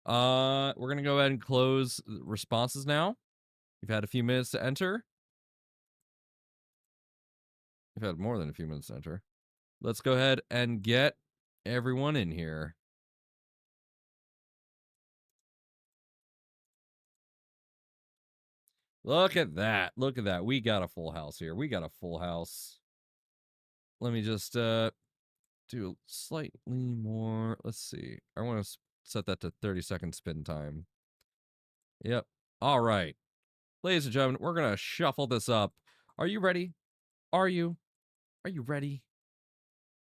We're gonna go ahead and close responses now. You've had a few minutes to enter. You've had more than a few minutes to enter. Let's go ahead and get everyone in here. Look at that. Look at that. We got a full house here. We got a full house. Let me just do slightly more. Let's see. I want to set that to 30-second spin time. Yep. All right. Ladies and gentlemen, we're going to shuffle this up. Are you ready? Are you ready?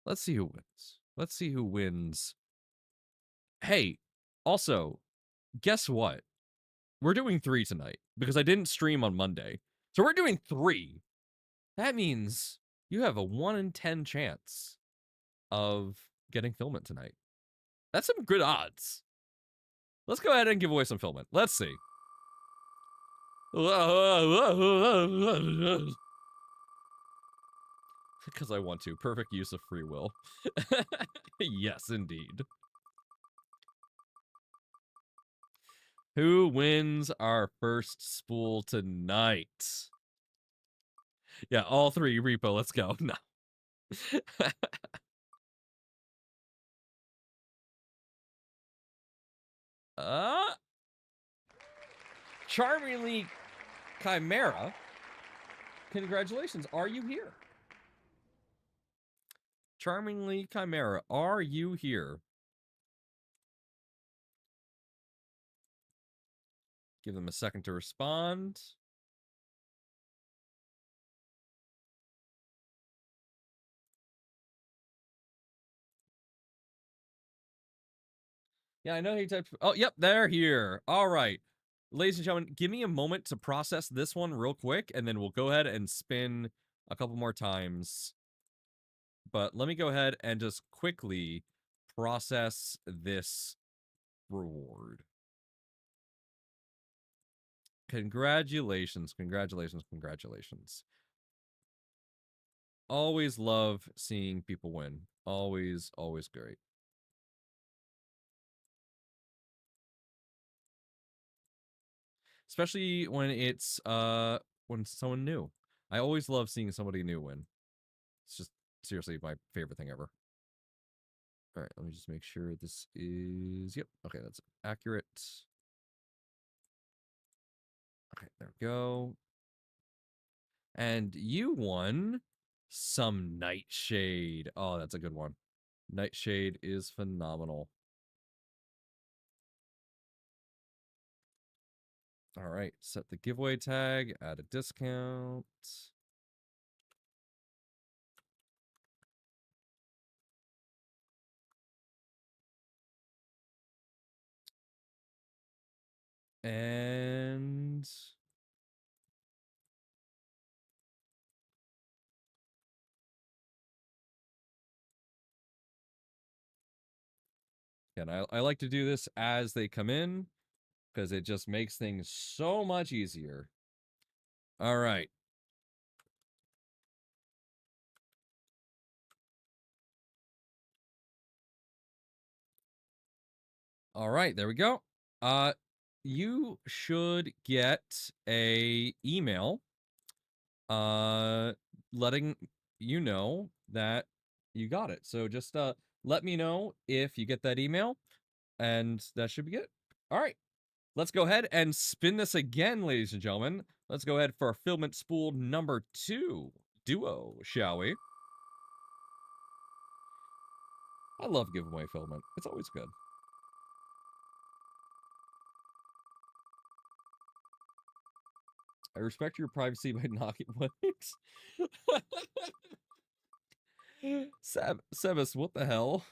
Let's see who wins. Let's see who wins. Hey, also, guess what? We're doing 3 tonight because I didn't stream on Monday. So we're doing 3. That means you have a 1 in 10 chance of getting filament tonight. That's some good odds. Let's go ahead and give away some filament. Let's see. Because I want to. Perfect use of free will. Yes, indeed. Who wins our first spool tonight? Yeah, all 3. Repo, let's go. No. Charmingly Chimera. Congratulations. Are you here? Charmingly Chimera, are you here? Give them a second to respond. Yeah, I know he typed. Oh, yep, they're here. All right. Ladies and gentlemen, give me a moment to process this one real quick, and then we'll go ahead and spin a couple more times. But let me go ahead and just quickly process this reward. Congratulations, congratulations, congratulations. Always love seeing people win. Always, always great. Especially when it's someone new. I always love seeing somebody new win. It's just seriously my favorite thing ever. All right, let me just make sure this is, yep, okay, that's accurate. Okay, there we go. And you won some Nightshade. Oh, that's a good one. Nightshade is phenomenal. All right, set the giveaway tag, add a discount. And again, I like to do this as they come in because it just makes things so much easier. All right. All right, there we go. You should get a email letting you know that you got it. So just let me know if you get that email, and that should be it. All right, let's go ahead and spin this again, ladies and gentlemen. Let's go ahead for filament spool number 2 duo, shall we? I love giving away filament. It's always good. I respect your privacy by knocking what? Sebas, what the hell?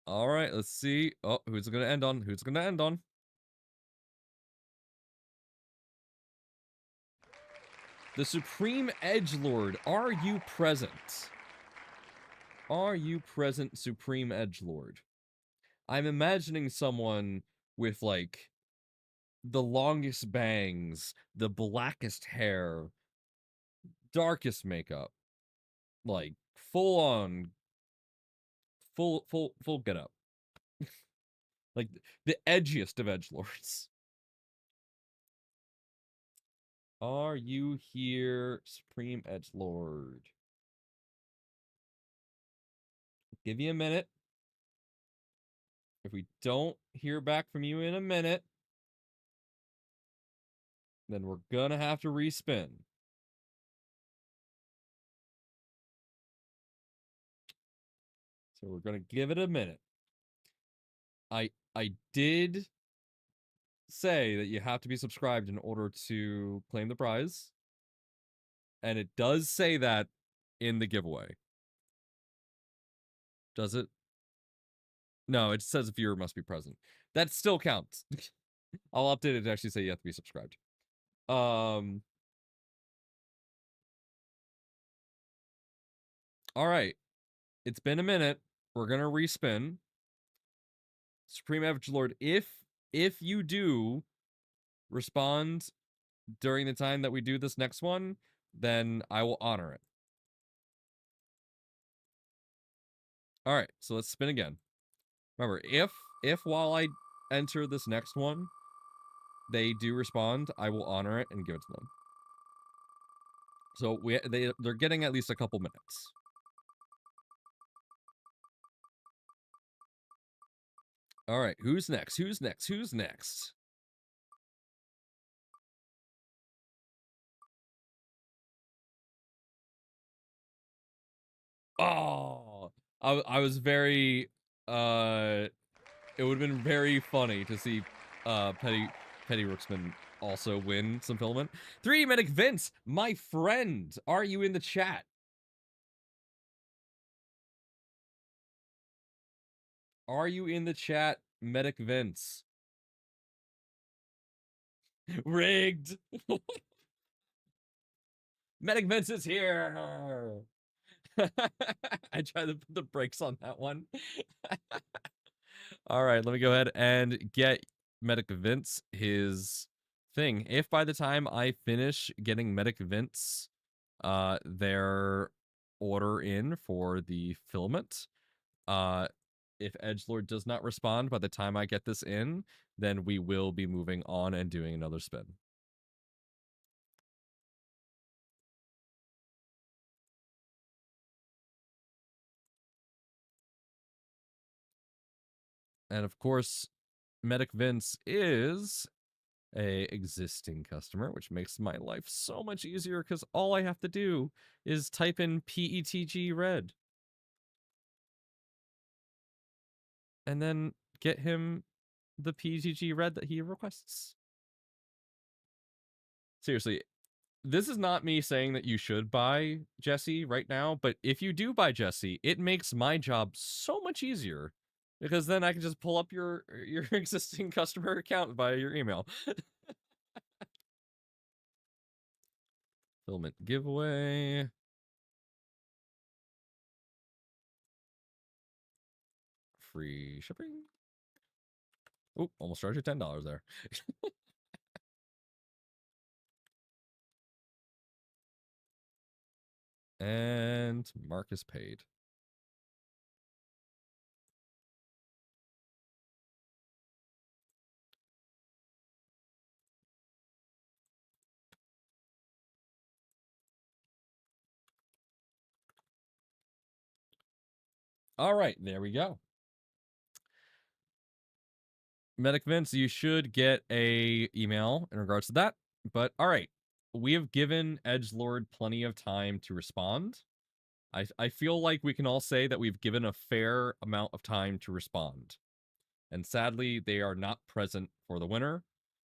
All right, let's see. Oh, who's it gonna end on? Who's it gonna end on? The Supreme Edgelord. Are you present? Are you present, Supreme Edgelord? I'm imagining someone with like the longest bangs, the blackest hair, darkest makeup, like full on, full get up, like the edgiest of edgelords. Are you here, Supreme Edgelord? Give you a minute. If we don't hear back from you in a minute, then we're gonna have to respin. So we're gonna give it a minute. I did say that you have to be subscribed in order to claim the prize. And it does say that in the giveaway. Does it? No, it says viewer must be present. That still counts. I'll update it to actually say you have to be subscribed. All right. It's been a minute. We're gonna respin. Supreme Edgelord, if you do respond during the time that we do this next one, then I will honor it. All right, so let's spin again. Remember, if while I enter this next one, they do respond, I will honor it and give it to them. So they're getting at least a couple minutes. All right, who's next? Who's next? Who's next? Oh, I was very it would have been very funny to see Petty Rooksman also win some filament. 3D Medic Vince, my friend, are you in the chat? Are you in the chat, Medic Vince? Rigged. Medic Vince is here. I tried to put the brakes on that one. All right, let me go ahead and get Medic Vince his thing. If by the time I finish getting Medic Vince their order in for the filament, if Edgelord does not respond by the time I get this in, then we will be moving on and doing another spin. And of course, Medic Vince is a existing customer, which makes my life so much easier because all I have to do is type in PETG red. And then get him the PTG red that he requests. Seriously, this is not me saying that you should buy Jesse right now, but if you do buy Jesse, it makes my job so much easier because then I can just pull up your existing customer account via your email. Filament giveaway. Free shipping. Oh, almost charged you $10 there. And Marcus paid. All right, there we go. Medic Vince, you should get a email in regards to that. But all right, we have given Edgelord plenty of time to respond. I feel like we can all say that we've given a fair amount of time to respond. And sadly, they are not present for the winner.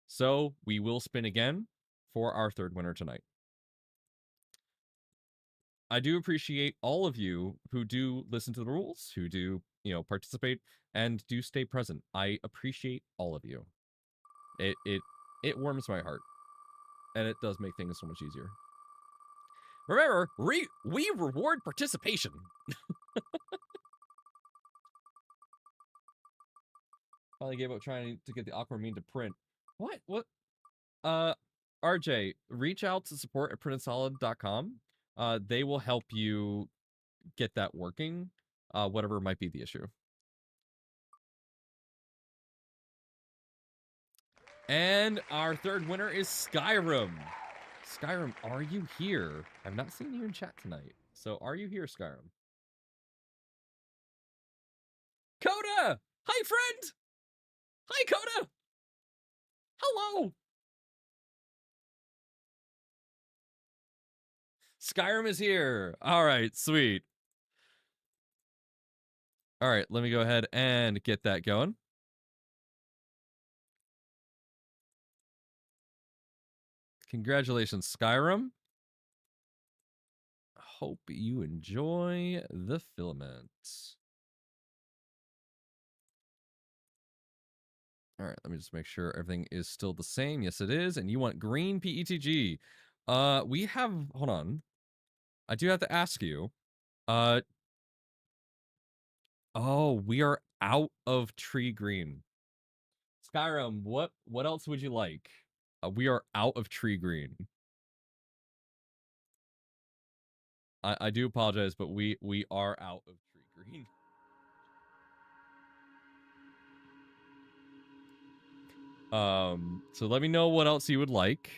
So we will spin again for our third winner tonight. I do appreciate all of you who do listen to the rules, who do, participate and do stay present. I appreciate all of you. It warms my heart. And it does make things so much easier. Remember, we reward participation. Finally gave up trying to get the Aquamarine to print. What? RJ, reach out to support at printedsolid.com. They will help you get that working, whatever might be the issue. And our third winner is Skyrim. Skyrim, are you here? I've not seen you in chat tonight. So are you here, Skyrim? Coda! Hi, friend! Hi, Coda! Hello! Skyrim is here. All right, sweet. All right, let me go ahead and get that going. Congratulations, Skyrim. Hope you enjoy the filament. All right, let me just make sure everything is still the same. Yes, it is. And you want green PETG. We have, hold on. I do have to ask you. Oh, we are out of tree green. Skyrim, what else would you like? We are out of tree green. I do apologize, but we are out of tree green. So let me know what else you would like,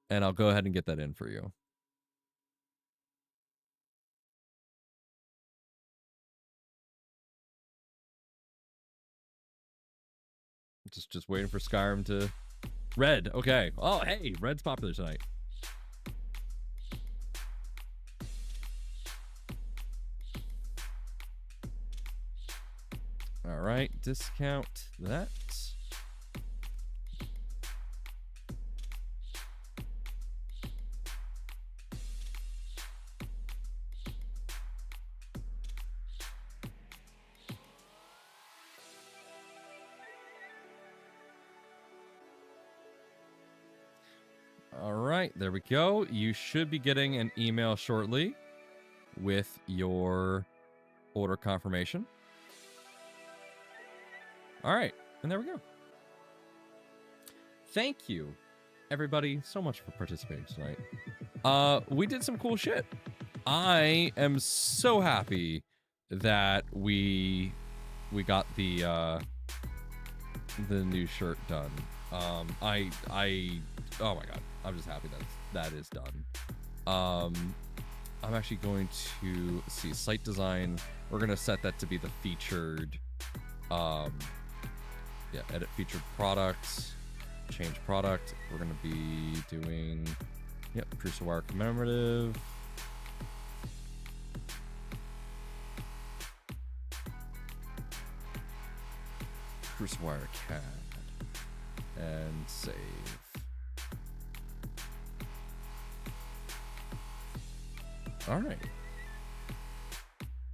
and I'll go ahead and get that in for you. Just waiting for Skyrim to... Red, okay. Oh, hey, red's popular tonight. All right, discount that. All right, there we go. You should be getting an email shortly with your order confirmation. All right, and there we go. Thank you, everybody, so much for participating tonight. We did some cool shit. I am so happy that we got the new shirt done. Oh my god, I'm just happy that is done. I'm actually going to see site design. We're gonna set that to be the featured. Yeah, edit featured products, change product. We're gonna be doing, yep, Crucial Wire commemorative. PrusaWire CAD and save. All right.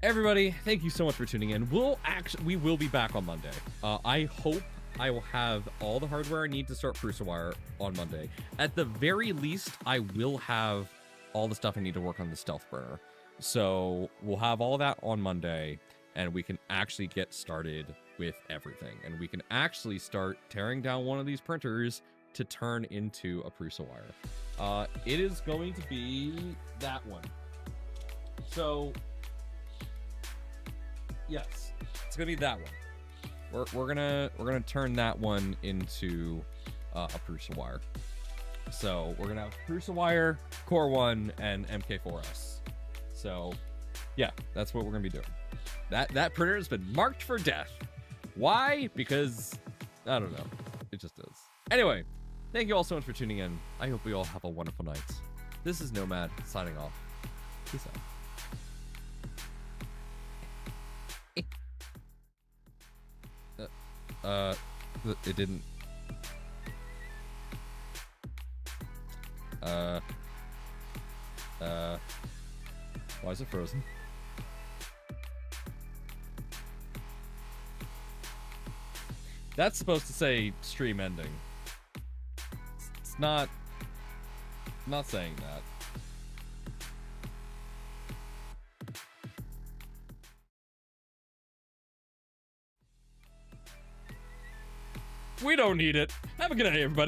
Everybody, thank you so much for tuning in. We will be back on Monday. I hope I will have all the hardware I need to start PrusaWire on Monday. At the very least, I will have all the stuff I need to work on the stealth burner. So we'll have all that on Monday, and we can actually get started with everything. And we can actually start tearing down one of these printers to turn into a PrusaWire. It is going to be that one. So, yes, it's gonna be that one. We're gonna turn that one into a PrusaWire. So we're gonna have PrusaWire, Core 1, and MK4S. So, yeah, that's what we're gonna be doing. That printer has been marked for death. Why? Because I don't know. It just is. Anyway, thank you all so much for tuning in. I hope we all have a wonderful night. This is Nomad signing off. Peace out. It didn't. Why is it frozen? That's supposed to say stream ending. It's not saying that. We don't need it. Have a good night, everybody.